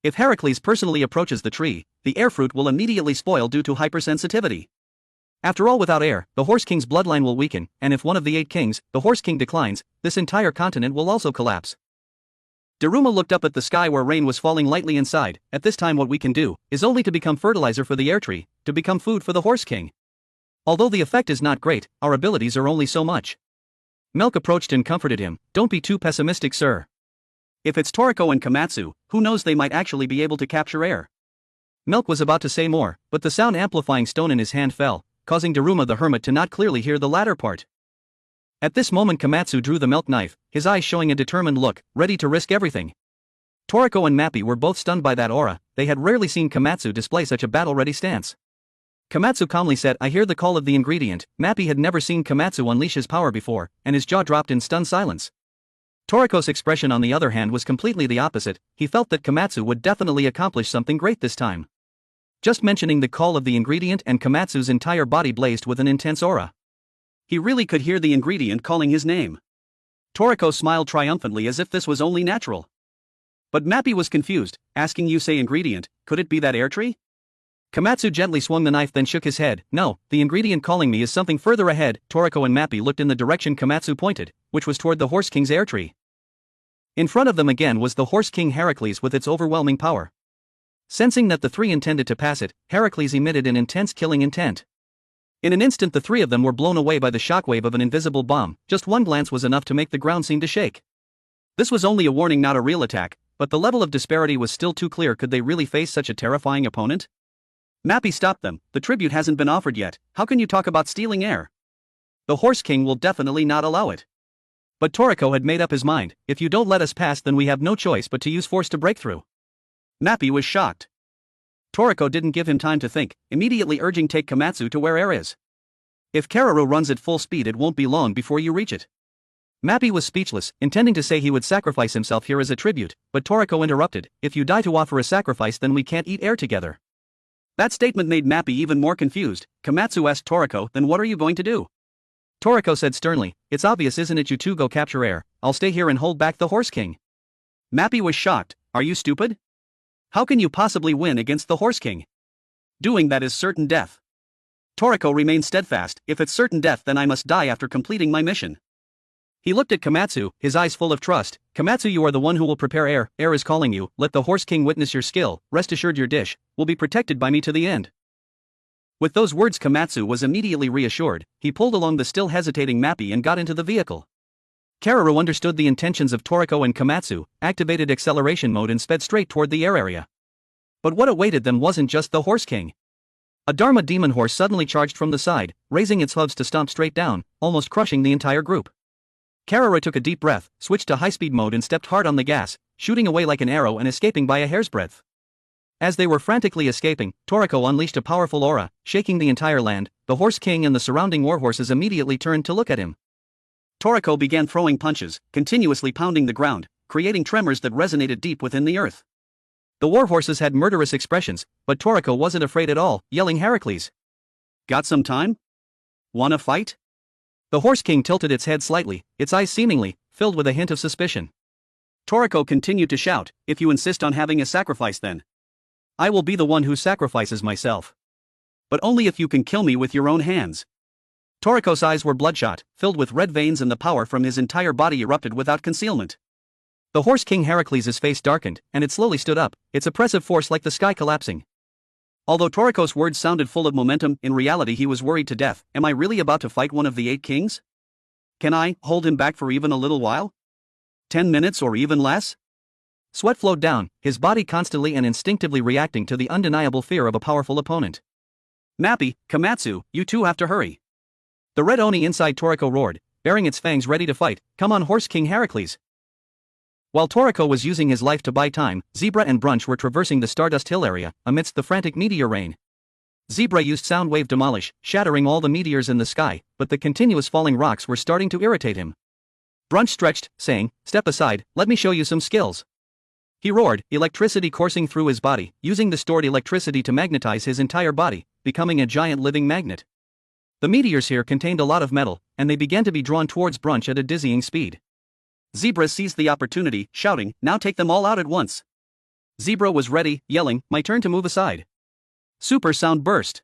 Speaker 1: If Heracles personally approaches the tree, the air fruit will immediately spoil due to hypersensitivity. After all, without air, the Horse King's bloodline will weaken, and if one of the 8 kings, the Horse King, declines, this entire continent will also collapse. Daruma looked up at the sky where rain was falling lightly inside. At this time what we can do, is only to become fertilizer for the air tree, to become food for the Horse King. Although the effect is not great, our abilities are only so much. Milk approached and comforted him, don't be too pessimistic, sir. If it's Toriko and Kamatsu, who knows, they might actually be able to capture air. Milk was about to say more, but the sound amplifying stone in his hand fell, causing Daruma the hermit to not clearly hear the latter part. At this moment Kamatsu drew the milk knife, his eyes showing a determined look, ready to risk everything. Toriko and Mappy were both stunned by that aura. They had rarely seen Kamatsu display such a battle-ready stance. Kamatsu calmly said, I hear the call of the ingredient. Mappy had never seen Kamatsu unleash his power before, and his jaw dropped in stunned silence. Toriko's expression on the other hand was completely the opposite. He felt that Kamatsu would definitely accomplish something great this time. Just mentioning the call of the ingredient and Kamatsu's entire body blazed with an intense aura. He really could hear the ingredient calling his name. Toriko smiled triumphantly as if this was only natural. But Mappy was confused, asking you say ingredient, could it be that air tree? Kamatsu gently swung the knife then shook his head. No, the ingredient calling me is something further ahead. Toriko and Mappy looked in the direction Kamatsu pointed, which was toward the Horse King's air tree. In front of them again was the Horse King Heracles with its overwhelming power. Sensing that the three intended to pass it, Heracles emitted an intense killing intent. In an instant the three of them were blown away by the shockwave of an invisible bomb. Just one glance was enough to make the ground seem to shake. This was only a warning, not a real attack, but the level of disparity was still too clear. Could they really face such a terrifying opponent? Mappy stopped them. The tribute hasn't been offered yet. How can you talk about stealing air? The Horse King will definitely not allow it. But Toriko had made up his mind. If you don't let us pass, then we have no choice but to use force to break through. Mappy was shocked. Toriko didn't give him time to think, immediately urging take Kamatsu to where air is. If Karuru runs at full speed, it won't be long before you reach it. Mappy was speechless, intending to say he would sacrifice himself here as a tribute, but Toriko interrupted. If you die to offer a sacrifice, then we can't eat air together. That statement made Mappy even more confused. Kamatsu asked Toriko, then what are you going to do? Toriko said sternly, it's obvious, isn't it? You two go capture air, I'll stay here and hold back the Horse King. Mappy was shocked. Are you stupid? How can you possibly win against the Horse King? Doing that is certain death. Toriko remained steadfast. If it's certain death, then I must die after completing my mission. He looked at Kamatsu, his eyes full of trust. Kamatsu, you are the one who will prepare air. Air is calling you. Let the Horse King witness your skill. Rest assured your dish will be protected by me to the end. With those words, Kamatsu was immediately reassured. He pulled along the still hesitating Mappy and got into the vehicle. Karuru understood the intentions of Toriko and Kamatsu, activated acceleration mode and sped straight toward the air area. But what awaited them wasn't just the Horse King. A Daruma demon horse suddenly charged from the side, raising its hooves to stomp straight down, almost crushing the entire group. Karuru took a deep breath, switched to high-speed mode and stepped hard on the gas, shooting away like an arrow and escaping by a hair's breadth. As they were frantically escaping, Toriko unleashed a powerful aura, shaking the entire land. The Horse King and the surrounding warhorses immediately turned to look at him. Toriko began throwing punches, continuously pounding the ground, creating tremors that resonated deep within the earth. The warhorses had murderous expressions, but Toriko wasn't afraid at all, yelling Heracles. Got some time? Wanna fight? The Horse King tilted its head slightly, its eyes seemingly filled with a hint of suspicion. Toriko continued to shout, if you insist on having a sacrifice, then I will be the one who sacrifices myself. But only if you can kill me with your own hands. Toriko's eyes were bloodshot, filled with red veins, and the power from his entire body erupted without concealment. The Horse King Heracles' face darkened, and it slowly stood up, its oppressive force like the sky collapsing. Although Toriko's words sounded full of momentum, in reality he was worried to death. Am I really about to fight one of the 8 kings? Can I hold him back for even a little while? 10 minutes or even less? Sweat flowed down, his body constantly and instinctively reacting to the undeniable fear of a powerful opponent. Mappy, Kamatsu, you two have to hurry. The red Oni inside Toriko roared, baring its fangs ready to fight. Come on, Horse King Heracles. While Toriko was using his life to buy time, Zebra and Brunch were traversing the Stardust Hill area, amidst the frantic meteor rain. Zebra used Soundwave Demolish, shattering all the meteors in the sky, but the continuous falling rocks were starting to irritate him. Brunch stretched, saying, step aside, let me show you some skills. He roared, electricity coursing through his body, using the stored electricity to magnetize his entire body, becoming a giant living magnet. The meteors here contained a lot of metal, and they began to be drawn towards Brunch at a dizzying speed. Zebra seized the opportunity, shouting, now take them all out at once. Zebra was ready, yelling, my turn to move aside. Super sound burst.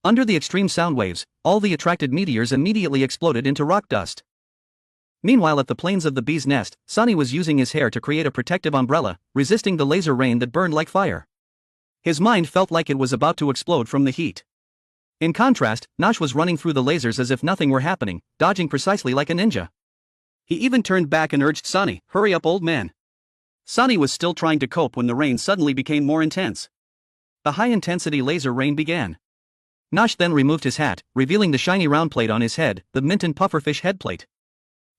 Speaker 1: Under the extreme sound waves, all the attracted meteors immediately exploded into rock dust. Meanwhile, at the plains of the bee's nest, Sunny was using his hair to create a protective umbrella, resisting the laser rain that burned like fire. His mind felt like it was about to explode from the heat. In contrast, Nash was running through the lasers as if nothing were happening, dodging precisely like a ninja. He even turned back and urged Sunny, hurry up, old man. Sunny was still trying to cope when the rain suddenly became more intense. The high-intensity laser rain began. Nash then removed his hat, revealing the shiny round plate on his head, the Minton pufferfish headplate.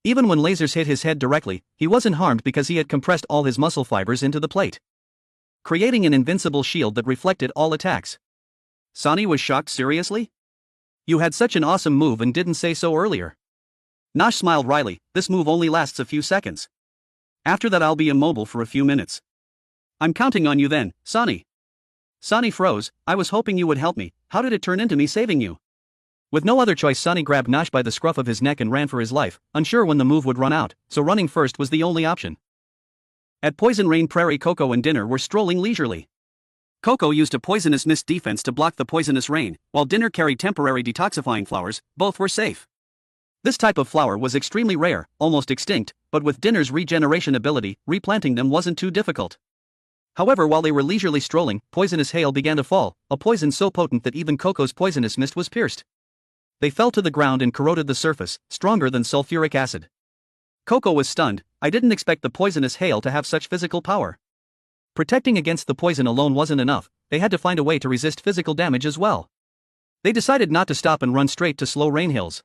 Speaker 1: Even when lasers hit his head directly, he wasn't harmed because he had compressed all his muscle fibers into the plate, creating an invincible shield that reflected all attacks. Sunny was shocked. Seriously? You had such an awesome move and didn't say so earlier. Nash smiled wryly, this move only lasts a few seconds. After that I'll be immobile for a few minutes. I'm counting on you then, Sunny. Sonny froze. I was hoping you would help me. How did it turn into me saving you? With no other choice, Sonny grabbed Nash by the scruff of his neck and ran for his life, unsure when the move would run out, so running first was the only option. At Poison Rain Prairie, Koko and Dinner were strolling leisurely. Koko used a poisonous mist defense to block the poisonous rain, while Dinner carried temporary detoxifying flowers. Both were safe. This type of flower was extremely rare, almost extinct, but with Dinner's regeneration ability, replanting them wasn't too difficult. However, while they were leisurely strolling, poisonous hail began to fall, a poison so potent that even Koko's poisonous mist was pierced. They fell to the ground and corroded the surface, stronger than sulfuric acid. Koko was stunned. I didn't expect the poisonous hail to have such physical power. Protecting against the poison alone wasn't enough, they had to find a way to resist physical damage as well. They decided not to stop and run straight to Slow Rain Hills.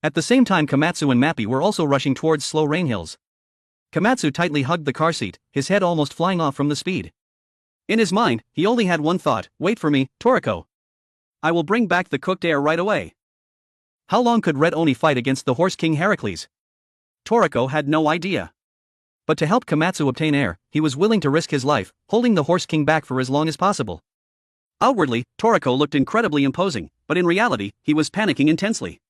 Speaker 1: At the same time, Kamatsu and Mappy were also rushing towards Slow Rain Hills. Kamatsu tightly hugged the car seat, his head almost flying off from the speed. In his mind, he only had one thought: wait for me, Toriko. I will bring back the cooked air right away. How long could Red Oni fight against the Horse King Heracles? Toriko had no idea. But to help Kamatsu obtain air, he was willing to risk his life, holding the Horse King back for as long as possible. Outwardly, Toriko looked incredibly imposing, but in reality, he was panicking intensely.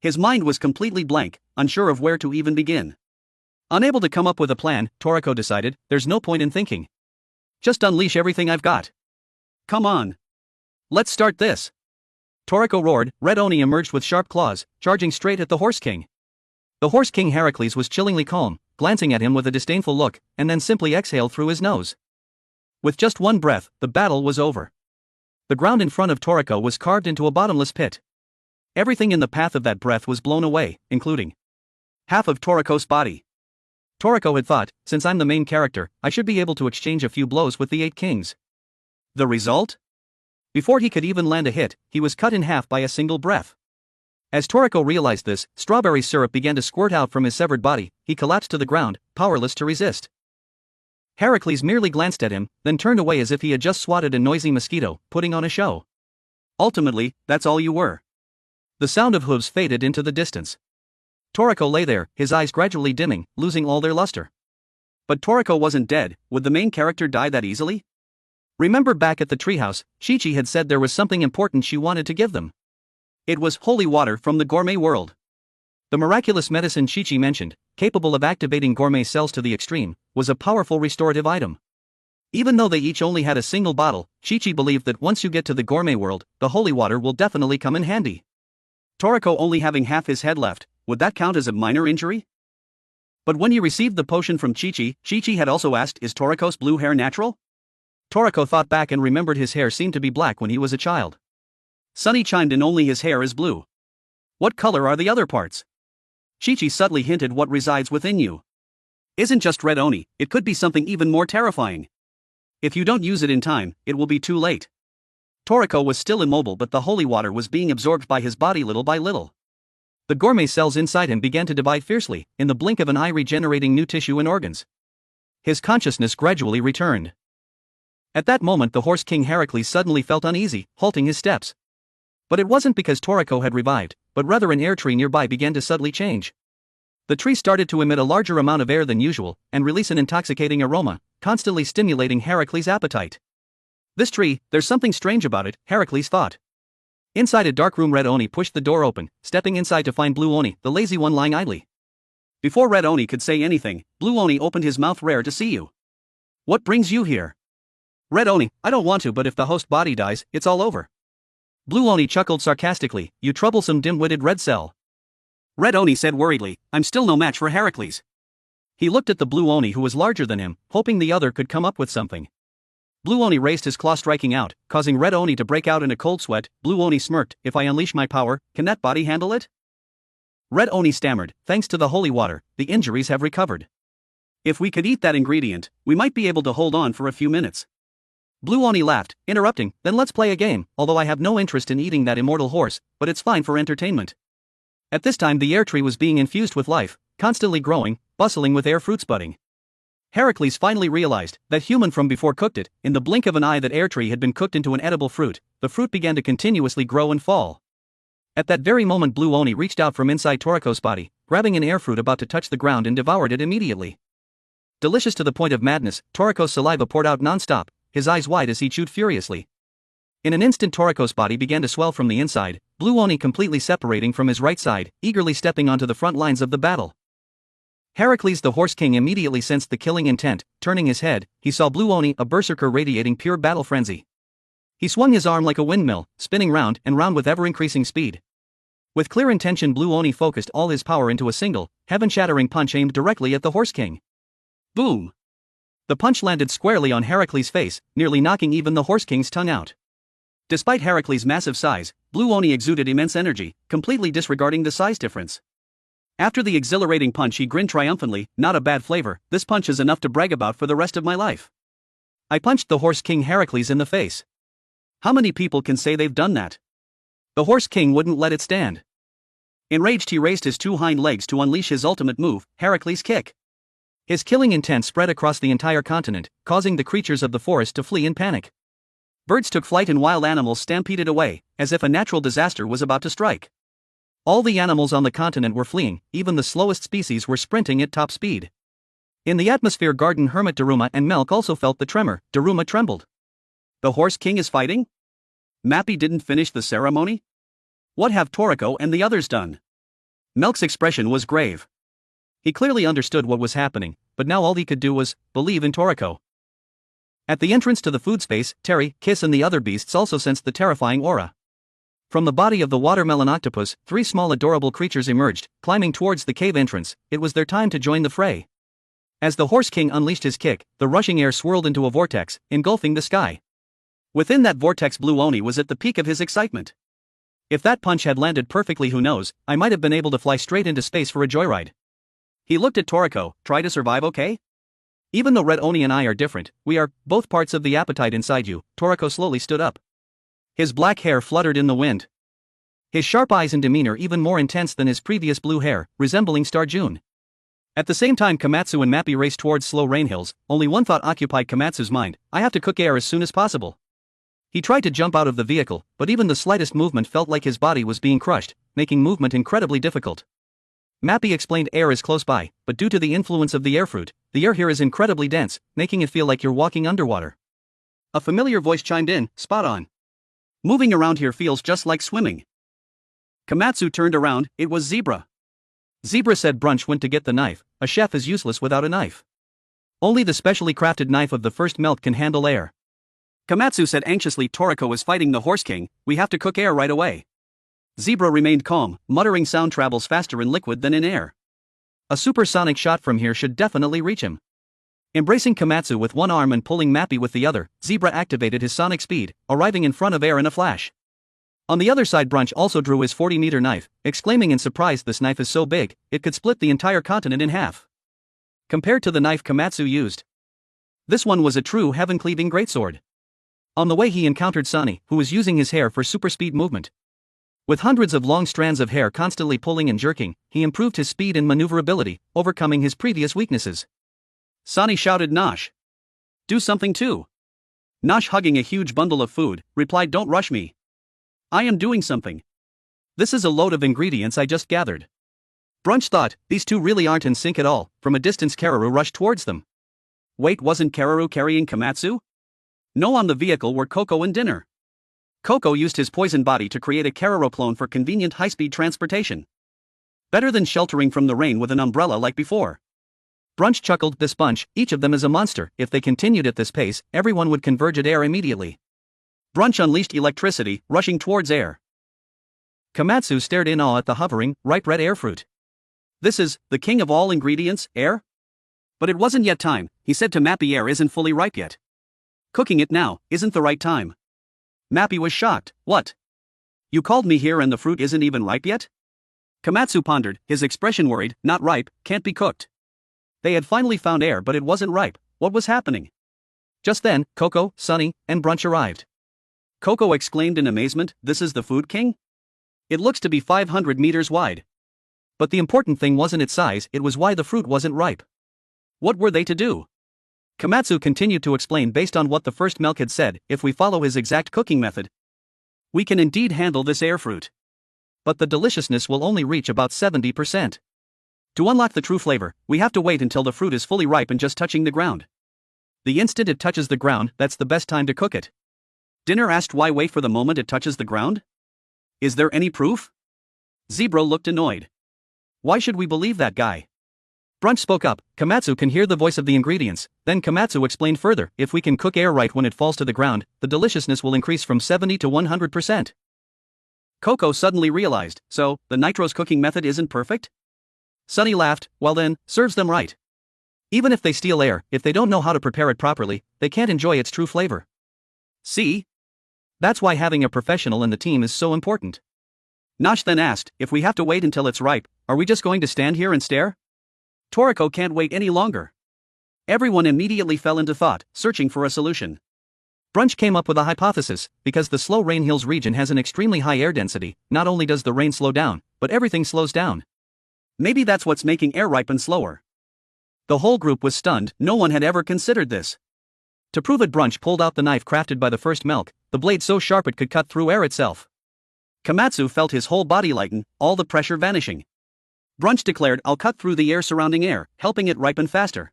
Speaker 1: His mind was completely blank, unsure of where to even begin. Unable to come up with a plan, Toriko decided, there's no point in thinking. Just unleash everything I've got. Come on. Let's start this. Toriko roared. Red Oni emerged with sharp claws, charging straight at the Horse King. The Horse King Heracles was chillingly calm, glancing at him with a disdainful look, and then simply exhaled through his nose. With just one breath, the battle was over. The ground in front of Toriko was carved into a bottomless pit. Everything in the path of that breath was blown away, including half of Toriko's body. Toriko had thought, since I'm the main character, I should be able to exchange a few blows with the 8 kings. The result? Before he could even land a hit, he was cut in half by a single breath. As Toriko realized this, strawberry syrup began to squirt out from his severed body. He collapsed to the ground, powerless to resist. Heracles merely glanced at him, then turned away as if he had just swatted a noisy mosquito, putting on a show. Ultimately, that's all you were. The sound of hooves faded into the distance. Toriko lay there, his eyes gradually dimming, losing all their luster. But Toriko wasn't dead. Would the main character die that easily? Remember back at the treehouse, Chi-Chi had said there was something important she wanted to give them. It was holy water from the Gourmet World. The miraculous medicine Chi-Chi mentioned, capable of activating gourmet cells to the extreme, was a powerful restorative item. Even though they each only had a single bottle, Chi-Chi believed that once you get to the Gourmet World, the holy water will definitely come in handy. Toriko only having half his head left, would that count as a minor injury? But when he received the potion from Chi-Chi, Chi-Chi had also asked, is Toriko's blue hair natural? Toriko thought back and remembered his hair seemed to be black when he was a child. Sonny chimed in, only his hair is blue. What color are the other parts? Chi-Chi subtly hinted, what resides within you isn't just Red Oni, it could be something even more terrifying. If you don't use it in time, it will be too late. Toriko was still immobile, but the holy water was being absorbed by his body little by little. The gourmet cells inside him began to divide fiercely, in the blink of an eye regenerating new tissue and organs. His consciousness gradually returned. At that moment the Horse King Heracles suddenly felt uneasy, halting his steps. But it wasn't because Toriko had revived, but rather an air tree nearby began to subtly change. The tree started to emit a larger amount of air than usual, and release an intoxicating aroma, constantly stimulating Heracles' appetite. This tree, there's something strange about it, Heracles thought. Inside a dark room, Red Oni pushed the door open, stepping inside to find Blue Oni, the lazy one, lying idly. Before Red Oni could say anything, Blue Oni opened his mouth. Rare to see you. What brings you here? Red Oni, I don't want to, but if the host body dies, it's all over. Blue Oni chuckled sarcastically, you troublesome dim-witted red cell. Red Oni said worriedly, I'm still no match for Heracles. He looked at the Blue Oni, who was larger than him, hoping the other could come up with something. Blue Oni raised his claw, striking out, causing Red Oni to break out in a cold sweat. Blue Oni smirked, if I unleash my power, can that body handle it? Red Oni stammered, thanks to the holy water, the injuries have recovered. If we could eat that ingredient, we might be able to hold on for a few minutes. Blue Oni laughed, interrupting, then let's play a game, although I have no interest in eating that immortal horse, but it's fine for entertainment. At this time the air tree was being infused with life, constantly growing, bustling with air fruits budding. Heracles finally realized that human from before cooked it. In the blink of an eye that air tree had been cooked into an edible fruit, the fruit began to continuously grow and fall. At that very moment Blue Oni reached out from inside Toriko's body, grabbing an air fruit about to touch the ground and devoured it immediately. Delicious to the point of madness, Toriko's saliva poured out non-stop, his eyes wide as he chewed furiously. In an instant Toriko's body began to swell from the inside, blue oni completely separating from his right side, eagerly stepping onto the front lines of the battle. Heracles the Horse King immediately sensed the killing intent. Turning his head, he saw blue oni, a berserker radiating pure battle frenzy. He swung his arm like a windmill, spinning round and round with ever-increasing speed. With clear intention, blue oni focused all his power into a single, heaven-shattering punch aimed directly at the Horse King. Boom! The punch landed squarely on Heracles' face, nearly knocking even the Horse King's tongue out. Despite Heracles' massive size, blue oni exuded immense energy, completely disregarding the size difference. After the exhilarating punch, he grinned triumphantly. Not a bad flavor, this punch is enough to brag about for the rest of my life. I punched the Horse King Heracles in the face. How many people can say they've done that? The Horse King wouldn't let it stand. Enraged, he raised his two hind legs to unleash his ultimate move, Heracles' kick. His killing intent spread across the entire continent, causing the creatures of the forest to flee in panic. Birds took flight and wild animals stampeded away, as if a natural disaster was about to strike. All the animals on the continent were fleeing, even the slowest species were sprinting at top speed. In the atmosphere, garden hermit Daruma and Milk also felt the tremor. Daruma trembled. The Horse King is fighting? Mappy didn't finish the ceremony? What have Toriko and the others done? Milk's expression was grave. He clearly understood what was happening, but now all he could do was believe in Toriko. At the entrance to the food space, Terry, Kiss and the other beasts also sensed the terrifying aura. From the body of the watermelon octopus, three small adorable creatures emerged, climbing towards the cave entrance. It was their time to join the fray. As the Horse King unleashed his kick, the rushing air swirled into a vortex, engulfing the sky. Within that vortex, blue oni was at the peak of his excitement. If that punch had landed perfectly, who knows, I might have been able to fly straight into space for a joyride. He looked at Toriko. Try to survive, okay? Even though Red Oni and I are different, we are both parts of the appetite inside you. Toriko slowly stood up. His black hair fluttered in the wind. His sharp eyes and demeanor even more intense than his previous blue hair, resembling Star June. At the same time, Kamatsu and Mappy raced towards slow rain hills. Only one thought occupied Kamatsu's mind: I have to cook air as soon as possible. He tried to jump out of the vehicle, but even the slightest movement felt like his body was being crushed, making movement incredibly difficult. Mappy explained air is close by, but due to the influence of the air fruit, the air here is incredibly dense, making it feel like you're walking underwater. A familiar voice chimed in, spot on. Moving around here feels just like swimming. Kamatsu turned around, it was Zebra. Zebra said Brunch went to get the knife. A chef is useless without a knife. Only the specially crafted knife of the first melt can handle air. Kamatsu said anxiously, Toriko is fighting the Horse King, we have to cook air right away. Zebra remained calm, muttering sound travels faster in liquid than in air. A supersonic shot from here should definitely reach him. Embracing Kamatsu with one arm and pulling Mappy with the other, Zebra activated his sonic speed, arriving in front of air in a flash. On the other side, Brunch also drew his 40-meter knife, exclaiming in surprise, this knife is so big, it could split the entire continent in half. Compared to the knife Kamatsu used, this one was a true heaven-cleaving greatsword. On the way he encountered Sunny, who was using his hair for super speed movement. With hundreds of long strands of hair constantly pulling and jerking, he improved his speed and maneuverability, overcoming his previous weaknesses. Sunny shouted, Nosh. Do something too. Nosh, hugging a huge bundle of food, replied, don't rush me. I am doing something. This is a load of ingredients I just gathered. Brunch thought, these two really aren't in sync at all. From a distance Kararu rushed towards them. Wait, wasn't Kararu carrying Kamatsu? No, on the vehicle were Koko and Dinner. Koko used his poison body to create a Kararu clone for convenient high-speed transportation. Better than sheltering from the rain with an umbrella like before. Brunch chuckled, this bunch, each of them is a monster. If they continued at this pace, everyone would converge at air immediately. Brunch unleashed electricity, rushing towards air. Kamatsu stared in awe at the hovering, ripe red air fruit. This is the king of all ingredients, air? But it wasn't yet time, he said to Mappy, air isn't fully ripe yet. Cooking it now isn't the right time. Mappy was shocked. What? You called me here and the fruit isn't even ripe yet? Kamatsu pondered, his expression worried. Not ripe, can't be cooked. They had finally found air, but it wasn't ripe. What was happening? Just then, Koko, Sunny, and Brunch arrived. Koko exclaimed in amazement, this is the food king? It looks to be 500 meters wide. But the important thing wasn't its size, it was why the fruit wasn't ripe. What were they to do? Kamatsu continued to explain, based on what the first milk had said, if we follow his exact cooking method, we can indeed handle this air fruit. But the deliciousness will only reach about 70%. To unlock the true flavor, we have to wait until the fruit is fully ripe and just touching the ground. The instant it touches the ground, that's the best time to cook it. Dinner asked why wait for the moment it touches the ground? Is there any proof? Zebra looked annoyed. Why should we believe that guy? Brunch spoke up. Kamatsu can hear the voice of the ingredients. Then Kamatsu explained further, if we can cook air right when it falls to the ground, the deliciousness will increase from 70 to 100%. Koko suddenly realized, so, the Nitro's cooking method isn't perfect? Sunny laughed, well then, serves them right. Even if they steal air, if they don't know how to prepare it properly, they can't enjoy its true flavor. See? That's why having a professional in the team is so important. Nash then asked, if we have to wait until it's ripe, are we just going to stand here and stare? Toriko can't wait any longer. Everyone immediately fell into thought, searching for a solution. Brunch came up with a hypothesis, because the slow rain hills region has an extremely high air density, not only does the rain slow down, but everything slows down. Maybe that's what's making air ripen slower. The whole group was stunned, no one had ever considered this. To prove it, Brunch pulled out the knife crafted by the first milk, the blade so sharp it could cut through air itself. Kamatsu felt his whole body lighten, all the pressure vanishing. Brunch declared, I'll cut through the air surrounding air, helping it ripen faster.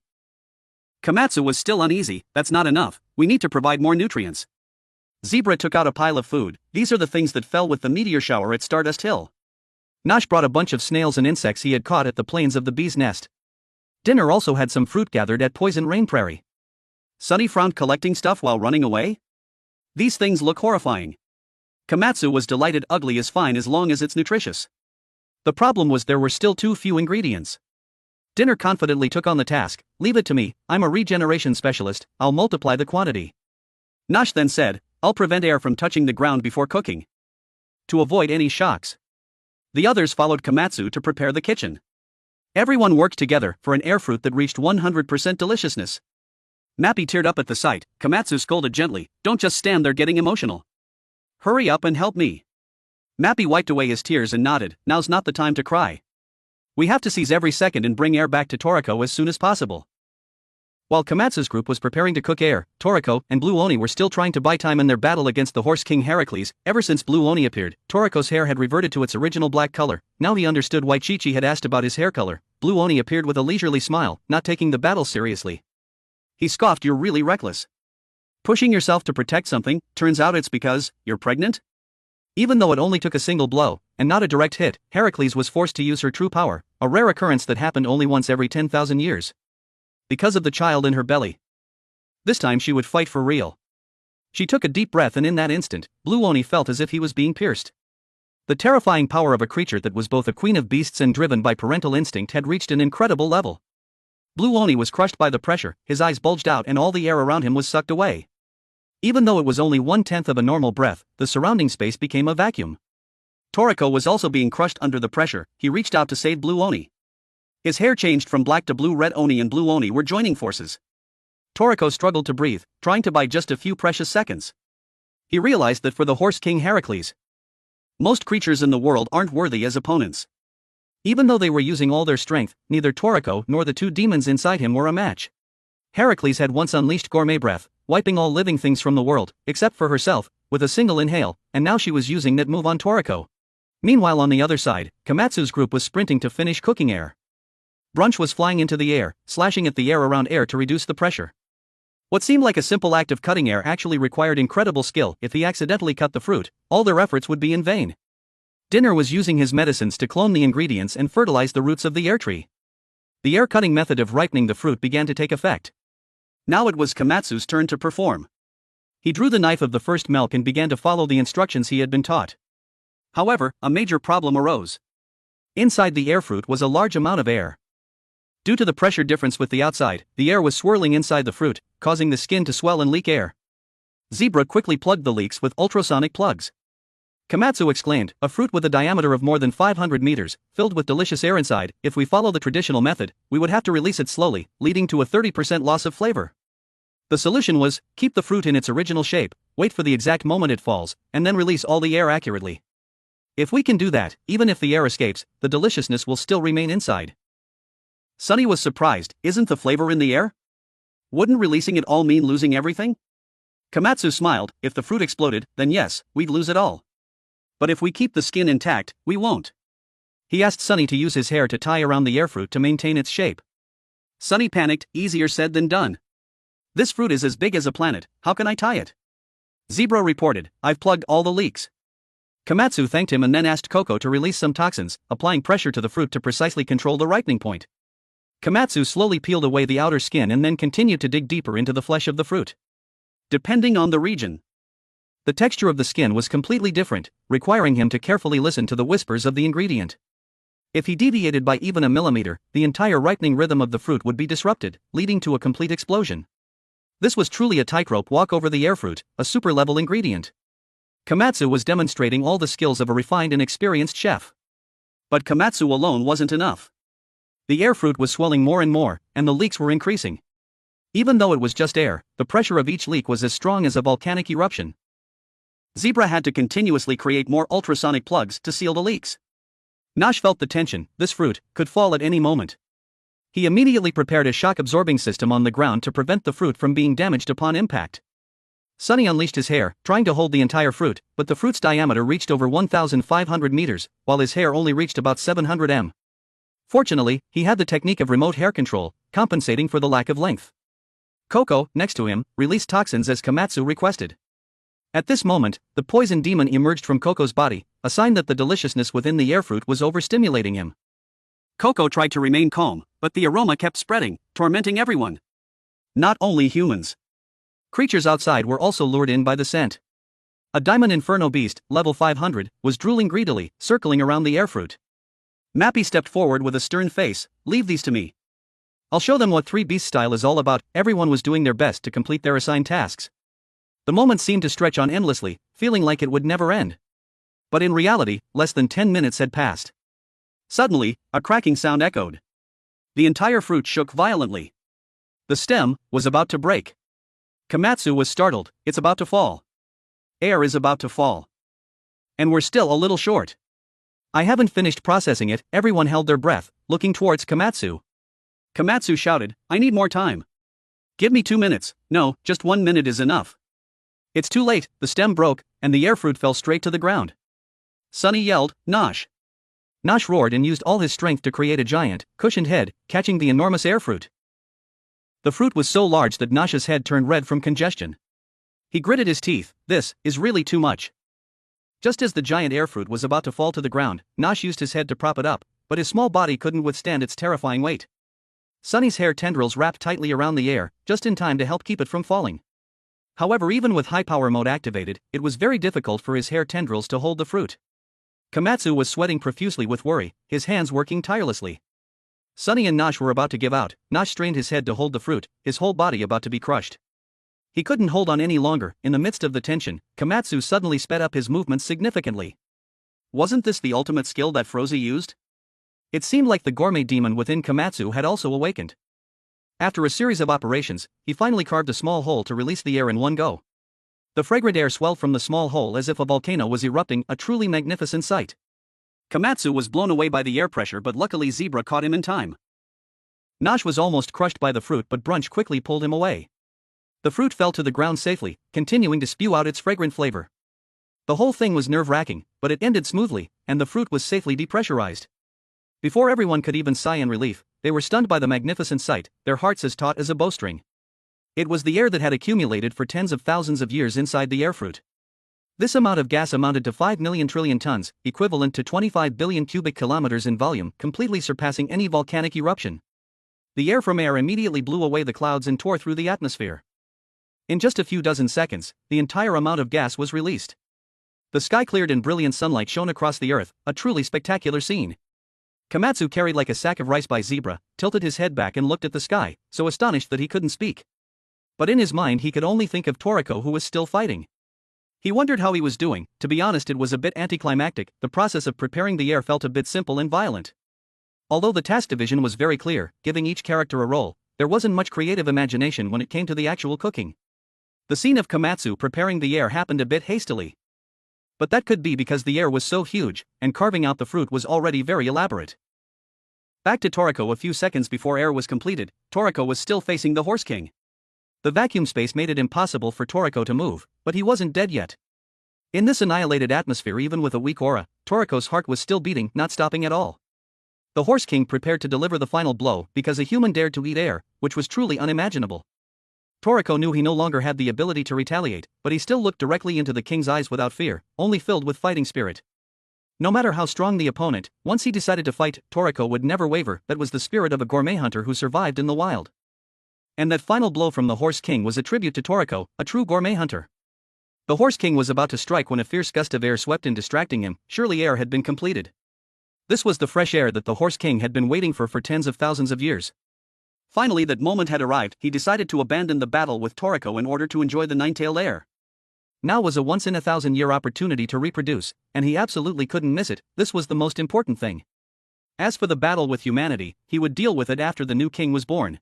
Speaker 1: Kamatsu was still uneasy, that's not enough, we need to provide more nutrients. Zebra took out a pile of food, these are the things that fell with the meteor shower at Stardust Hill. Nash brought a bunch of snails and insects he had caught at the plains of the bee's nest. Dinner also had some fruit gathered at Poison Rain Prairie. Sunny frowned, collecting stuff while running away? These things look horrifying. Kamatsu was delighted, ugly is fine as long as it's nutritious. The problem was there were still too few ingredients. Dinner confidently took on the task, leave it to me, I'm a regeneration specialist, I'll multiply the quantity. Nash then said, I'll prevent air from touching the ground before cooking. To avoid any shocks. The others followed Kamatsu to prepare the kitchen. Everyone worked together for an air fruit that reached 100% deliciousness. Mappy teared up at the sight, Kamatsu scolded gently, don't just stand there getting emotional. Hurry up and help me. Mappy wiped away his tears and nodded, now's not the time to cry. We have to seize every second and bring air back to Toriko as soon as possible. While Kamatsu's group was preparing to cook air, Toriko and Blue Oni were still trying to buy time in their battle against the Horse King Heracles. Ever since Blue Oni appeared, Toriko's hair had reverted to its original black color. Now he understood why Chi-Chi had asked about his hair color. Blue Oni appeared with a leisurely smile, not taking the battle seriously. He scoffed, you're really reckless. Pushing yourself to protect something, turns out it's because you're pregnant? Even though it only took a single blow, and not a direct hit, Heracles was forced to use her true power, a rare occurrence that happened only once every 10,000 years. Because of the child in her belly. This time she would fight for real. She took a deep breath, and in that instant, Blue Oni felt as if he was being pierced. The terrifying power of a creature that was both a queen of beasts and driven by parental instinct had reached an incredible level. Blue Oni was crushed by the pressure, his eyes bulged out and all the air around him was sucked away. Even though it was only 1/10 of a normal breath, the surrounding space became a vacuum. Toriko was also being crushed under the pressure, he reached out to save Blue Oni. His hair changed from black to blue. Red Oni and Blue Oni were joining forces. Toriko struggled to breathe, trying to buy just a few precious seconds. He realized that for the Horse King Heracles, most creatures in the world aren't worthy as opponents. Even though they were using all their strength, neither Toriko nor the two demons inside him were a match. Heracles had once unleashed gourmet breath, wiping all living things from the world, except for herself, with a single inhale, and now she was using that move on Toriko. Meanwhile, on the other side, Kamatsu's group was sprinting to finish cooking air. Brunch was flying into the air, slashing at the air around air to reduce the pressure. What seemed like a simple act of cutting air actually required incredible skill. If he accidentally cut the fruit, all their efforts would be in vain. Dinner was using his medicines to clone the ingredients and fertilize the roots of the air tree. The air cutting method of ripening the fruit began to take effect. Now it was Kamatsu's turn to perform. He drew the knife of the first milk and began to follow the instructions he had been taught. However, a major problem arose. Inside the air fruit was a large amount of air. Due to the pressure difference with the outside, the air was swirling inside the fruit, causing the skin to swell and leak air. Zebra quickly plugged the leaks with ultrasonic plugs. Kamatsu exclaimed, a fruit with a diameter of more than 500 meters, filled with delicious air inside. If we follow the traditional method, we would have to release it slowly, leading to a 30% loss of flavor. The solution was, keep the fruit in its original shape, wait for the exact moment it falls, and then release all the air accurately. If we can do that, even if the air escapes, the deliciousness will still remain inside. Sunny was surprised, isn't the flavor in the air? Wouldn't releasing it all mean losing everything? Kamatsu smiled, if the fruit exploded, then yes, we'd lose it all. But if we keep the skin intact, we won't. He asked Sunny to use his hair to tie around the air fruit to maintain its shape. Sunny panicked, easier said than done. This fruit is as big as a planet, how can I tie it? Zebra reported, I've plugged all the leaks. Kamatsu thanked him and then asked Koko to release some toxins, applying pressure to the fruit to precisely control the ripening point. Kamatsu slowly peeled away the outer skin and then continued to dig deeper into the flesh of the fruit. Depending on the region, the texture of the skin was completely different, requiring him to carefully listen to the whispers of the ingredient. If he deviated by even a millimeter, the entire ripening rhythm of the fruit would be disrupted, leading to a complete explosion. This was truly a tightrope walk over the air fruit, a super-level ingredient. Kamatsu was demonstrating all the skills of a refined and experienced chef. But Kamatsu alone wasn't enough. The air fruit was swelling more and more, and the leaks were increasing. Even though it was just air, the pressure of each leak was as strong as a volcanic eruption. Zebra had to continuously create more ultrasonic plugs to seal the leaks. Nosh felt the tension, this fruit could fall at any moment. He immediately prepared a shock-absorbing system on the ground to prevent the fruit from being damaged upon impact. Sunny unleashed his hair, trying to hold the entire fruit, but the fruit's diameter reached over 1,500 meters, while his hair only reached about 700 m. Fortunately, he had the technique of remote hair control, compensating for the lack of length. Koko, next to him, released toxins as Kamatsu requested. At this moment, the poison demon emerged from Koko's body, a sign that the deliciousness within the air fruit was overstimulating him. Koko tried to remain calm, but the aroma kept spreading, tormenting everyone. Not only humans. Creatures outside were also lured in by the scent. A diamond inferno beast, level 500, was drooling greedily, circling around the air fruit. Mappy stepped forward with a stern face, leave these to me. I'll show them what 3-beast style is all about. Everyone was doing their best to complete their assigned tasks. The moment seemed to stretch on endlessly, feeling like it would never end. But in reality, less than 10 minutes had passed. Suddenly, a cracking sound echoed. The entire fruit shook violently. The stem was about to break. Kamatsu was startled, it's about to fall. Air is about to fall. And we're still a little short. I haven't finished processing it. Everyone held their breath, looking towards Kamatsu. Kamatsu shouted, I need more time. Give me 2 minutes, no, just 1 minute is enough. It's too late, the stem broke, and the air fruit fell straight to the ground. Sunny yelled, Nosh. Nosh roared and used all his strength to create a giant, cushioned head, catching the enormous air fruit. The fruit was so large that Nosh's head turned red from congestion. He gritted his teeth, this is really too much. Just as the giant air fruit was about to fall to the ground, Nosh used his head to prop it up, but his small body couldn't withstand its terrifying weight. Sunny's hair tendrils wrapped tightly around the air, just in time to help keep it from falling. However, even with high power mode activated, it was very difficult for his hair tendrils to hold the fruit. Kamatsu was sweating profusely with worry, his hands working tirelessly. Sunny and Nosh were about to give out. Nosh strained his head to hold the fruit, his whole body about to be crushed. He couldn't hold on any longer. In the midst of the tension, Kamatsu suddenly sped up his movements significantly. Wasn't this the ultimate skill that Frozy used? It seemed like the gourmet demon within Kamatsu had also awakened. After a series of operations, he finally carved a small hole to release the air in one go. The fragrant air swelled from the small hole as if a volcano was erupting, a truly magnificent sight. Kamatsu was blown away by the air pressure, but luckily Zebra caught him in time. Nosh was almost crushed by the fruit, but Brunch quickly pulled him away. The fruit fell to the ground safely, continuing to spew out its fragrant flavor. The whole thing was nerve-wracking, but it ended smoothly, and the fruit was safely depressurized. Before everyone could even sigh in relief, they were stunned by the magnificent sight, their hearts as taut as a bowstring. It was the air that had accumulated for tens of thousands of years inside the air fruit. This amount of gas amounted to 5 million trillion tons, equivalent to 25 billion cubic kilometers in volume, completely surpassing any volcanic eruption. The air from air immediately blew away the clouds and tore through the atmosphere. In just a few dozen seconds, the entire amount of gas was released. The sky cleared and brilliant sunlight shone across the earth, a truly spectacular scene. Kamatsu, carried like a sack of rice by Zebra, tilted his head back and looked at the sky, so astonished that he couldn't speak. But in his mind he could only think of Toriko, who was still fighting. He wondered how he was doing. To be honest, it was a bit anticlimactic. The process of preparing the air felt a bit simple and violent. Although the task division was very clear, giving each character a role, there wasn't much creative imagination when it came to the actual cooking. The scene of Kamatsu preparing the air happened a bit hastily. But that could be because the air was so huge, and carving out the fruit was already very elaborate. Back to Toriko. A few seconds before air was completed, Toriko was still facing the Horse King. The vacuum space made it impossible for Toriko to move, but he wasn't dead yet. In this annihilated atmosphere, even with a weak aura, Toriko's heart was still beating, not stopping at all. The Horse King prepared to deliver the final blow because a human dared to eat air, which was truly unimaginable. Toriko knew he no longer had the ability to retaliate, but he still looked directly into the king's eyes without fear, only filled with fighting spirit. No matter how strong the opponent, once he decided to fight, Toriko would never waver. That was the spirit of a gourmet hunter who survived in the wild. And that final blow from the Horse King was a tribute to Toriko, a true gourmet hunter. The Horse King was about to strike when a fierce gust of air swept in, distracting him. Surely air had been completed. This was the fresh air that the Horse King had been waiting for tens of thousands of years. Finally that moment had arrived. He decided to abandon the battle with Toriko in order to enjoy the nine-tailed air. Now was a once-in-a-thousand-year opportunity to reproduce, and he absolutely couldn't miss it. This was the most important thing. As for the battle with humanity, he would deal with it after the new king was born.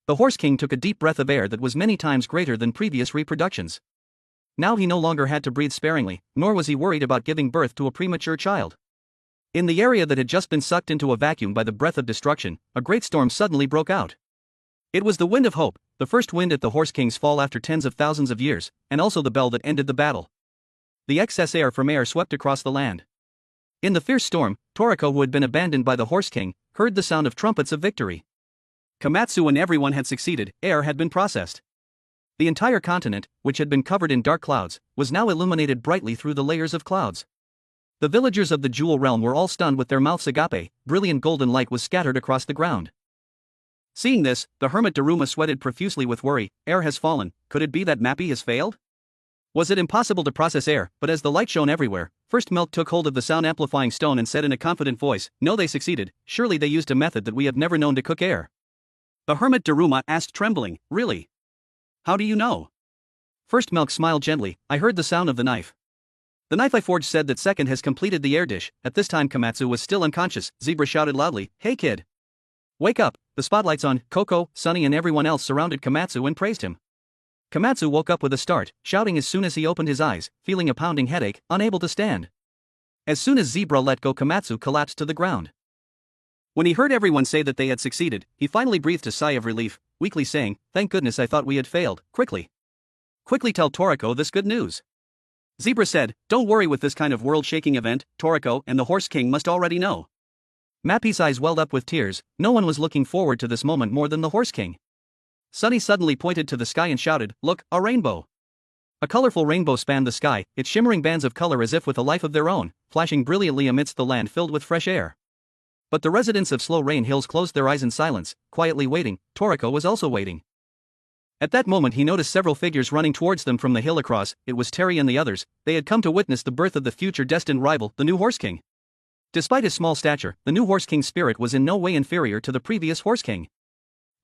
Speaker 1: The Horse King took a deep breath of air that was many times greater than previous reproductions. Now he no longer had to breathe sparingly, nor was he worried about giving birth to a premature child. In the area that had just been sucked into a vacuum by the breath of destruction, a great storm suddenly broke out. It was the wind of hope, the first wind at the Horse King's fall after tens of thousands of years, and also the bell that ended the battle. The excess air from air swept across the land. In the fierce storm, Toriko, who had been abandoned by the Horse King, heard the sound of trumpets of victory. Kamatsu and everyone had succeeded. Air had been processed. The entire continent, which had been covered in dark clouds, was now illuminated brightly through the layers of clouds. The villagers of the Jewel Realm were all stunned with their mouths agape. Brilliant golden light was scattered across the ground. Seeing this, the hermit Daruma sweated profusely with worry. Air has fallen. Could it be that Mappy has failed? Was it impossible to process air? But as the light shone everywhere, First Milk took hold of the sound-amplifying stone and said in a confident voice, "No, they succeeded. Surely they used a method that we have never known to cook air." The hermit Daruma asked, trembling, "Really? How do you know?" First Milk smiled gently, "I heard the sound of the knife. The knife I forged said that second has completed the air dish." At this time Kamatsu was still unconscious. Zebra shouted loudly, "Hey kid! Wake up!" The spotlights on Koko, Sunny and everyone else surrounded Kamatsu and praised him. Kamatsu woke up with a start, shouting as soon as he opened his eyes, feeling a pounding headache, unable to stand. As soon as Zebra let go, Kamatsu collapsed to the ground. When he heard everyone say that they had succeeded, he finally breathed a sigh of relief, weakly saying, "Thank goodness, I thought we had failed. Quickly tell Toriko this good news." Zebra said, "Don't worry, with this kind of world-shaking event, Toriko and the Horse King must already know." Mappy's eyes welled up with tears. No one was looking forward to this moment more than the Horse King. Sunny suddenly pointed to the sky and shouted, "Look, a rainbow!" A colorful rainbow spanned the sky, its shimmering bands of color as if with a life of their own, flashing brilliantly amidst the land filled with fresh air. But the residents of Slow Rain Hills closed their eyes in silence, quietly waiting. Toriko was also waiting. At that moment he noticed several figures running towards them from the hill across. It was Terry and the others. They had come to witness the birth of the future destined rival, the new Horse King. Despite his small stature, the new Horse King's spirit was in no way inferior to the previous Horse King.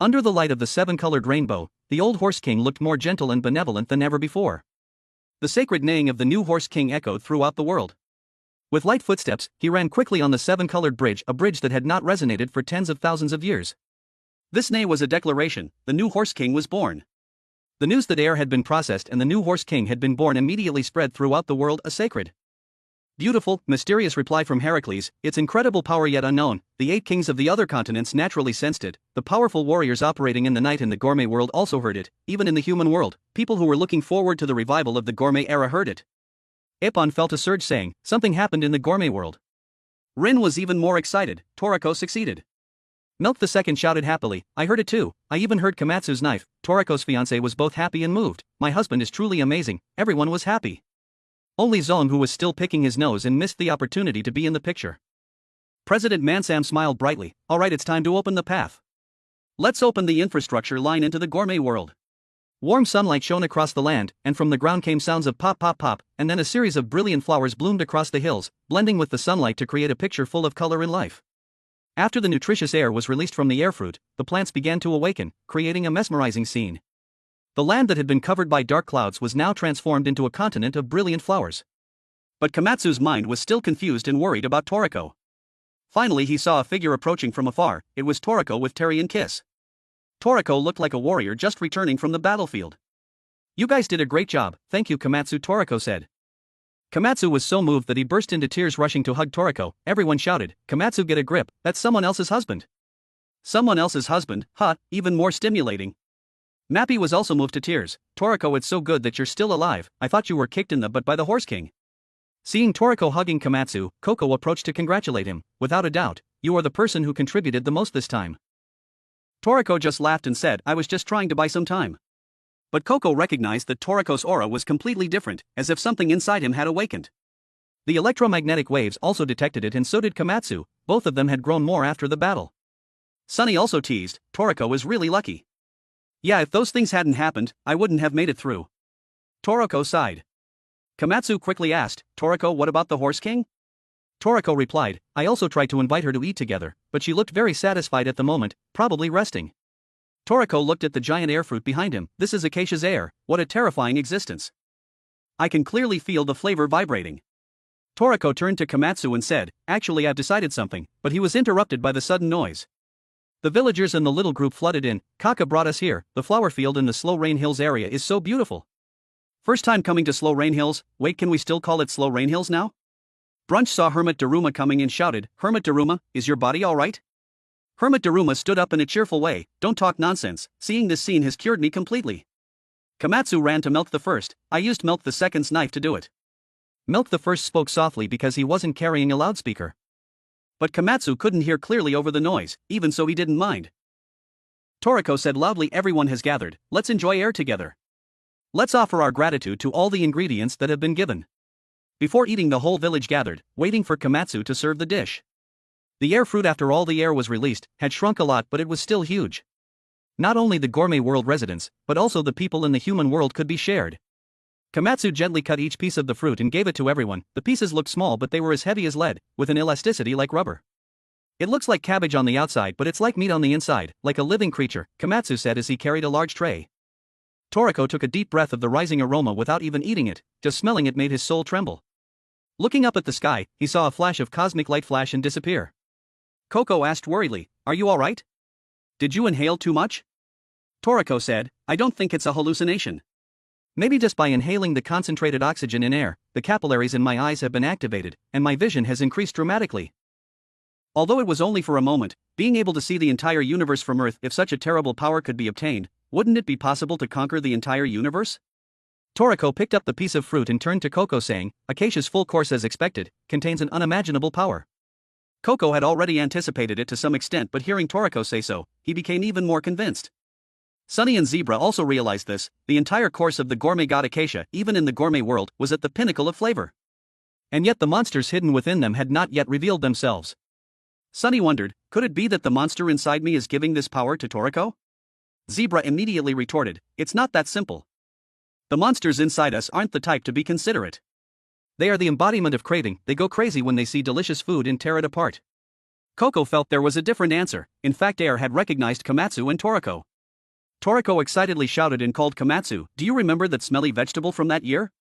Speaker 1: Under the light of the seven-colored rainbow, the old Horse King looked more gentle and benevolent than ever before. The sacred neighing of the new Horse King echoed throughout the world. With light footsteps, he ran quickly on the seven-colored bridge, a bridge that had not resonated for tens of thousands of years. This neigh was a declaration: the new Horse King was born. The news that air had been processed and the new Horse King had been born immediately spread throughout the world, a sacred, beautiful, mysterious reply from Heracles, its incredible power yet unknown. The 8 kings of the other continents naturally sensed it. The powerful warriors operating in the night in the gourmet world also heard it. Even in the human world, people who were looking forward to the revival of the gourmet era heard it. Ippon felt a surge, saying, "Something happened in the gourmet world." Rin was even more excited. Toriko succeeded. Milk the Second shouted happily, "I heard it too. I even heard Kamatsu's knife." Toriko's fiancé was both happy and moved. "My husband is truly amazing." Everyone was happy. Only Zong, who was still picking his nose and missed the opportunity to be in the picture. President Mansam smiled brightly. "All right, it's time to open the path. Let's open the infrastructure line into the gourmet world." Warm sunlight shone across the land, and from the ground came sounds of pop pop pop, and then a series of brilliant flowers bloomed across the hills, blending with the sunlight to create a picture full of color and life. After the nutritious air was released from the air fruit, the plants began to awaken, creating a mesmerizing scene. The land that had been covered by dark clouds was now transformed into a continent of brilliant flowers. But Kamatsu's mind was still confused and worried about Toriko. Finally he saw a figure approaching from afar. It was Toriko with Terry and Kiss. Toriko looked like a warrior just returning from the battlefield. "You guys did a great job, thank you Kamatsu," Toriko said. Kamatsu was so moved that he burst into tears, rushing to hug Toriko. Everyone shouted, "Kamatsu, get a grip, that's someone else's husband." Someone else's husband, huh, even more stimulating. Mappy was also moved to tears. "Toriko, it's so good that you're still alive. I thought you were kicked in the butt by the Horse King." Seeing Toriko hugging Kamatsu, Koko approached to congratulate him. "Without a doubt, you are the person who contributed the most this time." Toriko just laughed and said, "I was just trying to buy some time." But Koko recognized that Toriko's aura was completely different, as if something inside him had awakened. The electromagnetic waves also detected it, and so did Kamatsu. Both of them had grown more after the battle. Sunny also teased, Toriko is really lucky. Yeah, if those things hadn't happened, I wouldn't have made it through. Toriko sighed. Kamatsu quickly asked, Toriko, what about the Horse King? Toriko replied, I also tried to invite her to eat together, but she looked very satisfied at the moment, probably resting. Toriko looked at the giant air fruit behind him. This is Acacia's air, what a terrifying existence. I can clearly feel the flavor vibrating. Toriko turned to Kamatsu and said, actually I've decided something, but he was interrupted by the sudden noise. The villagers and the little group flooded in. Kaka brought us here, the flower field in the Slow Rain Hills area is so beautiful. First time coming to Slow Rain Hills, wait, can we still call it Slow Rain Hills now? Brunch saw Hermit Daruma coming and shouted, Hermit Daruma, is your body alright? Hermit Daruma stood up in a cheerful way, don't talk nonsense, seeing this scene has cured me completely. Kamatsu ran to Milk the First, I used Milk the Second's knife to do it. Milk the First spoke softly because he wasn't carrying a loudspeaker. But Kamatsu couldn't hear clearly over the noise, even so he didn't mind. Toriko said loudly, everyone has gathered, let's enjoy air together. Let's offer our gratitude to all the ingredients that have been given. Before eating, the whole village gathered, waiting for Kamatsu to serve the dish. The air fruit, after all the air was released, had shrunk a lot, but it was still huge. Not only the Gourmet World residents, but also the people in the human world could be shared. Kamatsu gently cut each piece of the fruit and gave it to everyone. The pieces looked small, but they were as heavy as lead, with an elasticity like rubber. It looks like cabbage on the outside, but it's like meat on the inside, like a living creature, Kamatsu said as he carried a large tray. Toriko took a deep breath of the rising aroma without even eating it, just smelling it made his soul tremble. Looking up at the sky, he saw a flash of cosmic light flash and disappear. Koko asked worriedly, are you alright? Did you inhale too much? Toriko said, I don't think it's a hallucination. Maybe just by inhaling the concentrated oxygen in air, the capillaries in my eyes have been activated, and my vision has increased dramatically. Although it was only for a moment, being able to see the entire universe from Earth, if such a terrible power could be obtained, wouldn't it be possible to conquer the entire universe? Toriko picked up the piece of fruit and turned to Koko saying, Acacia's full course as expected, contains an unimaginable power. Koko had already anticipated it to some extent, but hearing Toriko say so, he became even more convinced. Sunny and Zebra also realized this, the entire course of the gourmet god Acacia, even in the gourmet world, was at the pinnacle of flavor. And yet the monsters hidden within them had not yet revealed themselves. Sunny wondered, could it be that the monster inside me is giving this power to Toriko? Zebra immediately retorted, it's not that simple. The monsters inside us aren't the type to be considerate. They are the embodiment of craving, they go crazy when they see delicious food and tear it apart. Koko felt there was a different answer, in fact Air had recognized Kamatsu and Toriko. Toriko excitedly shouted and called Kamatsu, do you remember that smelly vegetable from that year?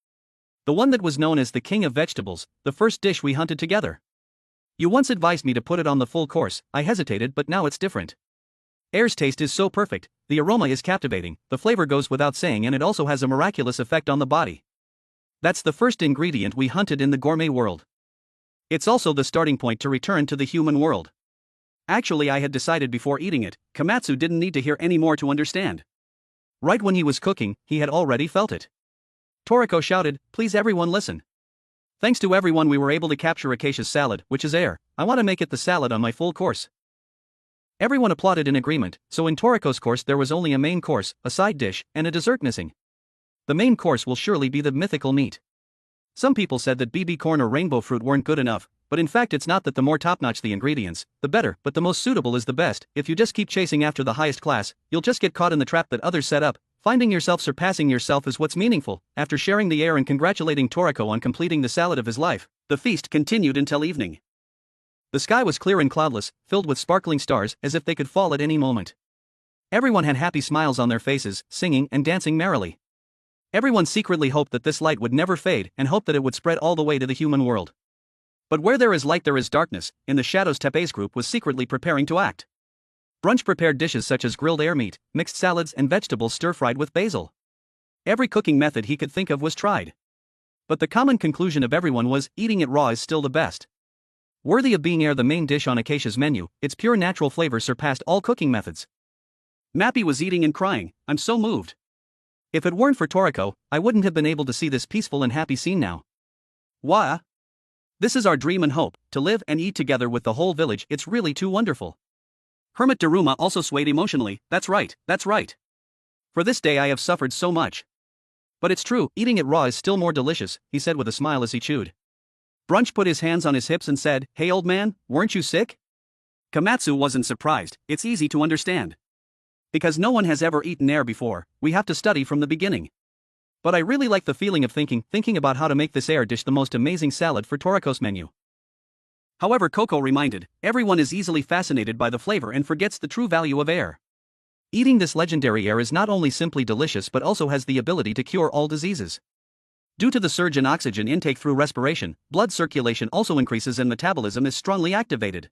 Speaker 1: The one that was known as the king of vegetables, the first dish we hunted together. You once advised me to put it on the full course, I hesitated, but now it's different. Air's taste is so perfect, the aroma is captivating, the flavor goes without saying, and it also has a miraculous effect on the body. That's the first ingredient we hunted in the gourmet world. It's also the starting point to return to the human world. Actually, I had decided before eating it, Kamatsu didn't need to hear any more to understand. Right when he was cooking, he had already felt it. Toriko shouted, please everyone listen. Thanks to everyone we were able to capture Acacia's salad, which is air. I want to make it the salad on my full course. Everyone applauded in agreement, so in Toriko's course there was only a main course, a side dish, and a dessert missing. The main course will surely be the mythical meat. Some people said that BB corn or rainbow fruit weren't good enough, but in fact it's not that. The more top-notch the ingredients, the better, but the most suitable is the best. If you just keep chasing after the highest class, you'll just get caught in the trap that others set up. Finding yourself surpassing yourself is what's meaningful. After sharing the air and congratulating Toriko on completing the salad of his life, the feast continued until evening. The sky was clear and cloudless, filled with sparkling stars, as if they could fall at any moment. Everyone had happy smiles on their faces, singing and dancing merrily. Everyone secretly hoped that this light would never fade, and hoped that it would spread all the way to the human world. But where there is light there is darkness. In the shadows, Teepe's group was secretly preparing to act. Brunch prepared dishes such as grilled air meat, mixed salads and vegetables stir-fried with basil. Every cooking method he could think of was tried. But the common conclusion of everyone was, eating it raw is still the best. Worthy of being air the main dish on Acacia's menu, its pure natural flavor surpassed all cooking methods. Mappy was eating and crying, I'm so moved. If it weren't for Toriko, I wouldn't have been able to see this peaceful and happy scene now. Wah! This is our dream and hope, to live and eat together with the whole village. It's really too wonderful. Hermit Daruma also swayed emotionally, that's right, that's right. For this day I have suffered so much. But it's true, eating it raw is still more delicious, he said with a smile as he chewed. Brunch put his hands on his hips and said, "Hey old man, weren't you sick?" Kamatsu wasn't surprised, it's easy to understand. Because no one has ever eaten air before, we have to study from the beginning. But I really like the feeling of thinking about how to make this air dish the most amazing salad for Toriko's menu. However, Koko reminded, everyone is easily fascinated by the flavor and forgets the true value of air. Eating this legendary air is not only simply delicious but also has the ability to cure all diseases. Due to the surge in oxygen intake through respiration, blood circulation also increases and metabolism is strongly activated.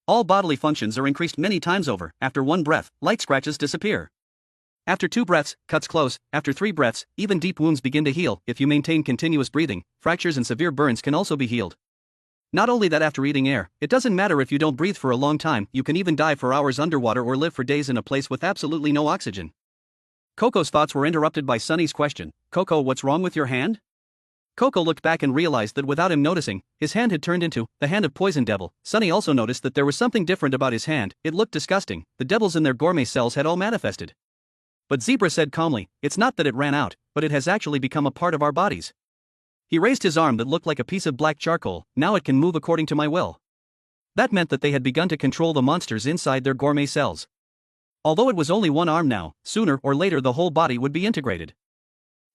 Speaker 1: All bodily functions are increased many times over. After one breath, light scratches disappear. After 2 breaths, cuts close. After 3 breaths, even deep wounds begin to heal. If you maintain continuous breathing, fractures and severe burns can also be healed. Not only that, after eating air, it doesn't matter if you don't breathe for a long time, you can even dive for hours underwater or live for days in a place with absolutely no oxygen. Koko's thoughts were interrupted by Sunny's question, "Koko, what's wrong with your hand?" Koko looked back and realized that without him noticing, his hand had turned into the hand of Poison Devil. Sunny also noticed that there was something different about his hand, it looked disgusting, the devils in their gourmet cells had all manifested. But Zebra said calmly, "It's not that it ran out, but it has actually become a part of our bodies." He raised his arm that looked like a piece of black charcoal, "Now it can move according to my will." That meant that they had begun to control the monsters inside their gourmet cells. Although it was only one arm now, sooner or later the whole body would be integrated.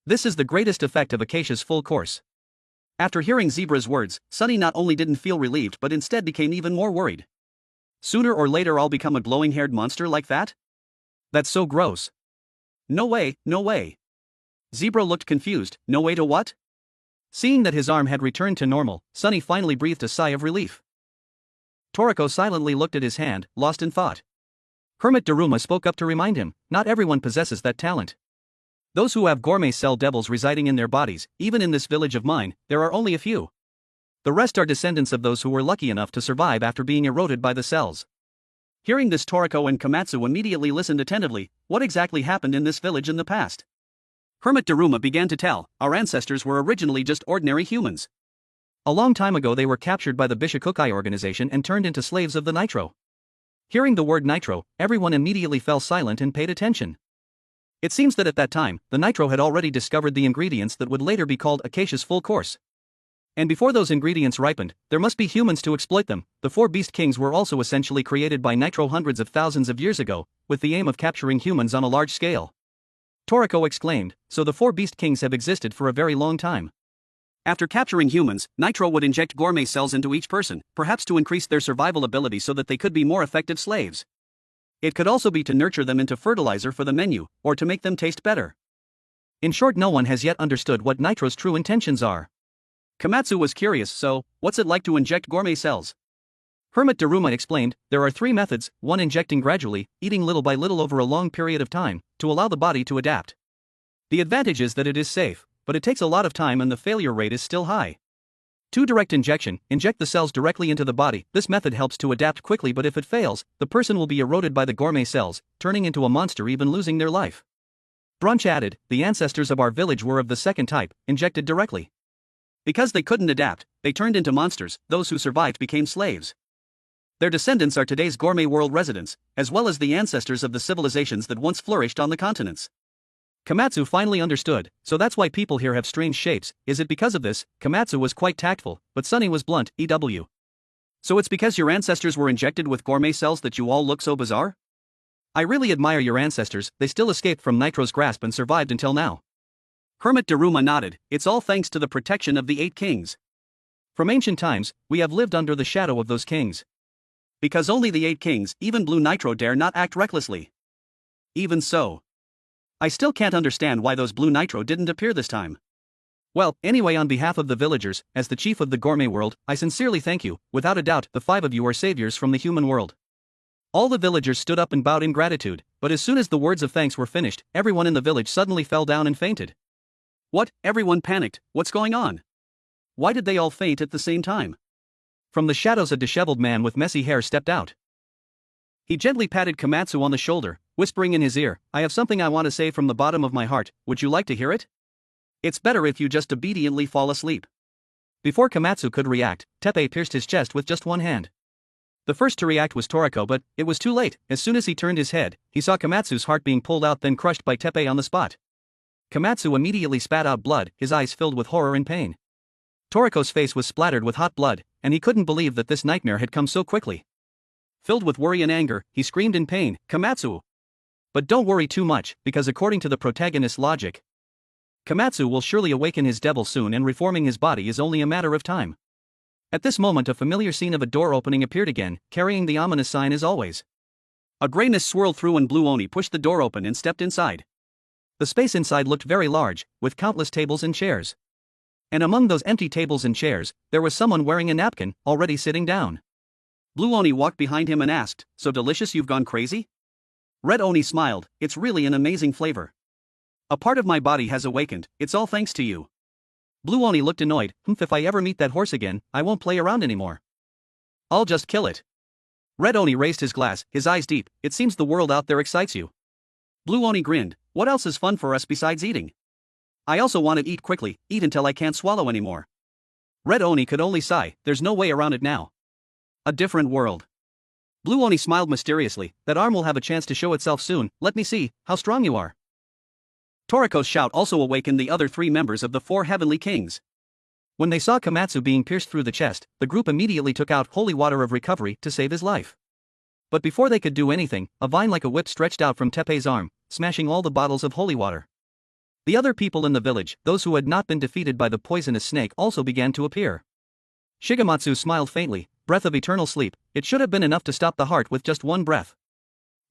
Speaker 1: This is the greatest effect of Acacia's full course. After hearing Zebra's words, Sunny not only didn't feel relieved but instead became even more worried. Sooner or later I'll become a glowing-haired monster like that? That's so gross. No way, no way. Zebra looked confused, no way to what? Seeing that his arm had returned to normal, Sunny finally breathed a sigh of relief. Toriko silently looked at his hand, lost in thought. Hermit Daruma spoke up to remind him, not everyone possesses that talent. Those who have gourmet cell devils residing in their bodies, even in this village of mine, there are only a few. The rest are descendants of those who were lucky enough to survive after being eroded by the cells. Hearing this, Toriko and Kamatsu immediately listened attentively. What exactly happened in this village in the past? Hermit Daruma began to tell, our ancestors were originally just ordinary humans. A long time ago they were captured by the Bishokukai organization and turned into slaves of the Nitro. Hearing the word Nitro, everyone immediately fell silent and paid attention. It seems that at that time, the Nitro had already discovered the ingredients that would later be called Acacia's full course. And before those ingredients ripened, there must be humans to exploit them. The 4 Beast Kings were also essentially created by Nitro hundreds of thousands of years ago, with the aim of capturing humans on a large scale. Toriko exclaimed, so the 4 Beast Kings have existed for a very long time. After capturing humans, Nitro would inject gourmet cells into each person, perhaps to increase their survival ability so that they could be more effective slaves. It could also be to nurture them into fertilizer for the menu, or to make them taste better. In short, no one has yet understood what Nitro's true intentions are. Kamatsu was curious, so, what's it like to inject gourmet cells? Hermit Daruma explained, there are 3 methods, 1 injecting gradually, eating little by little over a long period of time, to allow the body to adapt. The advantage is that it is safe, but it takes a lot of time and the failure rate is still high. 2 direct injection, inject the cells directly into the body. This method helps to adapt quickly, but if it fails, the person will be eroded by the gourmet cells, turning into a monster, even losing their life. Brunch added, the ancestors of our village were of the second type, injected directly. Because they couldn't adapt, they turned into monsters. Those who survived became slaves. Their descendants are today's Gourmet World residents, as well as the ancestors of the civilizations that once flourished on the continents. Kamatsu finally understood, so that's why people here have strange shapes. Is it because of this? Kamatsu was quite tactful, but Sunny was blunt, EW. So it's because your ancestors were injected with gourmet cells that you all look so bizarre? I really admire your ancestors, they still escaped from Nitro's grasp and survived until now. Hermit Daruma nodded, it's all thanks to the protection of the 8 kings. From ancient times, we have lived under the shadow of those kings. Because only the 8 kings, even Blue Nitro, dare not act recklessly. Even so, I still can't understand why those Blue Nitro didn't appear this time. Well, anyway, on behalf of the villagers, as the chief of the Gourmet World, I sincerely thank you. Without a doubt, the 5 of you are saviors from the human world. All the villagers stood up and bowed in gratitude, but as soon as the words of thanks were finished, everyone in the village suddenly fell down and fainted. What? Everyone panicked. What's going on? Why did they all faint at the same time? From the shadows, a disheveled man with messy hair stepped out. He gently patted Kamatsu on the shoulder, whispering in his ear, I have something I want to say from the bottom of my heart, would you like to hear it? It's better if you just obediently fall asleep. Before Kamatsu could react, Teepe pierced his chest with just one hand. The first to react was Toriko, but it was too late. As soon as he turned his head, he saw Kamatsu's heart being pulled out, then crushed by Teepe on the spot. Kamatsu immediately spat out blood, his eyes filled with horror and pain. Toriko's face was splattered with hot blood, and he couldn't believe that this nightmare had come so quickly. Filled with worry and anger, he screamed in pain, "Kamatsu!" But don't worry too much, because according to the protagonist's logic, Kamatsu will surely awaken his devil soon, and reforming his body is only a matter of time. At this moment, a familiar scene of a door opening appeared again, carrying the ominous sign as always. A grayness swirled through and Blue Oni pushed the door open and stepped inside. The space inside looked very large, with countless tables and chairs. And among those empty tables and chairs, there was someone wearing a napkin, already sitting down. Blue Oni walked behind him and asked, "So delicious you've gone crazy?" Red Oni smiled, "It's really an amazing flavor. A part of my body has awakened, it's all thanks to you." Blue Oni looked annoyed, "If I ever meet that horse again, I won't play around anymore. I'll just kill it." Red Oni raised his glass, his eyes deep, "It seems the world out there excites you." Blue Oni grinned, "What else is fun for us besides eating? I also want to eat quickly, eat until I can't swallow anymore." Red Oni could only sigh, "There's no way around it now. A different world." Blue Oni smiled mysteriously, "That arm will have a chance to show itself soon, let me see how strong you are." Toriko's shout also awakened the other 3 members of the 4 heavenly kings. When they saw Kamatsu being pierced through the chest, the group immediately took out holy water of recovery to save his life. But before they could do anything, a vine like a whip stretched out from Teepe's arm, smashing all the bottles of holy water. The other people in the village, those who had not been defeated by the poisonous snake, also began to appear. Shigematsu smiled faintly, "Breath of eternal sleep, it should have been enough to stop the heart with just one breath.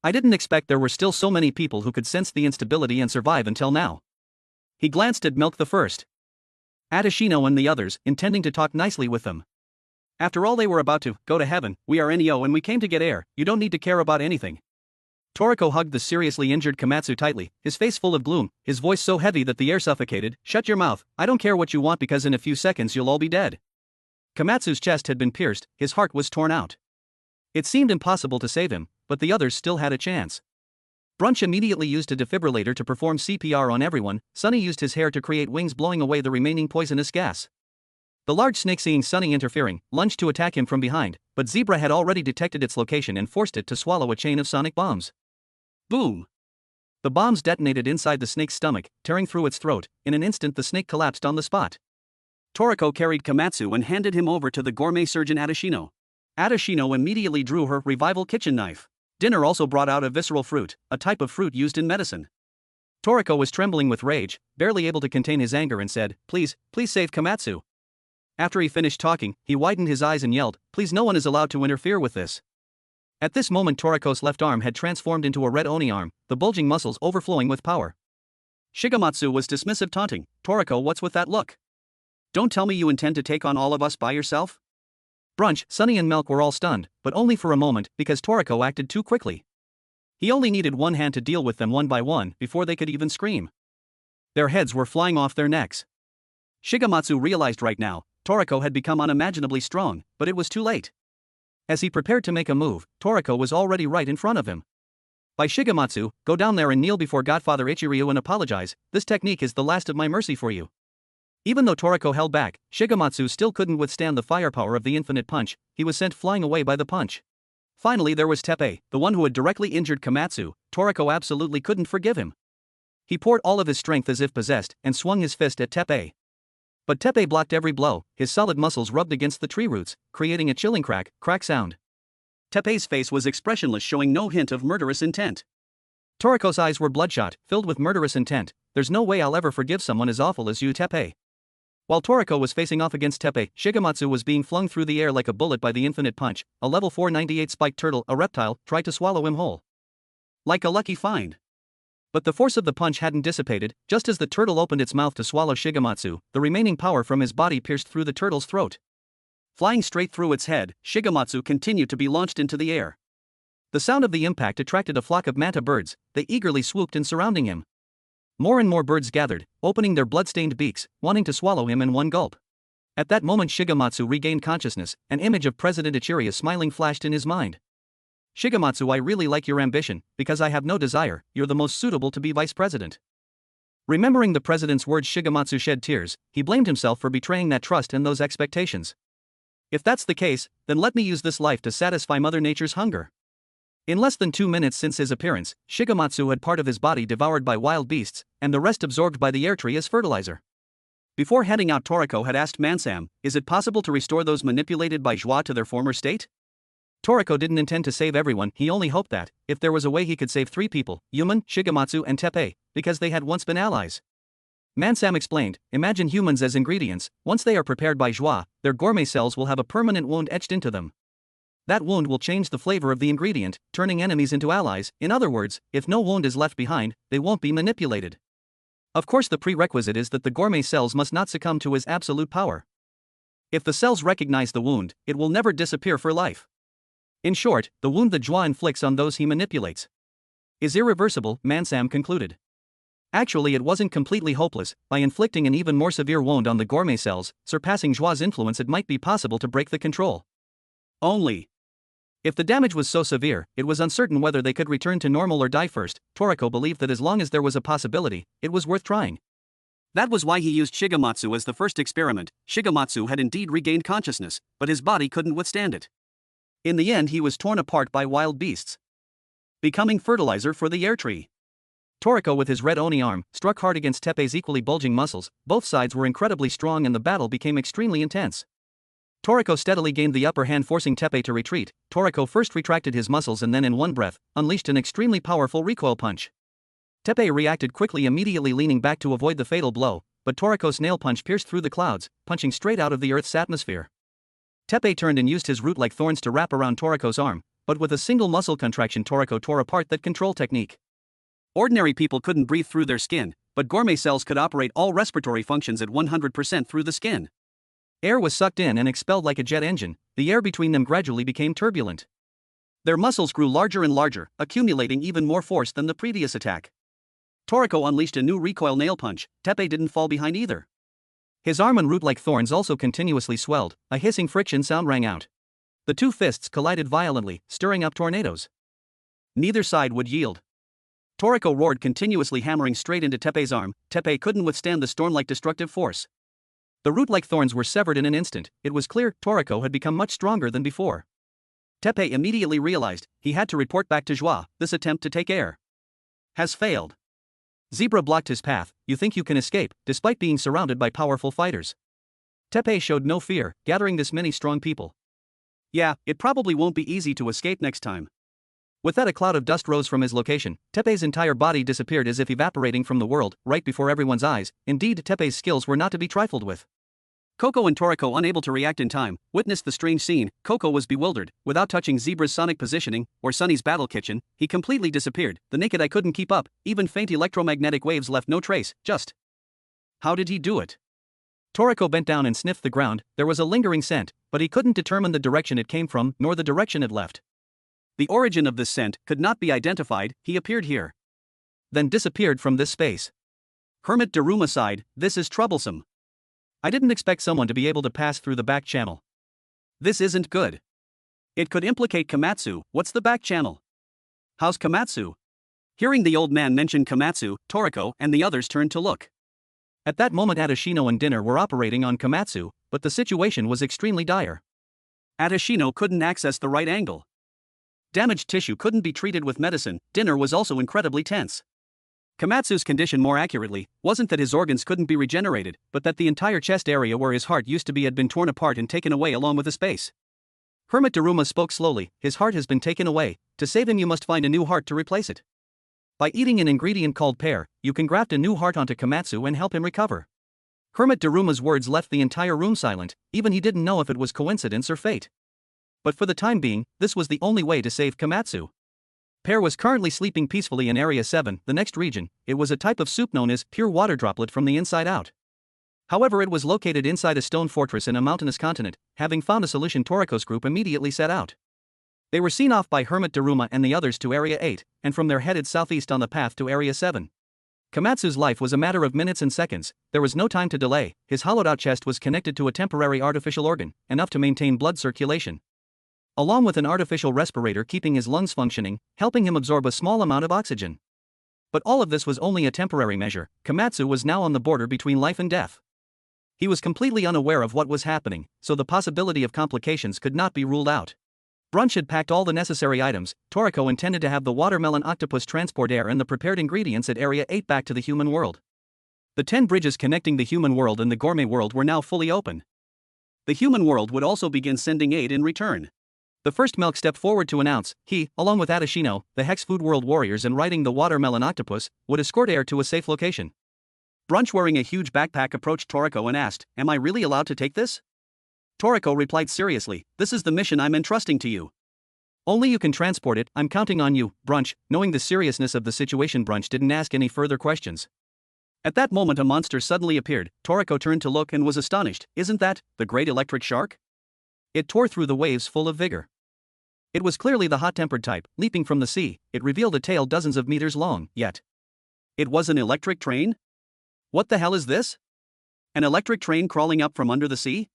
Speaker 1: I didn't expect there were still so many people who could sense the instability and survive until now." He glanced at Milk the First, Adashino and the others, intending to talk nicely with them. "After all, they were about to go to heaven. We are Neo and we came to get air, you don't need to care about anything." Toriko hugged the seriously injured Kamatsu tightly, his face full of gloom, his voice so heavy that the air suffocated, "Shut your mouth, I don't care what you want, because in a few seconds you'll all be dead." Kamatsu's chest had been pierced, his heart was torn out. It seemed impossible to save him, but the others still had a chance. Brunch immediately used a defibrillator to perform CPR on everyone. Sunny used his hair to create wings blowing away the remaining poisonous gas. The large snake, seeing Sunny interfering, lunged to attack him from behind, but Zebra had already detected its location and forced it to swallow a chain of sonic bombs. Boom! The bombs detonated inside the snake's stomach, tearing through its throat. In an instant the snake collapsed on the spot. Toriko carried Kamatsu and handed him over to the gourmet surgeon Adashino. Adashino immediately drew her revival kitchen knife. Dinner also brought out a visceral fruit, a type of fruit used in medicine. Toriko was trembling with rage, barely able to contain his anger, and said, please save Kamatsu." After he finished talking, he widened his eyes and yelled, "Please, no one is allowed to interfere with this." At this moment Toriko's left arm had transformed into a red Oni arm, the bulging muscles overflowing with power. Shigematsu was dismissive, taunting, "Toriko, what's with that look? Don't tell me you intend to take on all of us by yourself?" Brunch, Sunny and Milk were all stunned, but only for a moment, because Toriko acted too quickly. He only needed one hand to deal with them one by one before they could even scream. Their heads were flying off their necks. Shigematsu realized right now, Toriko had become unimaginably strong, but it was too late. As he prepared to make a move, Toriko was already right in front of him. "By Shigematsu, go down there and kneel before Godfather Ichiryu and apologize. This technique is the last of my mercy for you." Even though Toriko held back, Shigematsu still couldn't withstand the firepower of the infinite punch. He was sent flying away by the punch. Finally there was Teepe, the one who had directly injured Kamatsu. Toriko absolutely couldn't forgive him. He poured all of his strength as if possessed, and swung his fist at Teepe. But Teepe blocked every blow, his solid muscles rubbed against the tree roots, creating a chilling crack sound. Tepe's face was expressionless, showing no hint of murderous intent. Toriko's eyes were bloodshot, filled with murderous intent. "There's no way I'll ever forgive someone as awful as you, Teepe." While Toriko was facing off against Teepe, Shigematsu was being flung through the air like a bullet by the infinite punch. A level 498 spiked turtle, a reptile, tried to swallow him whole. Like a lucky find. But the force of the punch hadn't dissipated. Just as the turtle opened its mouth to swallow Shigematsu, the remaining power from his body pierced through the turtle's throat. Flying straight through its head, Shigematsu continued to be launched into the air. The sound of the impact attracted a flock of manta birds. They eagerly swooped in surrounding him. More and more birds gathered, opening their blood-stained beaks, wanting to swallow him in one gulp. At that moment Shigematsu regained consciousness. An image of President Ichiryu smiling flashed in his mind. "Shigematsu, I really like your ambition, because I have no desire. You're the most suitable to be vice president." Remembering the president's words, Shigematsu shed tears. He blamed himself for betraying that trust and those expectations. If that's the case, then let me use this life to satisfy Mother Nature's hunger. In less than 2 minutes since his appearance, Shigematsu had part of his body devoured by wild beasts, and the rest absorbed by the air tree as fertilizer. Before heading out, Toriko had asked Mansam, is it possible to restore those manipulated by Joie to their former state? Toriko didn't intend to save everyone, he only hoped that, if there was a way he could save 3 people, Human, Shigematsu and Teepe, because they had once been allies. Mansam explained, imagine humans as ingredients, once they are prepared by Joie, their gourmet cells will have a permanent wound etched into them. That wound will change the flavor of the ingredient, turning enemies into allies. In other words, if no wound is left behind, they won't be manipulated. Of course, the prerequisite is that the gourmet cells must not succumb to his absolute power. If the cells recognize the wound, it will never disappear for life. In short, the wound that Joie inflicts on those he manipulates is irreversible, Mansam concluded. Actually, it wasn't completely hopeless. By inflicting an even more severe wound on the gourmet cells, surpassing Joie's influence, it might be possible to break the control. Only if the damage was so severe, it was uncertain whether they could return to normal or die first. Toriko believed that as long as there was a possibility, it was worth trying. That was why he used Shigematsu as the first experiment. Shigematsu had indeed regained consciousness, but his body couldn't withstand it. In the end, he was torn apart by wild beasts, becoming fertilizer for the air tree. Toriko, with his red Oni arm, struck hard against Teepe's equally bulging muscles. Both sides were incredibly strong and the battle became extremely intense. Toriko steadily gained the upper hand, forcing Teepe to retreat. Toriko first retracted his muscles and then in one breath, unleashed an extremely powerful recoil punch. Teepe reacted quickly, immediately leaning back to avoid the fatal blow, but Toriko's nail punch pierced through the clouds, punching straight out of the Earth's atmosphere. Teepe turned and used his root-like thorns to wrap around Toriko's arm, but with a single muscle contraction Toriko tore apart that control technique. Ordinary people couldn't breathe through their skin, but gourmet cells could operate all respiratory functions at 100% through the skin. Air was sucked in and expelled like a jet engine. The air between them gradually became turbulent. Their muscles grew larger and larger, accumulating even more force than the previous attack. Toriko unleashed a new recoil nail punch. Teepe didn't fall behind either. His arm and root-like thorns also continuously swelled. A hissing friction sound rang out. The two fists collided violently, stirring up tornadoes. Neither side would yield. Toriko roared, continuously hammering straight into Teepe's arm. Teepe couldn't withstand the storm-like destructive force. The root-like thorns were severed in an instant. It was clear Toriko had become much stronger than before. Teepe immediately realized he had to report back to Joie. This attempt to take air has failed. Zebra blocked his path. You think you can escape, despite being surrounded by powerful fighters? Teepe showed no fear, gathering this many strong people. Yeah, it probably won't be easy to escape next time. With that, a cloud of dust rose from his location. Teepe's entire body disappeared as if evaporating from the world, right before everyone's eyes. Indeed, Teepe's skills were not to be trifled with. Koko and Toriko, unable to react in time, witnessed the strange scene. Koko was bewildered. Without touching Zebra's sonic positioning, or Sunny's battle kitchen, he completely disappeared. The naked eye couldn't keep up. Even faint electromagnetic waves left no trace. Just how did he do it? Toriko bent down and sniffed the ground. There was a lingering scent, but he couldn't determine the direction it came from, nor the direction it left. The origin of this scent could not be identified. He appeared here, then disappeared from this space. Hermit Daruma sighed, this is troublesome. I didn't expect someone to be able to pass through the back channel. This isn't good. It could implicate Kamatsu. What's the back channel? How's Kamatsu? Hearing the old man mention Kamatsu, Toriko and the others turned to look. At that moment, Acacia and Dinner were operating on Kamatsu, but the situation was extremely dire. Acacia couldn't access the right angle. Damaged tissue couldn't be treated with medicine. Dinner was also incredibly tense. Kamatsu's condition, more accurately, wasn't that his organs couldn't be regenerated, but that the entire chest area where his heart used to be had been torn apart and taken away along with the space. Hermit Daruma spoke slowly, his heart has been taken away. To save him you must find a new heart to replace it. By eating an ingredient called pear, you can graft a new heart onto Kamatsu and help him recover. Hermit Daruma's words left the entire room silent. Even he didn't know if it was coincidence or fate. But for the time being, this was the only way to save Kamatsu. Pear was currently sleeping peacefully in Area 7, the next region. It was a type of soup known as pure water droplet from the inside out. However, it was located inside a stone fortress in a mountainous continent. Having found a solution, Toriko's group immediately set out. They were seen off by Hermit Daruma and the others to Area 8, and from there headed southeast on the path to Area 7. Kamatsu's life was a matter of minutes and seconds. There was no time to delay. His hollowed-out chest was connected to a temporary artificial organ, enough to maintain blood circulation, along with an artificial respirator keeping his lungs functioning, helping him absorb a small amount of oxygen. But all of this was only a temporary measure. Kamatsu was now on the border between life and death. He was completely unaware of what was happening, so the possibility of complications could not be ruled out. Brunch had packed all the necessary items. Toriko intended to have the watermelon octopus transport air and the prepared ingredients at Area 8 back to the human world. The 10 bridges connecting the human world and the gourmet world were now fully open. The human world would also begin sending aid in return. The first Milk stepped forward to announce he, along with Acacia, the Hex Food World warriors and riding the watermelon octopus, would escort air to a safe location. Brunch, wearing a huge backpack, approached Toriko and asked, "Am I really allowed to take this?" Toriko replied seriously, "This is the mission I'm entrusting to you. Only you can transport it, I'm counting on you." Brunch, knowing the seriousness of the situation, Brunch didn't ask any further questions. At that moment a monster suddenly appeared. Toriko turned to look and was astonished. Isn't that the great electric shark? It tore through the waves full of vigor. It was clearly the hot-tempered type, leaping from the sea. It revealed a tail dozens of meters long, yet it was an electric train? What the hell is this? An electric train crawling up from under the sea?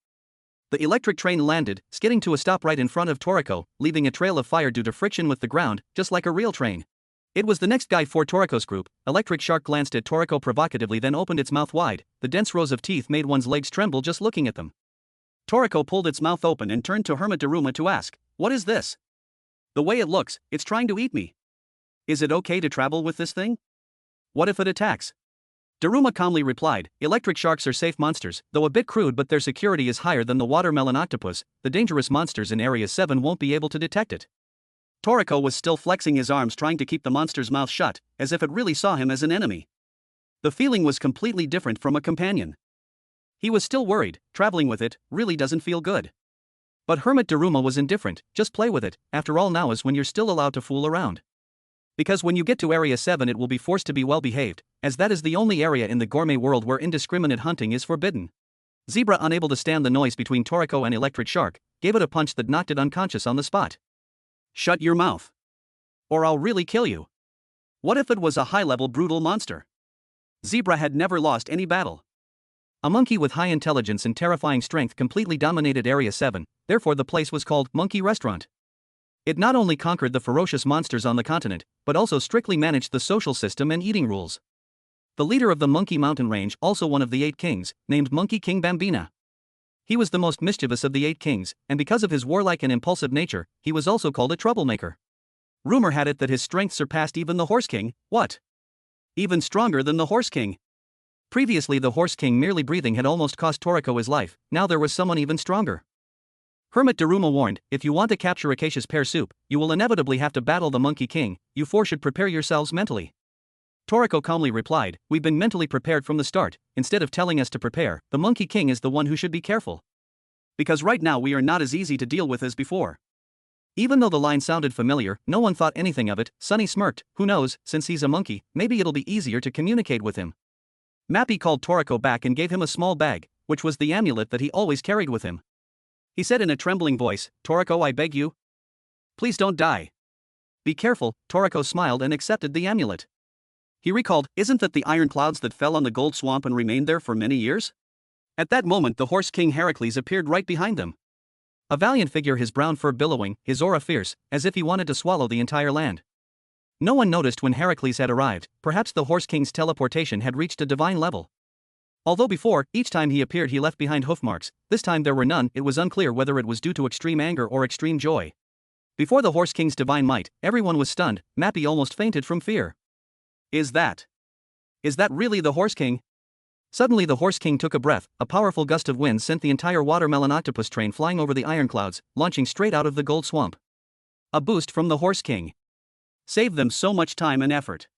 Speaker 1: The electric train landed, skidding to a stop right in front of Toriko, leaving a trail of fire due to friction with the ground, just like a real train. It was the next guy for Toriko's group. Electric Shark glanced at Toriko provocatively, then opened its mouth wide. The dense rows of teeth made one's legs tremble just looking at them. Toriko pulled its mouth open and turned to Hermit Daruma to ask, "What is this? The way it looks, it's trying to eat me. Is it okay to travel with this thing? What if it attacks?" Daruma calmly replied, "Electric sharks are safe monsters, though a bit crude, but their security is higher than the watermelon octopus. The dangerous monsters in Area 7 won't be able to detect it." Toriko was still flexing his arms, trying to keep the monster's mouth shut, as if it really saw him as an enemy. The feeling was completely different from a companion. He was still worried. Traveling with it really doesn't feel good. But Hermit Daruma was indifferent. Just play with it. After all, now is when you're still allowed to fool around. Because when you get to Area 7 it will be forced to be well behaved, as that is the only area in the gourmet world where indiscriminate hunting is forbidden. Zebra, unable to stand the noise between Toriko and Electric Shark, gave it a punch that knocked it unconscious on the spot. "Shut your mouth. Or I'll really kill you." What if it was a high-level brutal monster? Zebra had never lost any battle. A monkey with high intelligence and terrifying strength completely dominated Area 7, therefore the place was called Monkey Restaurant. It not only conquered the ferocious monsters on the continent, but also strictly managed the social system and eating rules. The leader of the Monkey Mountain Range, also one of the 8 kings, named Monkey King Bambina. He was the most mischievous of the 8 kings, and because of his warlike and impulsive nature, he was also called a troublemaker. Rumor had it that his strength surpassed even the Horse King. What? Even stronger than the Horse King? Previously the Horse King merely breathing had almost cost Toriko his life, now there was someone even stronger. Hermit Daruma warned, "If you want to capture Acacia's pear soup, you will inevitably have to battle the Monkey King. You 4 should prepare yourselves mentally." Toriko calmly replied, "We've been mentally prepared from the start. Instead of telling us to prepare, the Monkey King is the one who should be careful. Because right now we are not as easy to deal with as before." Even though the line sounded familiar, no one thought anything of it. Sunny smirked, "Who knows, since he's a monkey, maybe it'll be easier to communicate with him." Mappy called Toriko back and gave him a small bag, which was the amulet that he always carried with him. He said in a trembling voice, "Toriko, I beg you. Please don't die. Be careful." Toriko smiled and accepted the amulet. He recalled, "Isn't that the iron clouds that fell on the gold swamp and remained there for many years?" At that moment the Horse King Heracles appeared right behind them. A valiant figure, his brown fur billowing, his aura fierce, as if he wanted to swallow the entire land. No one noticed when Heracles had arrived. Perhaps the Horse King's teleportation had reached a divine level. Although before, each time he appeared he left behind hoof marks, this time there were none. It was unclear whether it was due to extreme anger or extreme joy. Before the Horse King's divine might, everyone was stunned. Mappy almost fainted from fear. Is that really the Horse King? Suddenly the Horse King took a breath. A powerful gust of wind sent the entire watermelon octopus train flying over the iron clouds, launching straight out of the gold swamp. A boost from the Horse King saved them so much time and effort.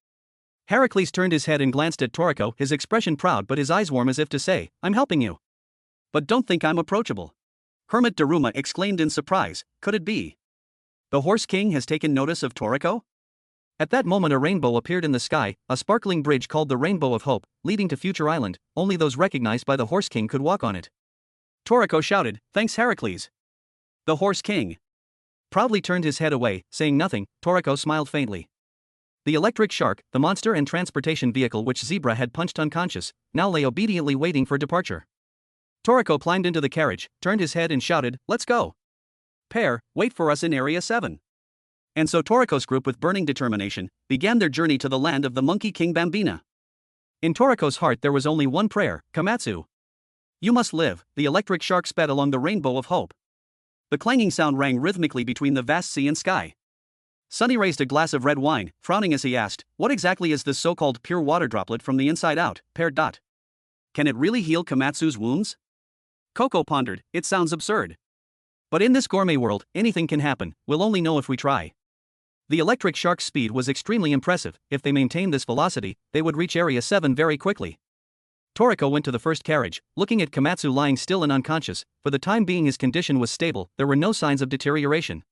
Speaker 1: Heracles turned his head and glanced at Toriko, his expression proud but his eyes warm, as if to say, "I'm helping you. But don't think I'm approachable." Hermit Daruma exclaimed in surprise, "Could it be the Horse King has taken notice of Toriko?" At that moment a rainbow appeared in the sky, a sparkling bridge called the Rainbow of Hope, leading to Future Island. Only those recognized by the Horse King could walk on it. Toriko shouted, "Thanks Heracles." The Horse King proudly turned his head away, saying nothing. Toriko smiled faintly. The electric shark, the monster and transportation vehicle which Zebra had punched unconscious, now lay obediently waiting for departure. Toriko climbed into the carriage, turned his head and shouted, "Let's go. Pair, wait for us in Area 7. And so Toriko's group, with burning determination, began their journey to the land of the Monkey King Bambina. In Toriko's heart there was only one prayer, Kamatsu. You must live, the electric shark sped along the rainbow of hope. The clanging sound rang rhythmically between the vast sea and sky. Sunny raised a glass of red wine, frowning as he asked, "What exactly is this so-called pure water droplet from the inside out, paired dot? Can it really heal Kamatsu's wounds?" Koko pondered, "It sounds absurd. But in this gourmet world, anything can happen, we'll only know if we try." The electric shark's speed was extremely impressive. If they maintained this velocity, they would reach Area 7 very quickly. Toriko went to the first carriage, looking at Kamatsu lying still and unconscious. For the time being his condition was stable, there were no signs of deterioration.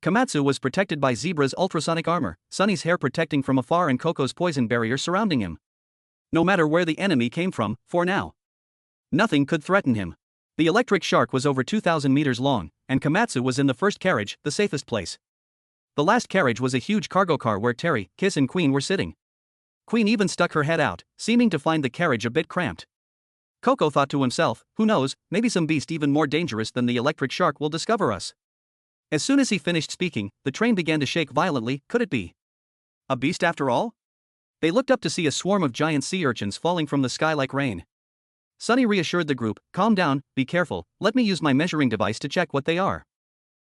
Speaker 1: Kamatsu was protected by Zebra's ultrasonic armor, Sunny's hair protecting from afar and Koko's poison barrier surrounding him. No matter where the enemy came from, for now, nothing could threaten him. The electric shark was over 2,000 meters long, and Kamatsu was in the first carriage, the safest place. The last carriage was a huge cargo car where Terry, Kiss and Queen were sitting. Queen even stuck her head out, seeming to find the carriage a bit cramped. Koko thought to himself, who knows, maybe some beast even more dangerous than the electric shark will discover us. As soon as he finished speaking, the train began to shake violently. Could it be a beast after all? They looked up to see a swarm of giant sea urchins falling from the sky like rain. Sunny reassured the group, "Calm down, be careful, let me use my measuring device to check what they are."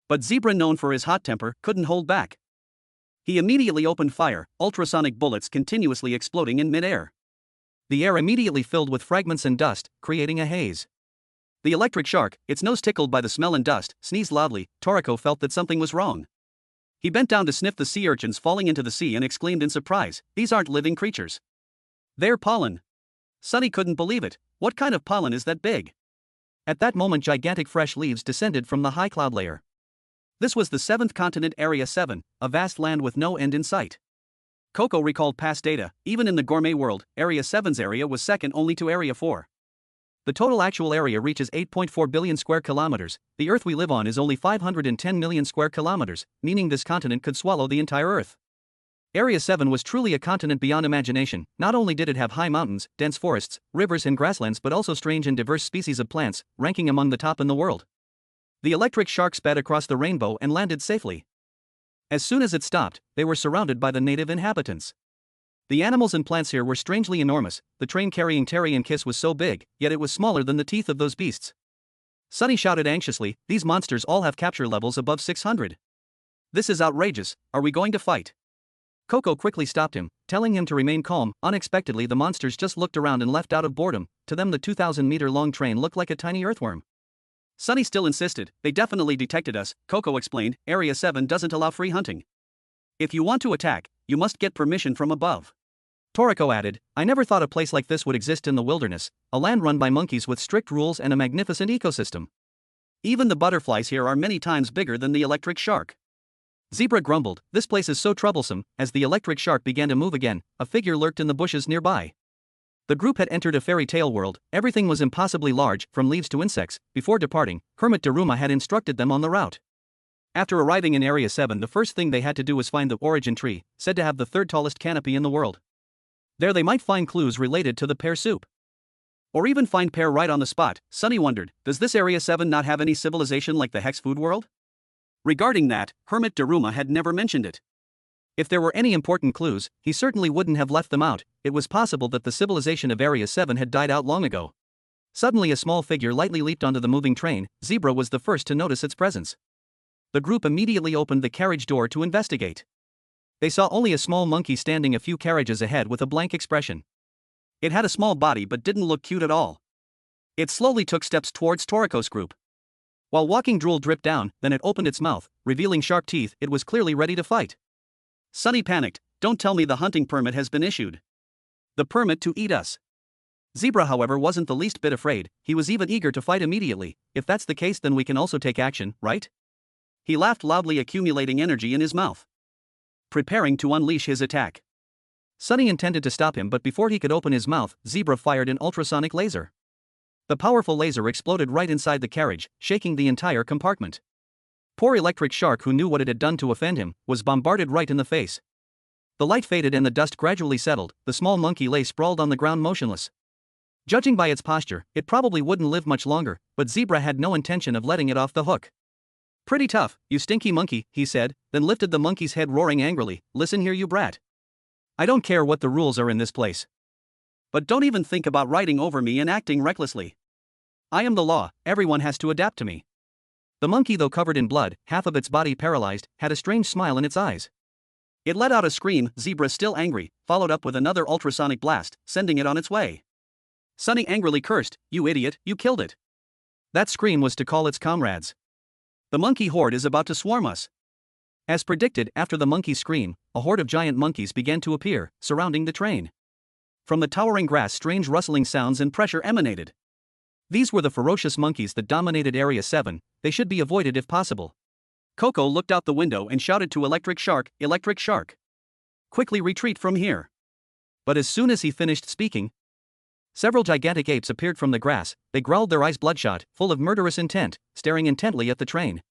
Speaker 1: But Zebra, known for his hot temper, couldn't hold back. He immediately opened fire, ultrasonic bullets continuously exploding in mid-air. The air immediately filled with fragments and dust, creating a haze. The electric shark, its nose tickled by the smell and dust, sneezed loudly. Toriko felt that something was wrong. He bent down to sniff the sea urchins falling into the sea and exclaimed in surprise, "These aren't living creatures. They're pollen." Sunny couldn't believe it. What kind of pollen is that big? At that moment gigantic fresh leaves descended from the high cloud layer. This was the seventh continent, Area 7, a vast land with no end in sight. Koko recalled past data. Even in the gourmet world, Area 7's area was second only to Area 4. The total actual area reaches 8.4 billion square kilometers. The Earth we live on is only 510 million square kilometers, meaning this continent could swallow the entire Earth. Area 7 was truly a continent beyond imagination. Not only did it have high mountains, dense forests, rivers and grasslands, but also strange and diverse species of plants, ranking among the top in the world. The electric shark sped across the rainbow and landed safely. As soon as it stopped, they were surrounded by the native inhabitants. The animals and plants here were strangely enormous. The train carrying Terry and Kiss was so big, yet it was smaller than the teeth of those beasts. Sunny shouted anxiously, "These monsters all have capture levels above 600. This is outrageous, are we going to fight?" Koko quickly stopped him, telling him to remain calm. Unexpectedly the monsters just looked around and left out of boredom. To them the 2,000-meter-long train looked like a tiny earthworm. Sunny still insisted, "They definitely detected us," Koko explained. "Area 7 doesn't allow free hunting. If you want to attack, you must get permission from above." Toriko added, "I never thought a place like this would exist in the wilderness, a land run by monkeys with strict rules and a magnificent ecosystem. Even the butterflies here are many times bigger than the electric shark." Zebra grumbled, "This place is so troublesome." As the electric shark began to move again, a figure lurked in the bushes nearby. The group had entered a fairy tale world. Everything was impossibly large, from leaves to insects. Before departing, Hermit Daruma had instructed them on the route. After arriving in Area 7, the first thing they had to do was find the origin tree, said to have the third tallest canopy in the world. There they might find clues related to the pear soup. Or even find pear right on the spot. Sunny wondered, does this Area 7 not have any civilization like the Hex food world? Regarding that, Hermit Daruma had never mentioned it. If there were any important clues, he certainly wouldn't have left them out. It was possible that the civilization of Area 7 had died out long ago. Suddenly a small figure lightly leaped onto the moving train. Zebra was the first to notice its presence. The group immediately opened the carriage door to investigate. They saw only a small monkey standing a few carriages ahead with a blank expression. It had a small body but didn't look cute at all. It slowly took steps towards Toriko's group. While walking, drool dripped down, then it opened its mouth, revealing sharp teeth. It was clearly ready to fight. Sunny panicked, "Don't tell me the hunting permit has been issued. The permit to eat us." Zebra, however, wasn't the least bit afraid. He was even eager to fight immediately. "If that's the case, then we can also take action, right?" He laughed loudly, accumulating energy in his mouth, preparing to unleash his attack. Sunny intended to stop him, but before he could open his mouth, Zebra fired an ultrasonic laser. The powerful laser exploded right inside the carriage, shaking the entire compartment. Poor electric shark, who knew what it had done to offend him, was bombarded right in the face. The light faded and the dust gradually settled. The small monkey lay sprawled on the ground motionless. Judging by its posture, it probably wouldn't live much longer, but Zebra had no intention of letting it off the hook. "Pretty tough, you stinky monkey," he said, then lifted the monkey's head, roaring angrily, "Listen here, you brat. I don't care what the rules are in this place, but don't even think about riding over me and acting recklessly. I am the law, everyone has to adapt to me. The monkey, though covered in blood, half of its body paralyzed, had a strange smile in its eyes. It let out a scream, Zebra still angry, followed up with another ultrasonic blast, sending it on its way. Sunny angrily cursed, "You idiot, you killed it." That scream was to call its comrades. The monkey horde is about to swarm us. As predicted, after the monkey's scream, a horde of giant monkeys began to appear, surrounding the train. From the towering grass, strange rustling sounds and pressure emanated. These were the ferocious monkeys that dominated Area 7, they should be avoided if possible. Koko looked out the window and shouted to Electric Shark, "Electric Shark! Quickly retreat from here." But as soon as he finished speaking, several gigantic apes appeared from the grass. They growled, their eyes bloodshot, full of murderous intent, staring intently at the train.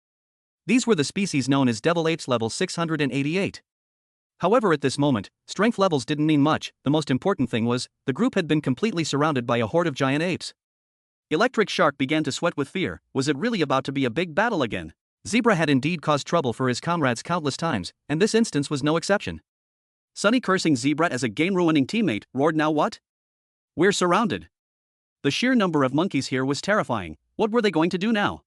Speaker 1: These were the species known as Devil Apes level 688. However, at this moment, strength levels didn't mean much. The most important thing was, the group had been completely surrounded by a horde of giant apes. Electric Shark began to sweat with fear. Was it really about to be a big battle again? Zebra had indeed caused trouble for his comrades countless times, and this instance was no exception. Sunny, cursing Zebra as a game-ruining teammate, roared, "Now what? We're surrounded." The sheer number of monkeys here was terrifying. What were they going to do now?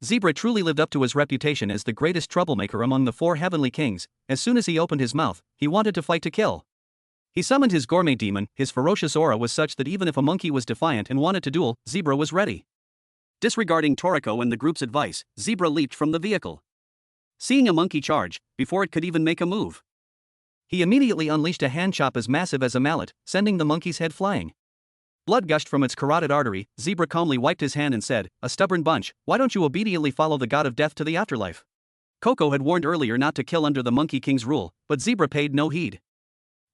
Speaker 1: Zebra truly lived up to his reputation as the greatest troublemaker among the 4 heavenly kings. As soon as he opened his mouth, he wanted to fight to kill. He summoned his gourmet demon. His ferocious aura was such that even if a monkey was defiant and wanted to duel, Zebra was ready. Disregarding Toriko and the group's advice, Zebra leaped from the vehicle. Seeing a monkey charge, before it could even make a move, he immediately unleashed a hand chop as massive as a mallet, sending the monkey's head flying. Blood gushed from its carotid artery. Zebra calmly wiped his hand and said, "A stubborn bunch, why don't you obediently follow the god of death to the afterlife?" Koko had warned earlier not to kill under the Monkey King's rule, but Zebra paid no heed.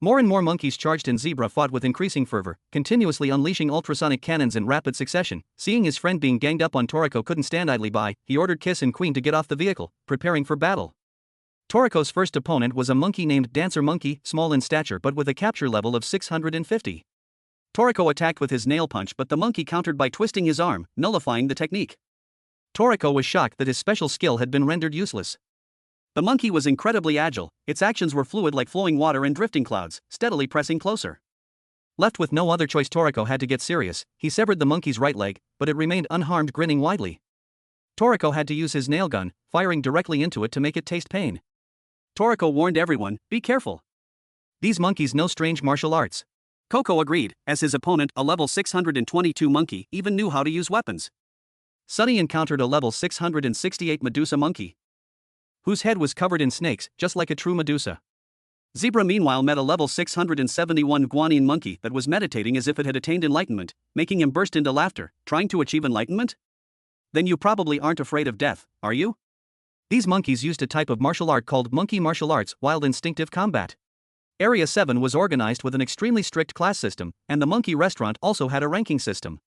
Speaker 1: More and more monkeys charged and Zebra fought with increasing fervor, continuously unleashing ultrasonic cannons in rapid succession. Seeing his friend being ganged up on, Toriko couldn't stand idly by. He ordered Kiss and Queen to get off the vehicle, preparing for battle. Toriko's first opponent was a monkey named Dancer Monkey, small in stature but with a capture level of 650. Toriko attacked with his nail punch, but the monkey countered by twisting his arm, nullifying the technique. Toriko was shocked that his special skill had been rendered useless. The monkey was incredibly agile, its actions were fluid like flowing water and drifting clouds, steadily pressing closer. Left with no other choice, Toriko had to get serious. He severed the monkey's right leg, but it remained unharmed, grinning widely. Toriko had to use his nail gun, firing directly into it to make it taste pain. Toriko warned everyone, "Be careful. These monkeys know strange martial arts." Koko agreed, as his opponent, a level 622 monkey, even knew how to use weapons. Sunny encountered a level 668 Medusa monkey, whose head was covered in snakes, just like a true Medusa. Zebra meanwhile met a level 671 Guanine monkey that was meditating as if it had attained enlightenment, making him burst into laughter. Trying to achieve enlightenment? Then you probably aren't afraid of death, are you? These monkeys used a type of martial art called monkey martial arts, wild instinctive combat. Area 7 was organized with an extremely strict class system, and the monkey restaurant also had a ranking system.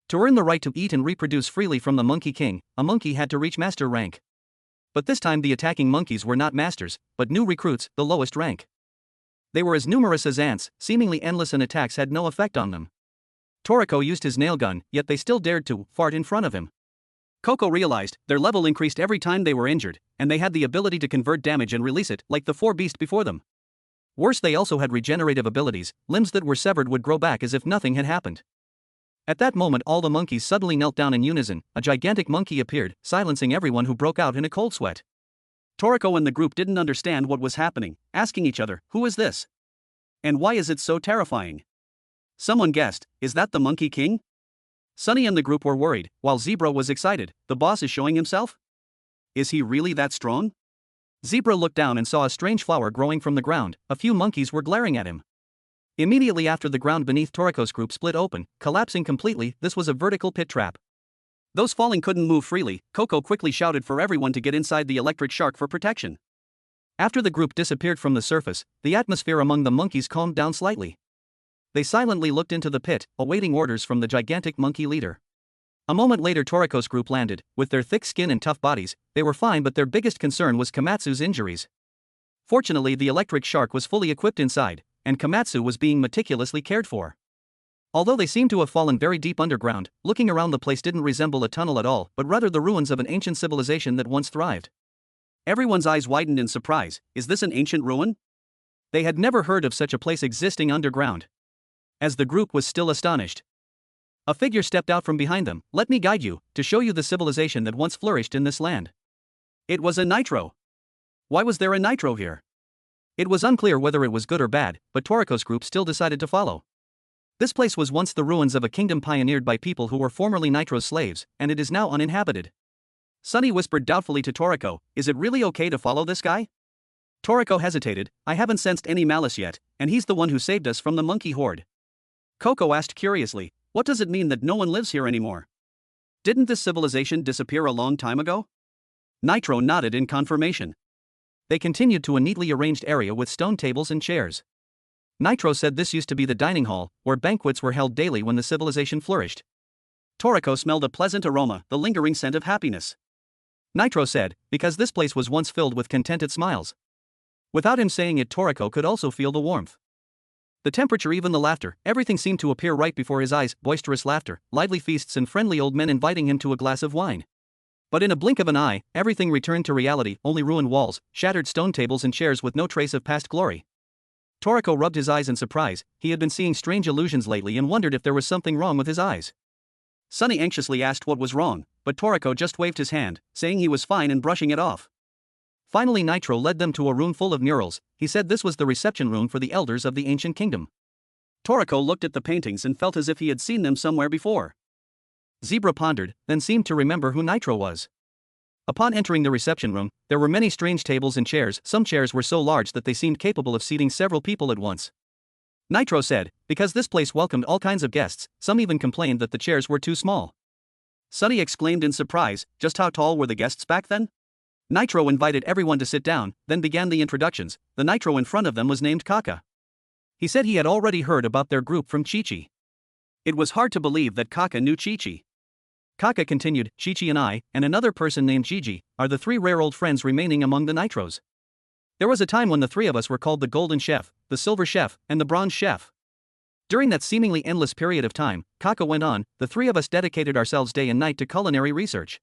Speaker 1: To earn the right to eat and reproduce freely from the Monkey King, a monkey had to reach master rank. But this time the attacking monkeys were not masters, but new recruits, the lowest rank. They were as numerous as ants, seemingly endless, and attacks had no effect on them. Toriko used his nail gun, yet they still dared to fart in front of him. Koko realized their level increased every time they were injured, and they had the ability to convert damage and release it, like the 4 beasts before them. Worse, they also had regenerative abilities. Limbs that were severed would grow back as if nothing had happened. At that moment all the monkeys suddenly knelt down in unison. A gigantic monkey appeared, silencing everyone who broke out in a cold sweat. Toriko and the group didn't understand what was happening, asking each other, "Who is this? And why is it so terrifying?" Someone guessed, "Is that the Monkey King?" Sunny and the group were worried, while Zebra was excited. "The boss is showing himself? Is he really that strong?" Zebra looked down and saw a strange flower growing from the ground. A few monkeys were glaring at him. Immediately after, the ground beneath Toriko's group split open, collapsing completely. This was a vertical pit trap. Those falling couldn't move freely. Koko quickly shouted for everyone to get inside the electric shark for protection. After the group disappeared from the surface, the atmosphere among the monkeys calmed down slightly. They silently looked into the pit, awaiting orders from the gigantic monkey leader. A moment later Toriko's group landed. With their thick skin and tough bodies, they were fine, but their biggest concern was Kamatsu's injuries. Fortunately, the electric shark was fully equipped inside, and Kamatsu was being meticulously cared for. Although they seemed to have fallen very deep underground, looking around the place didn't resemble a tunnel at all, but rather the ruins of an ancient civilization that once thrived. Everyone's eyes widened in surprise. Is this an ancient ruin? They had never heard of such a place existing underground. As the group was still astonished, A figure stepped out from behind them. "Let me guide you, to show you the civilization that once flourished in this land." It was a nitro. Why was there a nitro here? It was unclear whether it was good or bad, but Toriko's group still decided to follow. This place was once the ruins of a kingdom pioneered by people who were formerly Nitro's slaves, and it is now uninhabited. Sunny whispered doubtfully to Toriko, "Is it really okay to follow this guy?" Toriko hesitated. "I haven't sensed any malice yet, and he's the one who saved us from the monkey horde." Koko asked curiously, "What does it mean that no one lives here anymore? Didn't this civilization disappear a long time ago?" Nitro nodded in confirmation. They continued to a neatly arranged area with stone tables and chairs. Nitro said this used to be the dining hall, where banquets were held daily when the civilization flourished. Toriko smelled a pleasant aroma, the lingering scent of happiness. Nitro said, because this place was once filled with contented smiles. Without him saying it, Toriko could also feel the warmth. The temperature, even the laughter, everything seemed to appear right before his eyes: boisterous laughter, lively feasts, and friendly old men inviting him to a glass of wine. But in a blink of an eye, everything returned to reality: only ruined walls, shattered stone tables, and chairs with no trace of past glory. Toriko rubbed his eyes in surprise. He had been seeing strange illusions lately and wondered if there was something wrong with his eyes. Sunny anxiously asked what was wrong, but Toriko just waved his hand, saying he was fine and brushing it off. Finally, Nitro led them to a room full of murals. He said this was the reception room for the elders of the ancient kingdom. Toriko looked at the paintings and felt as if he had seen them somewhere before. Zebra pondered, then seemed to remember who Nitro was. Upon entering the reception room, there were many strange tables and chairs. Some chairs were so large that they seemed capable of seating several people at once. Nitro said, because this place welcomed all kinds of guests, some even complained that the chairs were too small. Sunny exclaimed in surprise, just how tall were the guests back then? Nitro invited everyone to sit down, then began the introductions. The Nitro in front of them was named Kaka. He said he had already heard about their group from Chi-Chi. It was hard to believe that Kaka knew Chi-Chi. Kaka continued, Chi-Chi and I, and another person named Gigi, are the three rare old friends remaining among the Nitros. There was a time when the three of us were called the Golden Chef, the Silver Chef, and the Bronze Chef. During that seemingly endless period of time, Kaka went on, the three of us dedicated ourselves day and night to culinary research.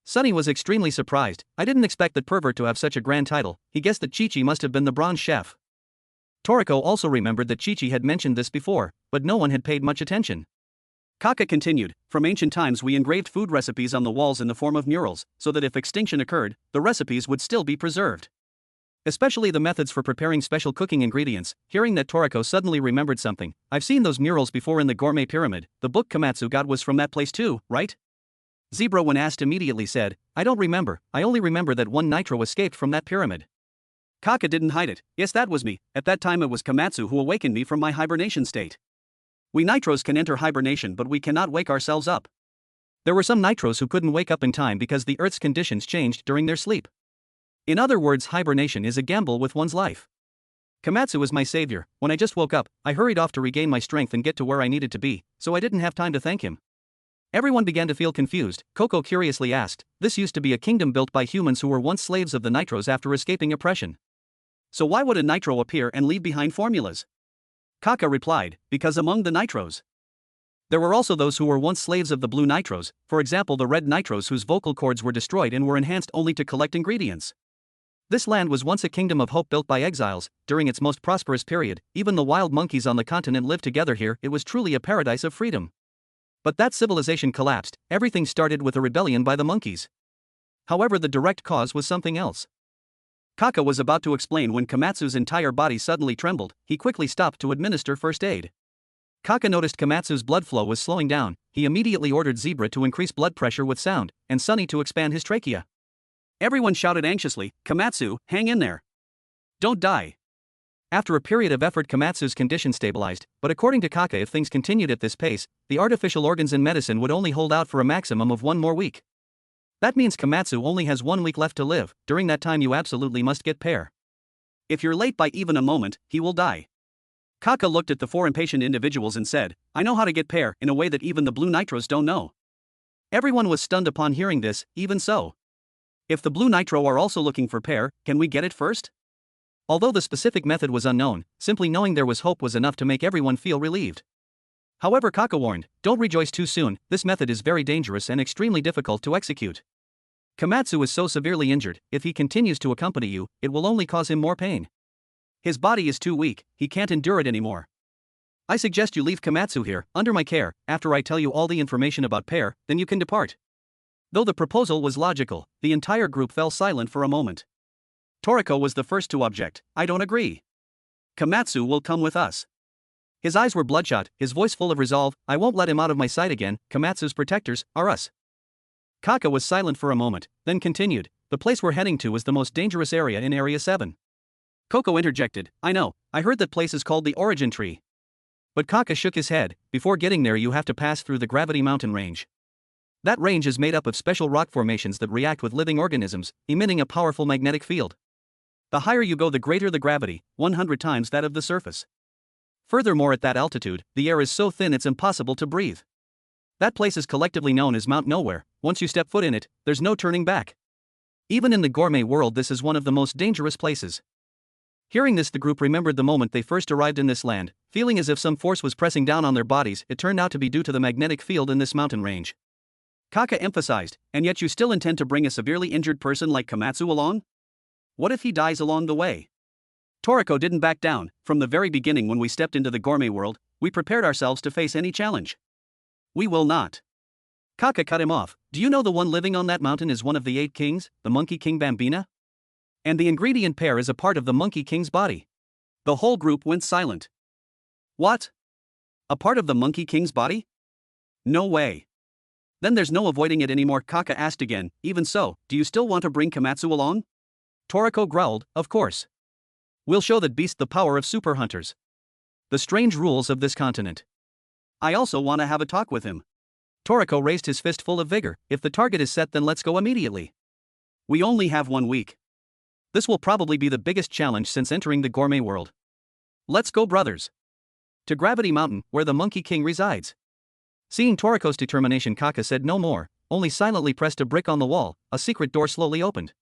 Speaker 1: Sunny was extremely surprised. I didn't expect that pervert to have such a grand title. He guessed that Chi-Chi must have been the Bronze Chef. Toriko also remembered that Chi-Chi had mentioned this before, but no one had paid much attention. Kaka continued, from ancient times we engraved food recipes on the walls in the form of murals, so that if extinction occurred, the recipes would still be preserved. Especially the methods for preparing special cooking ingredients. Hearing that, Toriko suddenly remembered something. I've seen those murals before in the Gourmet Pyramid. The book Kamatsu got was from that place too, right? Zebra, when asked, immediately said, I don't remember, I only remember that one Nitro escaped from that pyramid. Kaka didn't hide it. Yes, that was me. At that time it was Kamatsu who awakened me from my hibernation state. We Nitros can enter hibernation, but we cannot wake ourselves up. There were some Nitros who couldn't wake up in time because the Earth's conditions changed during their sleep. In other words, hibernation is a gamble with one's life. Kamatsu is my savior. When I just woke up, I hurried off to regain my strength and get to where I needed to be, so I didn't have time to thank him. Everyone began to feel confused. Koko curiously asked, this used to be a kingdom built by humans who were once slaves of the Nitros after escaping oppression. So why would a Nitro appear and leave behind formulas? Kaka replied, because among the Nitros, there were also those who were once slaves of the blue Nitros, for example the red Nitros whose vocal cords were destroyed and were enhanced only to collect ingredients. This land was once a kingdom of hope built by exiles. During its most prosperous period, even the wild monkeys on the continent lived together here. It was truly a paradise of freedom. But that civilization collapsed. Everything started with a rebellion by the monkeys. However, the direct cause was something else. Kaka was about to explain when Kamatsu's entire body suddenly trembled. He quickly stopped to administer first aid. Kaka noticed Kamatsu's blood flow was slowing down. He immediately ordered Zebra to increase blood pressure with sound, and Sunny to expand his trachea. Everyone shouted anxiously, Kamatsu, hang in there. Don't die. After a period of effort, Kamatsu's condition stabilized, but according to Kaka, if things continued at this pace, the artificial organs in medicine would only hold out for a maximum of one more week. That means Kamatsu only has 1 week left to live. During that time you absolutely must get pear. If you're late by even a moment, he will die. Kaka looked at the four impatient individuals and said, I know how to get pear in a way that even the blue Nitros don't know. Everyone was stunned upon hearing this. Even so, if the blue Nitro are also looking for pear, can we get it first? Although the specific method was unknown, simply knowing there was hope was enough to make everyone feel relieved. However, Kaka warned, don't rejoice too soon. This method is very dangerous and extremely difficult to execute. Kamatsu is so severely injured, if he continues to accompany you, it will only cause him more pain. His body is too weak, he can't endure it anymore. I suggest you leave Kamatsu here, under my care. After I tell you all the information about Pear, then you can depart. Though the proposal was logical, the entire group fell silent for a moment. Toriko was the first to object. I don't agree. Kamatsu will come with us. His eyes were bloodshot, his voice full of resolve. I won't let him out of my sight again. Kamatsu's protectors are us. Kaka was silent for a moment, then continued. The place we're heading to is the most dangerous area in Area 7. Koko interjected. I know, I heard that place is called the Origin Tree. But Kaka shook his head. Before getting there you have to pass through the Gravity Mountain Range. That range is made up of special rock formations that react with living organisms, emitting a powerful magnetic field. The higher you go the greater the gravity, 100 times that of the surface. Furthermore, at that altitude, the air is so thin it's impossible to breathe. That place is collectively known as Mount Nowhere. Once you step foot in it, there's no turning back. Even in the gourmet world this is one of the most dangerous places. Hearing this, the group remembered the moment they first arrived in this land, feeling as if some force was pressing down on their bodies. It turned out to be due to the magnetic field in this mountain range. Kaka emphasized, and yet you still intend to bring a severely injured person like Kamatsu along? What if he dies along the way? Toriko didn't back down. From the very beginning when we stepped into the gourmet world, we prepared ourselves to face any challenge. We will not. Kaka cut him off. Do you know the one living on that mountain is one of the 8 kings, the Monkey King Bambina? And the ingredient pear is a part of the Monkey King's body. The whole group went silent. What? A part of the Monkey King's body? No way. Then there's no avoiding it anymore. Kaka asked again. Even so, do you still want to bring Kamatsu along? Toriko growled, of course. We'll show that beast the power of super hunters. The strange rules of this continent. I also want to have a talk with him. Toriko raised his fist full of vigor. If the target is set, then let's go immediately. We only have 1 week. This will probably be the biggest challenge since entering the gourmet world. Let's go, brothers. To Gravity Mountain, where the Monkey King resides. Seeing Toriko's determination, Kaka said no more, only silently pressed a brick on the wall. A secret door slowly opened.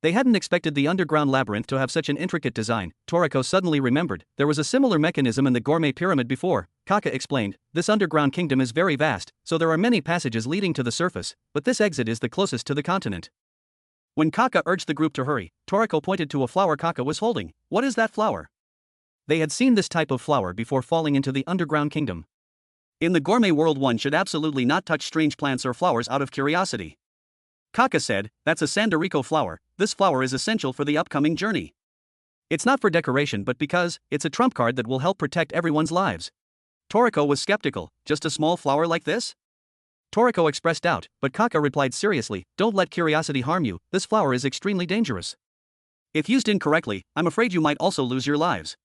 Speaker 1: They hadn't expected the underground labyrinth to have such an intricate design. Toriko suddenly remembered, there was a similar mechanism in the gourmet pyramid before. Kaka explained, this underground kingdom is very vast, so there are many passages leading to the surface, but this exit is the closest to the continent. When Kaka urged the group to hurry, Toriko pointed to a flower Kaka was holding. What is that flower? They had seen this type of flower before falling into the underground kingdom. In the gourmet world, one should absolutely not touch strange plants or flowers out of curiosity. Kaka said, that's a Toriko flower. This flower is essential for the upcoming journey. It's not for decoration but because it's a trump card that will help protect everyone's lives. Toriko was skeptical. Just a small flower like this? Toriko expressed doubt, but Kaka replied seriously, don't let curiosity harm you. This flower is extremely dangerous. If used incorrectly, I'm afraid you might also lose your lives.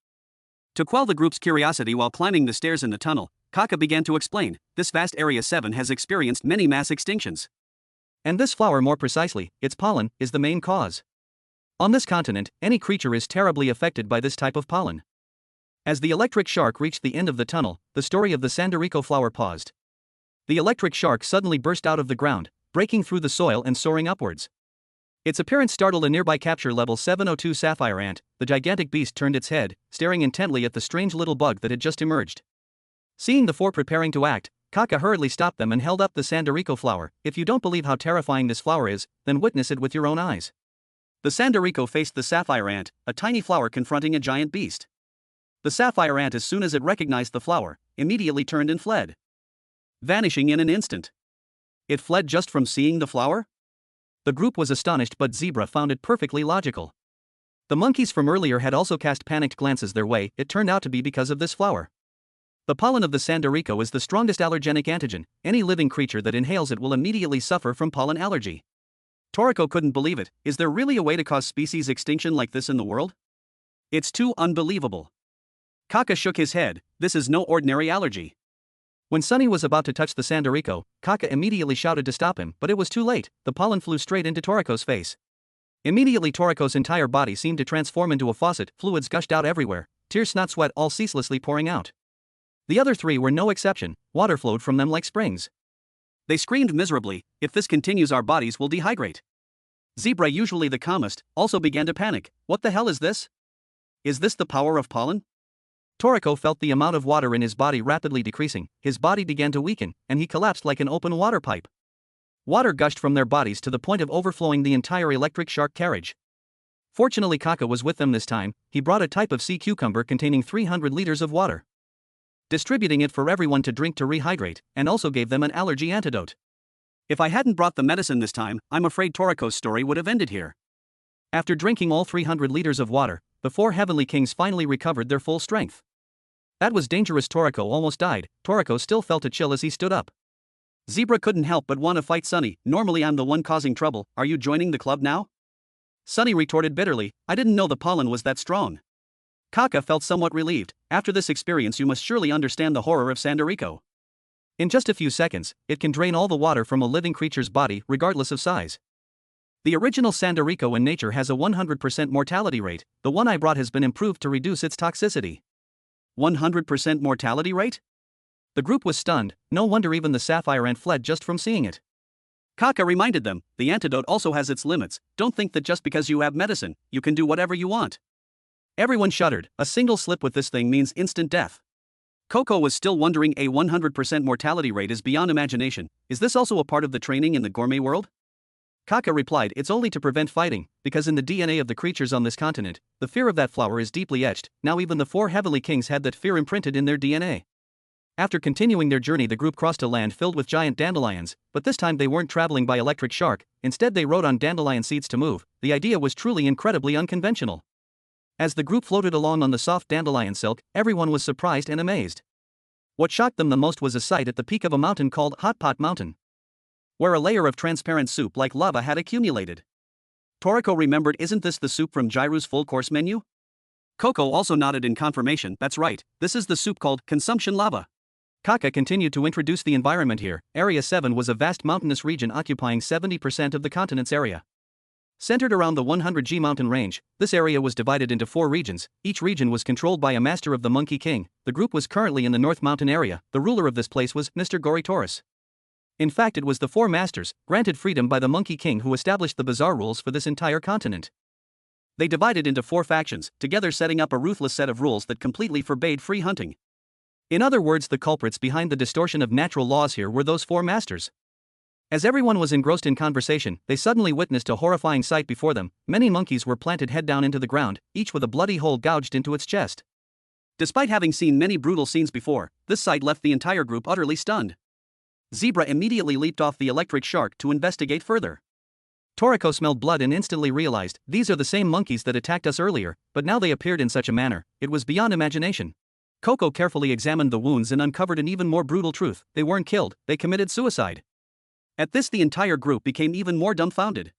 Speaker 1: To quell the group's curiosity while climbing the stairs in the tunnel, Kaka began to explain, this vast Area 7 has experienced many mass extinctions. And this flower, more precisely, its pollen, is the main cause. On this continent, any creature is terribly affected by this type of pollen. As the electric shark reached the end of the tunnel, the story of the Toriko flower paused. The electric shark suddenly burst out of the ground, breaking through the soil and soaring upwards. Its appearance startled a nearby capture level 702 sapphire ant. The gigantic beast turned its head, staring intently at the strange little bug that had just emerged. Seeing the 4 preparing to act, Kaka hurriedly stopped them and held up the Toriko flower. If you don't believe how terrifying this flower is, then witness it with your own eyes. The Toriko faced the sapphire ant, a tiny flower confronting a giant beast. The sapphire ant, as soon as it recognized the flower, immediately turned and fled, vanishing in an instant. It fled just from seeing the flower? The group was astonished, but Zebra found it perfectly logical. The monkeys from earlier had also cast panicked glances their way. It turned out to be because of this flower. The pollen of the Toriko is the strongest allergenic antigen. Any living creature that inhales it will immediately suffer from pollen allergy. Toriko couldn't believe it. Is there really a way to cause species extinction like this in the world? It's too unbelievable. Kaka shook his head. This is no ordinary allergy. When Sunny was about to touch the Toriko, Kaka immediately shouted to stop him, but it was too late. The pollen flew straight into Toriko's face. Immediately Toriko's entire body seemed to transform into a faucet. Fluids gushed out everywhere, tears, snot, sweat, all ceaselessly pouring out. The other 3 were no exception. Water flowed from them like springs. They screamed miserably. If this continues, our bodies will dehydrate. Zebra, usually the calmest, also began to panic. What the hell is this? Is this the power of pollen? Toriko felt the amount of water in his body rapidly decreasing. His body began to weaken, and he collapsed like an open water pipe. Water gushed from their bodies to the point of overflowing the entire electric shark carriage. Fortunately, Kaka was with them this time. He brought a type of sea cucumber containing 300 liters of water. distributing it for everyone to drink to rehydrate, and also gave them an allergy antidote. If I hadn't brought the medicine this time, I'm afraid Toriko's story would have ended here. After drinking all 300 liters of water, the 4 heavenly kings finally recovered their full strength. That was dangerous. Toriko almost died. Toriko still felt a chill as he stood up. Zebra couldn't help but want to fight Sunny. Normally I'm the one causing trouble, are you joining the club now? Sunny retorted bitterly, I didn't know the pollen was that strong. Kaka felt somewhat relieved. After this experience you must surely understand the horror of Toriko. In just a few seconds, it can drain all the water from a living creature's body regardless of size. The original Toriko in nature has a 100% mortality rate, the one I brought has been improved to reduce its toxicity. 100% mortality rate? The group was stunned, no wonder even the sapphire ant fled just from seeing it. Kaka reminded them, the antidote also has its limits, don't think that just because you have medicine, you can do whatever you want. Everyone shuddered, a single slip with this thing means instant death. Koko was still wondering, a 100% mortality rate is beyond imagination, is this also a part of the training in the gourmet world? Kaka replied, it's only to prevent fighting, because in the DNA of the creatures on this continent, the fear of that flower is deeply etched. Now even the 4 heavenly kings had that fear imprinted in their DNA. After continuing their journey the group crossed a land filled with giant dandelions, but this time they weren't traveling by electric shark, instead they rode on dandelion seeds to move. The idea was truly incredibly unconventional. As the group floated along on the soft dandelion silk, everyone was surprised and amazed. What shocked them the most was a sight at the peak of a mountain called Hot Pot Mountain, where a layer of transparent soup like lava had accumulated. Toriko remembered, isn't this the soup from Jiru's full course menu? Koko also nodded in confirmation, that's right, this is the soup called consumption lava. Kaka continued to introduce the environment here. Area 7 was a vast mountainous region occupying 70% of the continent's area. Centered around the 100G mountain range, this area was divided into 4 regions. Each region was controlled by a master of the Monkey King. The group was currently in the North Mountain area. The ruler of this place was Mr. Goritaurus. In fact, it was the 4 masters, granted freedom by the Monkey King, who established the bizarre rules for this entire continent. They divided into 4 factions, together setting up a ruthless set of rules that completely forbade free hunting. In other words, the culprits behind the distortion of natural laws here were those 4 masters. As everyone was engrossed in conversation, they suddenly witnessed a horrifying sight before them. Many monkeys were planted head down into the ground, each with a bloody hole gouged into its chest. Despite having seen many brutal scenes before, this sight left the entire group utterly stunned. Zebra immediately leaped off the electric shark to investigate further. Toriko smelled blood and instantly realized, these are the same monkeys that attacked us earlier, but now they appeared in such a manner, it was beyond imagination. Koko carefully examined the wounds and uncovered an even more brutal truth, they weren't killed, they committed suicide. At this the entire group became even more dumbfounded.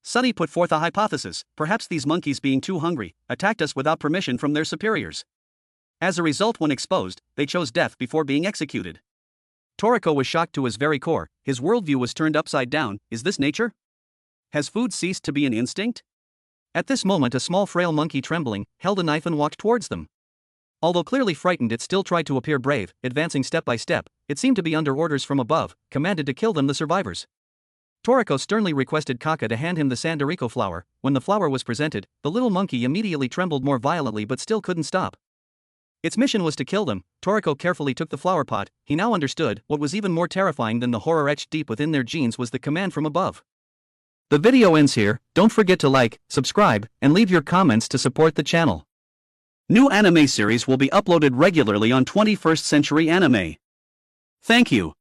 Speaker 1: Sunny put forth a hypothesis, perhaps these monkeys, being too hungry, attacked us without permission from their superiors. As a result, when exposed, they chose death before being executed. Toriko was shocked to his very core, his worldview was turned upside down. Is this nature? Has food ceased to be an instinct? At this moment a small frail monkey, trembling, held a knife and walked towards them. Although clearly frightened, it still tried to appear brave, advancing step by step. It seemed to be under orders from above, commanded to kill them, the survivors. Toriko sternly requested Kaka to hand him the Toriko flower. When the flower was presented, the little monkey immediately trembled more violently but still couldn't stop. Its mission was to kill them. Toriko carefully took the flower pot. He now understood, what was even more terrifying than the horror etched deep within their genes was the command from above. The video ends here. Don't forget to like, subscribe, and leave your comments to support the channel. New anime series will be uploaded regularly on 21st Century Anime. Thank you.